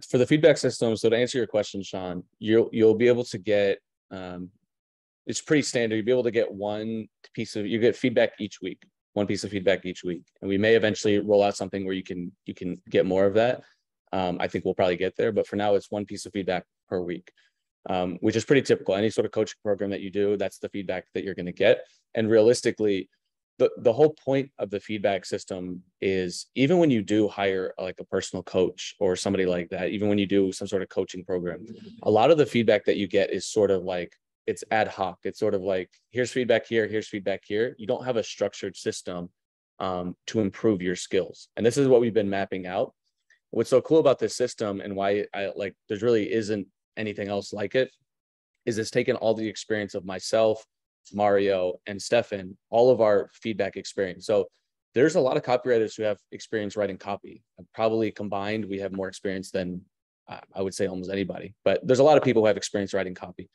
for the feedback system, so to answer your question, Sean, you'll be able to get, it's pretty standard. You'll be able to get you get feedback each week, one piece of feedback each week. And we may eventually roll out something where you can get more of that. I think we'll probably get there, but for now it's one piece of feedback per week, which is pretty typical. Any sort of coaching program that you do, that's the feedback that you're going to get. And realistically, the whole point of the feedback system is, even when you do hire like a personal coach or somebody like that, even when you do some sort of coaching program, a lot of the feedback that you get is sort of like, it's ad hoc. It's sort of like, here's feedback here, here's feedback here. You don't have a structured system to improve your skills. And this is what we've been mapping out. What's so cool about this system, and why there's really isn't anything else like it, is it's taken all the experience of myself, Mario, and Stefan, all of our feedback experience. So there's a lot of copywriters who have experience writing copy. Probably combined, we have more experience than I would say almost anybody. But there's a lot of people who have experience writing copy.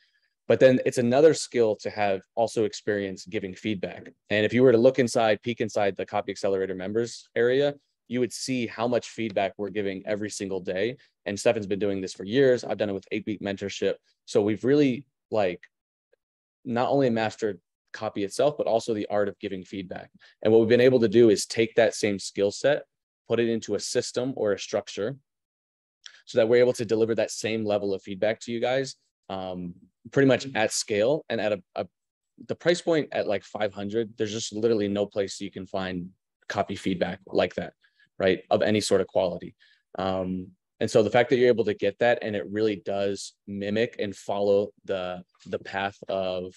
But then it's another skill to have also experience giving feedback. And if you were to peek inside the Copy Accelerator members area, you would see how much feedback we're giving every single day. And Stefan's been doing this for years. I've done it with 8-week mentorship. So we've really not only mastered copy itself, but also the art of giving feedback. And what we've been able to do is take that same skill set, put it into a system or a structure, so that we're able to deliver that same level of feedback to you guys, pretty much at scale. And at the price point at like 500, there's just literally no place you can find copy feedback like that, right? Of any sort of quality. And so the fact that you're able to get that, and it really does mimic and follow the path of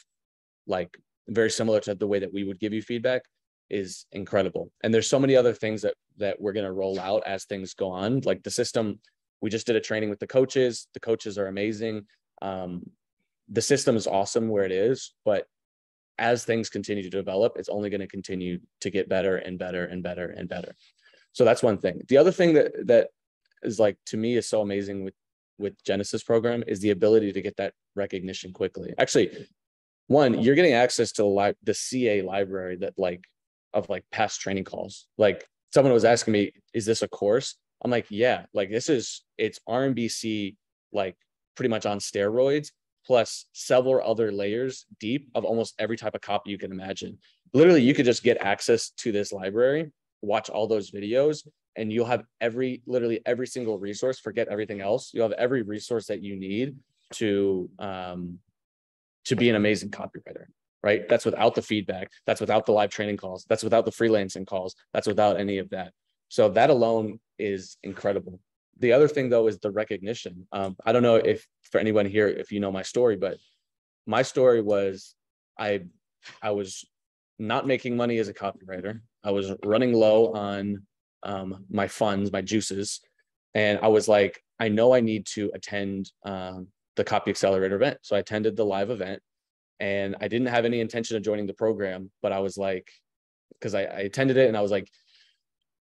like very similar to the way that we would give you feedback, is incredible. And there's so many other things that we're going to roll out as things go on. Like the system, we just did a training with the coaches. The coaches are amazing. The system is awesome where it is, but as things continue to develop, it's only going to continue to get better and better and better and better. So that's one thing. The other thing that is like, to me, is so amazing with Genesis program is the ability to get that recognition quickly. Actually, one, you're getting access to the CA library of past training calls. Like someone was asking me, is this a course? I'm like, yeah, like it's RMBC, like pretty much on steroids, plus several other layers deep of almost every type of copy you can imagine. Literally, you could just get access to this library, watch all those videos, and you'll have literally every single resource. Forget everything else. You'll have every resource that you need to be an amazing copywriter, right? That's without the feedback. That's without the live training calls. That's without the freelancing calls. That's without any of that. So that alone is incredible. The other thing, though, is the recognition. I don't know if for anyone here, if you know my story, but my story was I was not making money as a copywriter. I was running low on my funds, my juices. And I was like, I know I need to attend the Copy Accelerator event. So I attended the live event, and I didn't have any intention of joining the program, but I was like, because I attended it, and I was like,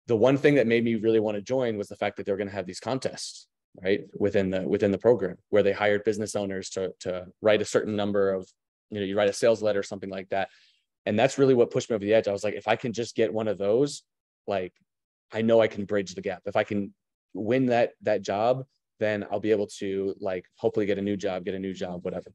the one thing that made me really want to join was the fact that they were going to have these contests, right, within the program, where they hired business owners to write a certain number of, you write a sales letter or something like that. And that's really what pushed me over the edge. I was like, if I can just get one of those, like, I know I can bridge the gap. If I can win that job, then I'll be able to like hopefully get a new job, whatever.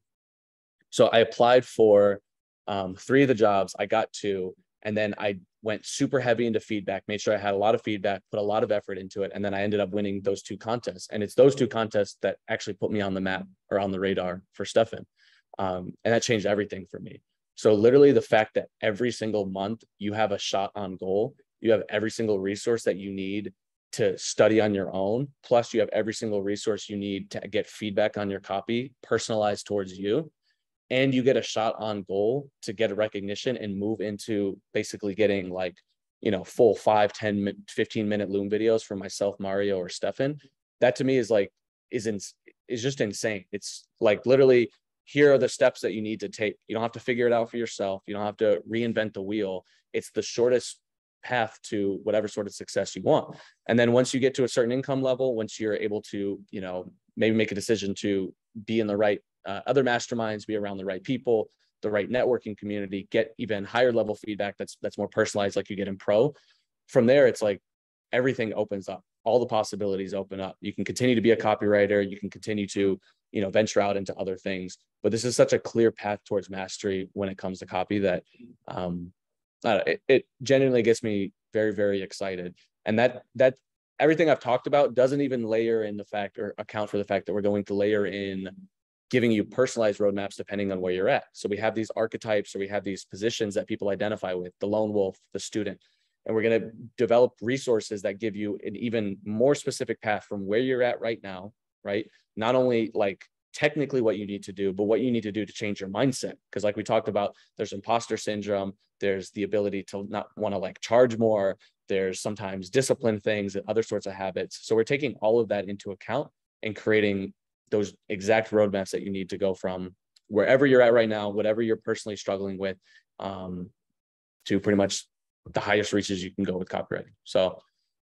So I applied for 3 of the jobs. I got 2, and then I went super heavy into feedback, made sure I had a lot of feedback, put a lot of effort into it. And then I ended up winning those 2 contests. And it's those 2 contests that actually put me on the map or on the radar for Stefan. And that changed everything for me. So literally the fact that every single month you have a shot on goal, you have every single resource that you need to study on your own, plus you have every single resource you need to get feedback on your copy, personalized towards you, and you get a shot on goal to get a recognition and move into basically getting like, you know, full 5, 10, 15-minute Loom videos for myself, Mario, or Stefan. That to me is like, is just insane. It's like literally, here are the steps that you need to take. You don't have to figure it out for yourself. You don't have to reinvent the wheel. It's the shortest path to whatever sort of success you want. And then once you get to a certain income level, once you're able to, you know, maybe make a decision to be in the right other masterminds, be around the right people, the right networking community, get even higher level feedback that's more personalized, like you get in pro. From there, it's like everything opens up. All the possibilities open up. You can continue to be a copywriter. You can continue to, you know, venture out into other things. But this is such a clear path towards mastery when it comes to copy that it genuinely gets me very, very excited. And that everything I've talked about doesn't even layer in the fact or account for the fact that we're going to layer in giving you personalized roadmaps depending on where you're at. So we have these archetypes, or we have these positions that people identify with, the lone wolf, the student, and we're going to develop resources that give you an even more specific path from where you're at right now, right? Not only like technically what you need to do, but what you need to do to change your mindset. Because like we talked about, there's imposter syndrome, there's the ability to not want to like charge more, there's sometimes discipline things and other sorts of habits. So we're taking all of that into account and creating those exact roadmaps that you need to go from wherever you're at right now, whatever you're personally struggling with, to pretty much the highest reaches you can go with copywriting. So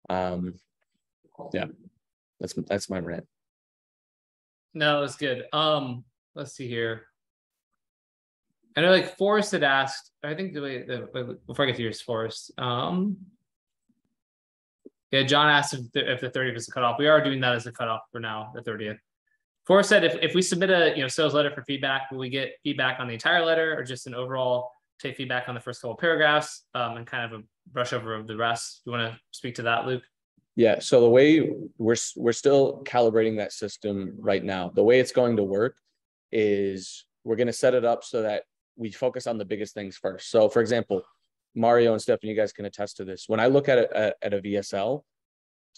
yeah, that's my rant. No, it's good. Let's see here. I know like Forrest had asked, I think before I get to yours, Forrest, yeah, John asked if the 30th is a cutoff. We are doing that as a cutoff for now, the 30th. Forrest said, if we submit a sales letter for feedback, will we get feedback on the entire letter or just an overall take feedback on the first couple of paragraphs and kind of a brush over of the rest? You want to speak to that, Luke? Yeah, so the way we're still calibrating that system right now, the way it's going to work is we're going to set it up so that we focus on the biggest things first. So for example, Mario and Stefan, you guys can attest to this. When I look at it at a VSL,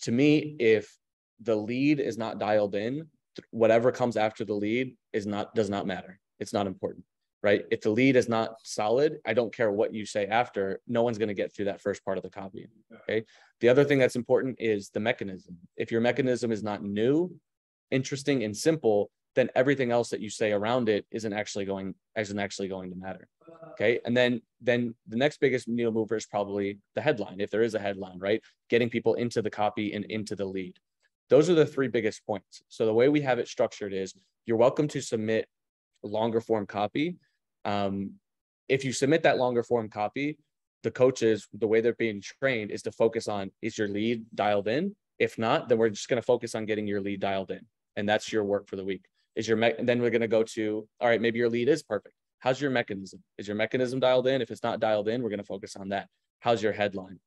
to me, if the lead is not dialed in, whatever comes after the lead does not matter. It's not important, right? If the lead is not solid, I don't care what you say after, no one's going to get through that first part of the copy. Okay. The other thing that's important is the mechanism. If your mechanism is not new, interesting, and simple, then everything else that you say around it isn't actually going to matter. Okay. And then the next biggest needle mover is probably the headline. If there is a headline, right? Getting people into the copy and into the lead. Those are the 3 biggest points. So the way we have it structured is you're welcome to submit longer form copy. If you submit that longer form copy, the coaches, the way they're being trained is to focus on, is your lead dialed in? If not, then we're just going to focus on getting your lead dialed in. And that's your work for the week. Then we're going to go to, all right, maybe your lead is perfect. How's your mechanism? Is your mechanism dialed in? If it's not dialed in, we're going to focus on that. How's your headline?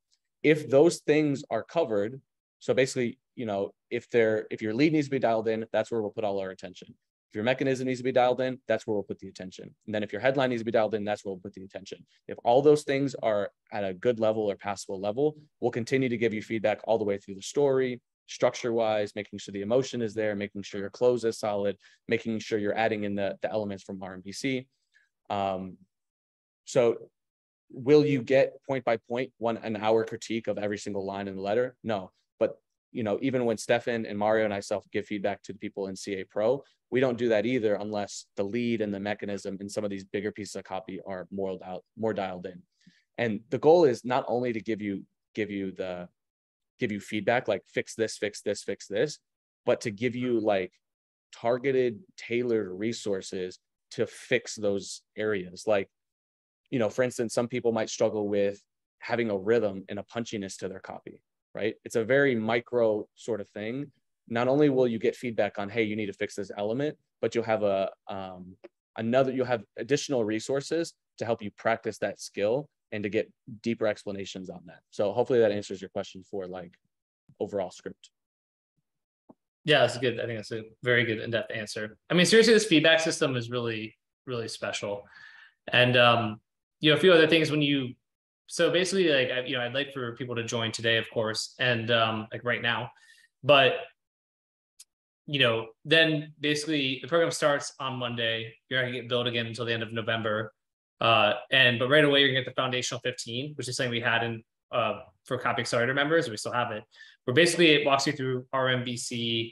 If those things are covered, so basically, if your lead needs to be dialed in, that's where we'll put all our attention. If your mechanism needs to be dialed in, that's where we'll put the attention. And then if your headline needs to be dialed in, that's where we'll put the attention. If all those things are at a good level or passable level, we'll continue to give you feedback all the way through the story, structure-wise, making sure the emotion is there, making sure your close is solid, making sure you're adding in the elements from RMBC. So will you get point by point an hour critique of every single line in the letter? No. But even when Stefan and Mario and I give feedback to the people in CA Pro, we don't do that either unless the lead and the mechanism and some of these bigger pieces of copy are more dialed in. And the goal is not only to give you feedback like fix this, but to give you like targeted, tailored resources to fix those areas. Like, for instance, some people might struggle with having a rhythm and a punchiness to their copy, right? It's a very micro sort of thing. Not only will you get feedback on, hey, you need to fix this element, but you'll have you'll have additional resources to help you practice that skill and to get deeper explanations on that. So hopefully that answers your question for like overall script. Yeah, that's good. I think that's a very good in-depth answer. I mean, seriously, this feedback system is really, really special. And, you know, a few other things so basically like, I'd like for people to join today, of course, and like right now, but you know, then basically the program starts on Monday. You're not gonna get billed again until the end of November. But right away you're gonna get the foundational 15, which is something we had in for Copy Accelerator members. We still have it. Where basically it walks you through RMBC,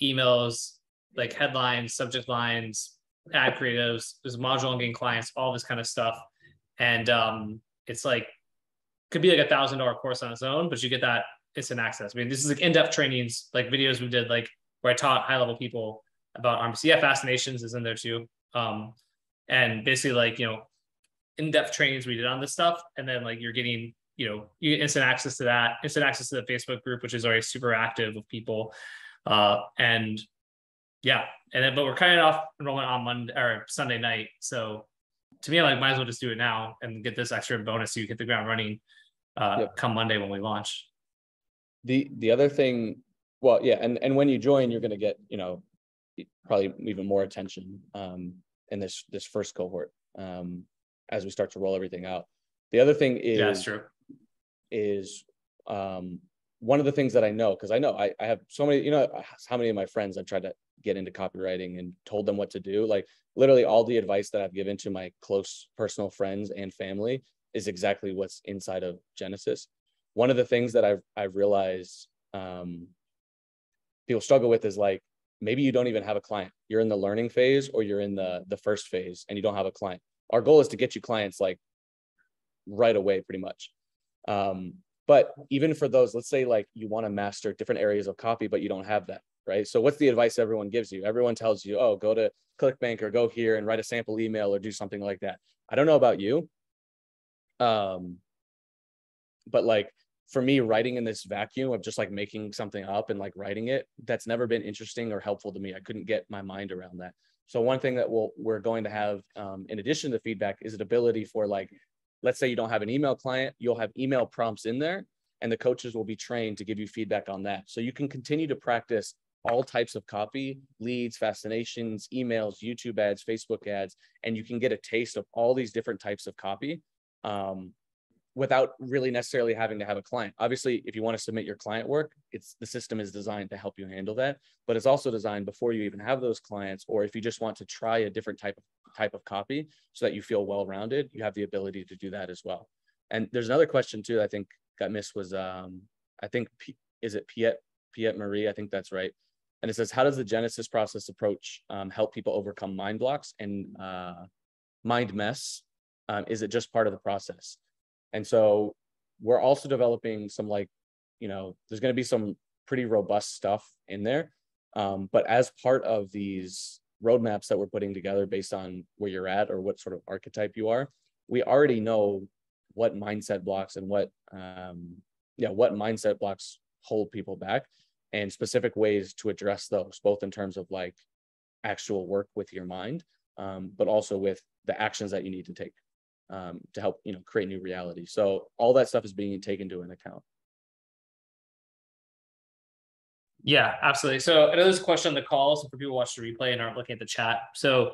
emails, like headlines, subject lines, ad creatives. There's a module on getting clients, all this kind of stuff. And it's like could be like $1,000 course on its own, but you get that instant access. I mean, this is like in-depth trainings, like videos we did, like where I taught high-level people about RMBC. Yeah, Fascinations is in there too. And basically like, you know, in-depth trainings we did on this stuff. And then like you're getting, you know, you get instant access to that, instant access to the Facebook group, which is already super active with people. And yeah, and then, but we're cutting off enrollment on Monday or Sunday night. So to me, I like might as well just do it now and get this extra bonus so you hit the ground running come Monday when we launch. The other thing, well, yeah, and when you join, you're going to get, you know, probably even more attention in this first cohort as we start to roll everything out. The other thing is, yeah, that's true. One of the things that I know, because I know I have so many, you know, how many of my friends I've tried to get into copywriting and told them what to do. Like literally all the advice that I've given to my close personal friends and family is exactly what's inside of Genesis. One of the things that I've realized people struggle with is like, maybe you don't even have a client. You're in the learning phase or you're in the first phase and you don't have a client. Our goal is to get you clients like right away, pretty much. But even for those, let's say like you want to master different areas of copy, but you don't have that, right? So what's the advice everyone gives you? Everyone tells you, oh, go to ClickBank or go here and write a sample email or do something like that. I don't know about you. But like for me, writing in this vacuum of just like making something up and like writing it, that's never been interesting or helpful to me. I couldn't get my mind around that. So one thing that we're going to have in addition to feedback is an ability for like, let's say you don't have an email client, you'll have email prompts in there and the coaches will be trained to give you feedback on that. So you can continue to practice all types of copy, leads, fascinations, emails, YouTube ads, Facebook ads, and you can get a taste of all these different types of copy without really necessarily having to have a client. Obviously, if you want to submit your client work, the system is designed to help you handle that, but it's also designed before you even have those clients, or if you just want to try a different type of copy so that you feel well-rounded, you have the ability to do that as well. And there's another question too, I think got missed was, I think, is it Piet Marie? I think that's right. And it says, how does the Genesis process approach help people overcome mind blocks and mind mess? Is it just part of the process? And so we're also developing some like, you know, there's going to be some pretty robust stuff in there. But as part of these roadmaps that we're putting together based on where you're at or what sort of archetype you are, we already know what mindset blocks and what mindset blocks hold people back and specific ways to address those, both in terms of like actual work with your mind, but also with the actions that you need to take to help, you know, create new reality. So all that stuff is being taken into an account. Yeah, absolutely. So I know there's a question on the call. So for people who watch the replay and aren't looking at the chat. So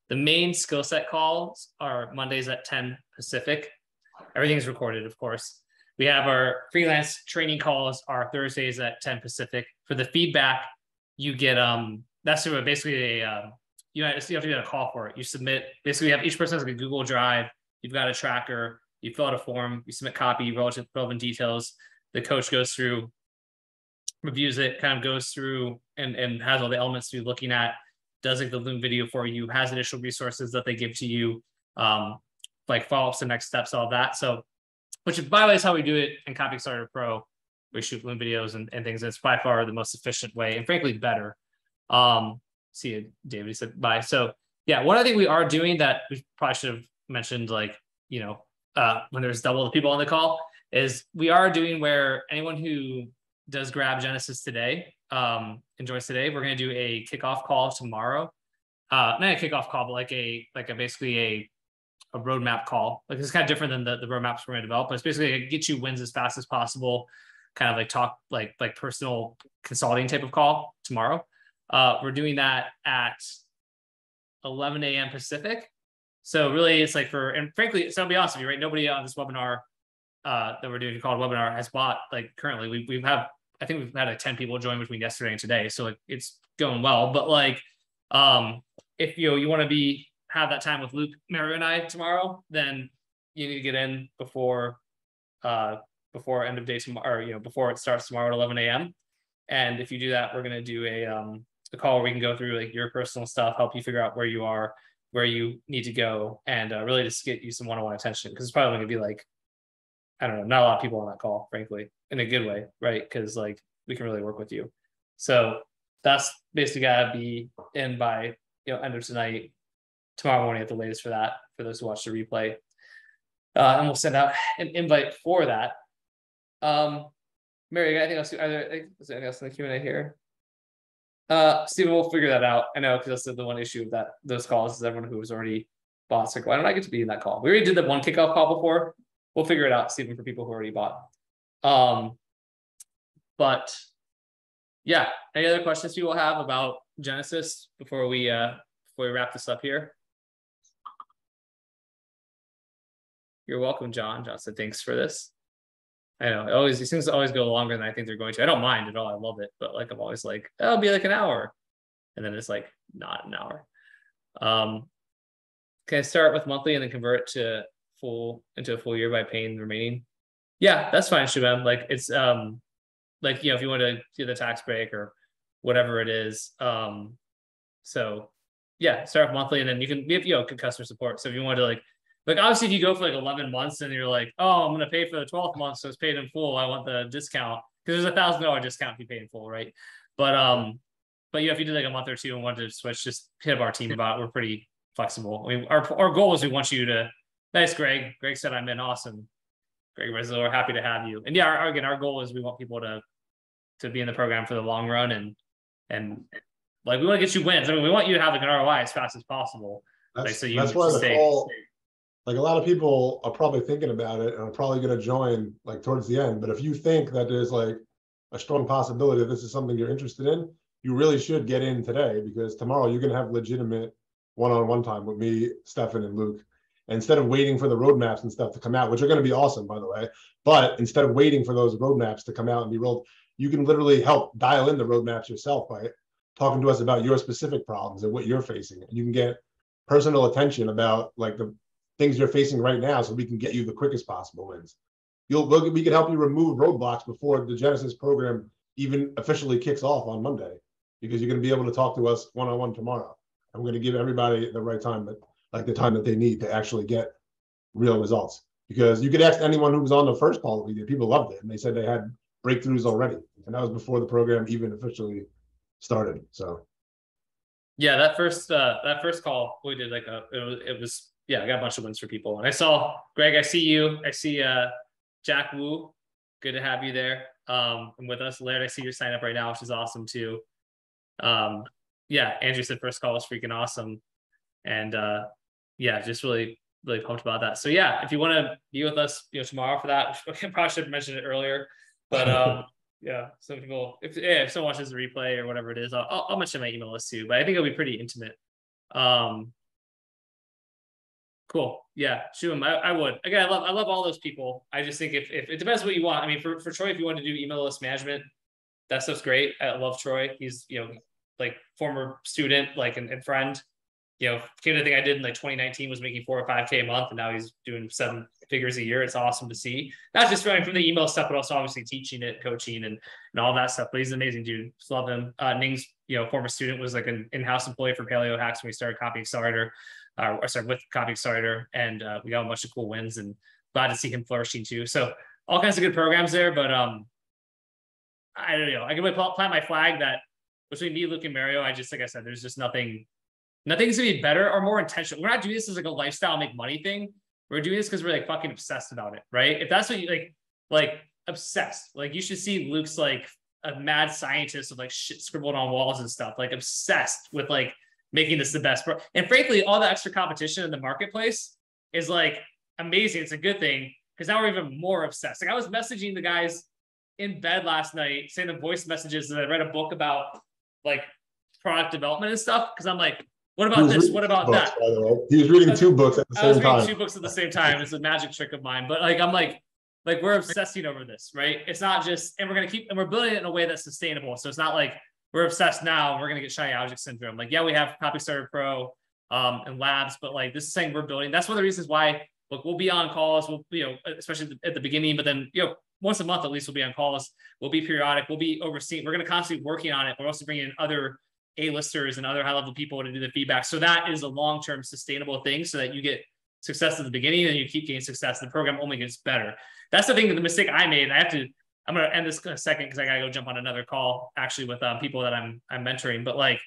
the main skill set calls are Mondays at 10 Pacific. Everything's recorded, of course. We have our freelance training calls are Thursdays at 10 Pacific. For the feedback, you get that's sort of basically you have to get a call for it. You submit, basically we have each person has like a Google Drive. You've got a tracker, you fill out a form, you submit copy, relevant details. The coach goes through, reviews it, kind of goes through and has all the elements to be looking at, does like the Loom video for you, has additional resources that they give to you, like follow-ups and next steps, all that. So, which by the way is how we do it in Copy Accelerator Pro. We shoot Loom videos and things. And it's by far the most efficient way and frankly better. See you, David, he said bye. So yeah, one other thing we are doing that we probably should have mentioned, like, you know, when there's double the people on the call, is we are doing where anyone who does grab Genesis today, enjoys today, we're going to do a kickoff call tomorrow. Not a kickoff call, but like a basically a roadmap call. Like it's kind of different than the roadmaps we're going to develop, but it's basically like get you wins as fast as possible. Kind of like talk like personal consulting type of call tomorrow. We're doing that at 11 a.m. Pacific. So really it's like and frankly, so I'll be honest with you, right? Nobody on this webinar that we're doing called webinar has bought, like currently I think we've had like 10 people join between yesterday and today. So like it's going well, but like, if you want to have that time with Luke, Mario, and I tomorrow, then you need to get in before end of day tomorrow, or before it starts tomorrow at 11 a.m. And if you do that, we're going to do a call where we can go through like your personal stuff, help you figure out where you are, where you need to go, and really just get you some one-on-one attention, because it's probably going to be like, I don't know, not a lot of people on that call, frankly, in a good way, right? Because like we can really work with you. So that's basically got to be in by end of tonight, tomorrow morning at the latest for that, for those who watch the replay. And we'll send out an invite for that. Mary, anything else? Is there anything else in the Q&A here? Steven, we'll figure that out. I know, because that's the one issue of those calls is everyone who was already bought. It's like, why don't I get to be in that call? We already did the one kickoff call before. We'll figure it out, Steven, for people who already bought. But yeah, any other questions people have about Genesis before we wrap this up here? You're welcome, John. John said, thanks for this. I know these things always go longer than I think they're going to. I don't mind at all. I love it. But like, I'm always like, it'll be like an hour. And then it's like, not an hour. Can I start with monthly and then convert to into a full year by paying the remaining? Yeah, that's fine, Shubham. Like it's like, if you want to do the tax break or whatever it is. So yeah, start off monthly, and then you can be good customer support. So if you want to like obviously if you go for like 11 months and you're like, oh, I'm going to pay for the 12th month, so it's paid in full, I want the discount, because there's $1,000 discount if you pay in full, right? But if you did like a month or two and wanted to switch, just hit up our team about it. We're pretty flexible. I mean, our goal is we want you to, nice, Greg said I'm in, awesome. Greg Rizzo, we're happy to have you. And yeah, our goal is we want people to be in the program for the long run, and like we want to get you wins. I mean, we want you to have like an ROI as fast as possible. That's why the call, like a lot of people are probably thinking about it and are probably going to join like towards the end. But if you think that there's like a strong possibility that this is something you're interested in, you really should get in today, because tomorrow you're going to have legitimate one-on-one time with me, Stefan, and Luke. And instead of waiting for the roadmaps and stuff to come out, which are going to be awesome, by the way, but instead of waiting for those roadmaps to come out and be rolled, you can literally help dial in the roadmaps yourself by talking to us about your specific problems and what you're facing. And you can get personal attention about like the things you're facing right now, so we can get you the quickest possible wins. We can help you remove roadblocks before the Genesis program even officially kicks off on Monday, because you're going to be able to talk to us one-on-one tomorrow. And we're going to give everybody the right time, the time that they need to actually get real results. Because you could ask anyone who was on the first call that we did, people loved it, and they said they had breakthroughs already. And that was before the program even officially started. So yeah, that first call we did, like it was I got a bunch of wins for people. And I saw Greg, I see you. I see Jack Wu. Good to have you there. And with us, Laird, I see your sign up right now, which is awesome too. Andrew said first call was freaking awesome. And just really, really pumped about that. So yeah, if you want to be with us, tomorrow for that, I probably should have mentioned it earlier, but some people, if someone watches the replay or whatever it is, I'll mention my email list too, but I think it'll be pretty intimate. Cool. Yeah, shoot them. I would. Again, I love all those people. I just think if it depends what you want. I mean, for Troy, if you want to do email list management, that stuff's great. I love Troy. He's, like former student, like and friend. Came to the thing I did in like 2019 was making $4 or $5K a month, and now he's doing 7 figures a year. It's awesome to see. Not just running from the email stuff, but also obviously teaching it, coaching, and all that stuff. But he's an amazing dude. Just love him. Ning's, former student, was like an in-house employee for Paleo Hacks when we started Copy Accelerator. Or started with Copy Accelerator, and we got a bunch of cool wins, and glad to see him flourishing too. So all kinds of good programs there, but I don't know. I can plant my flag that between me, Luke, and Mario, I just, like I said, there's just nothing's gonna be better or more intentional. We're not doing this as like a lifestyle make money thing. We're doing this because we're like fucking obsessed about it, right? If that's what you like obsessed. Like you should see Luke's like a mad scientist of like shit scribbled on walls and stuff, like obsessed with like making this the best. And frankly, all the extra competition in the marketplace is like amazing. It's a good thing because now we're even more obsessed. Like I was messaging the guys in bed last night, sending them voice messages that I read a book about like product development and stuff. Because I'm like, what about this? What about that? By the way. He was reading 2 books at the same time. I was reading 2 books at the same time. It's a magic trick of mine. But like, I'm like we're obsessing over this, right? It's not just, and we're building it in a way that's sustainable. So it's not like we're obsessed now, we're gonna get shiny object syndrome. Like, yeah, we have Copystarter Pro and labs, but like this is saying we're building. That's one of the reasons why, look, we'll be on calls. We'll, especially at the beginning, but then, once a month at least we'll be on calls. We'll be periodic. We'll be overseeing. We're gonna constantly working on it. We're also bringing in other A-listers and other high-level people to do the feedback. So that is a long-term sustainable thing, so that you get success at the beginning and you keep getting success. The program only gets better. That's the thing, the mistake I made. I'm going to end this in a second because I got to go jump on another call actually with people that I'm mentoring. But like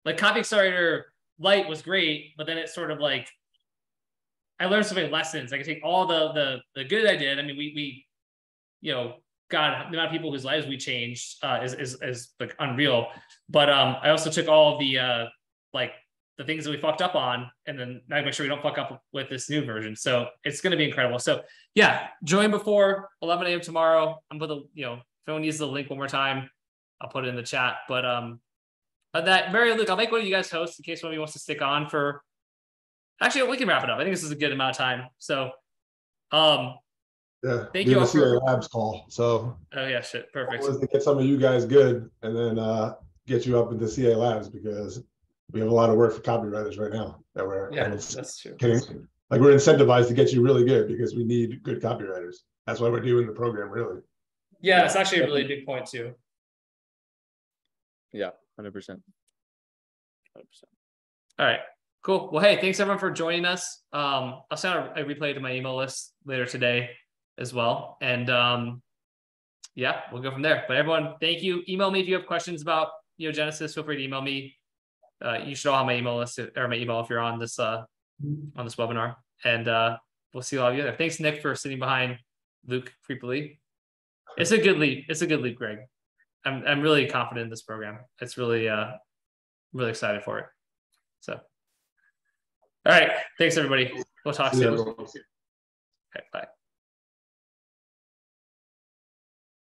Copystarter Lite was great, but then it's sort of like, I learned so many lessons. I can take all the good I did. I mean, we God, the amount of people whose lives we changed is like unreal. But I also took all of the the things that we fucked up on, and then I make sure we don't fuck up with this new version. So it's going to be incredible. So yeah, join before 11 a.m. tomorrow. I'm going to, if anyone needs the link one more time, I'll put it in the chat. But Luke, I'll make one of you guys hosts in case one of you wants to stick on for. Actually, we can wrap it up. I think this is a good amount of time. So, yeah, thank you all for the labs call. So, oh yeah, shit, perfect. To get some of you guys good, and then get you up into CA labs, because we have a lot of work for copywriters right now that we're that's true. We're incentivized to get you really good because we need good copywriters. That's why we're doing the program, really. Yeah, it's actually a really big point too. Yeah, 100%. 100%. All right, cool. Well, hey, thanks everyone for joining us. I'll send a replay to my email list later today as well. And yeah, we'll go from there. But everyone, thank you. Email me if you have questions about Genesis. Feel free to email me. You should all have my email list or my email if you're on this webinar. And we'll see all of you there. Thanks, Nick, for sitting behind Luke creepily. It's a good leap. It's a good leap, Greg. I'm really confident in this program. It's really really excited for it. So, all right. Thanks, everybody. We'll talk soon. Okay, bye.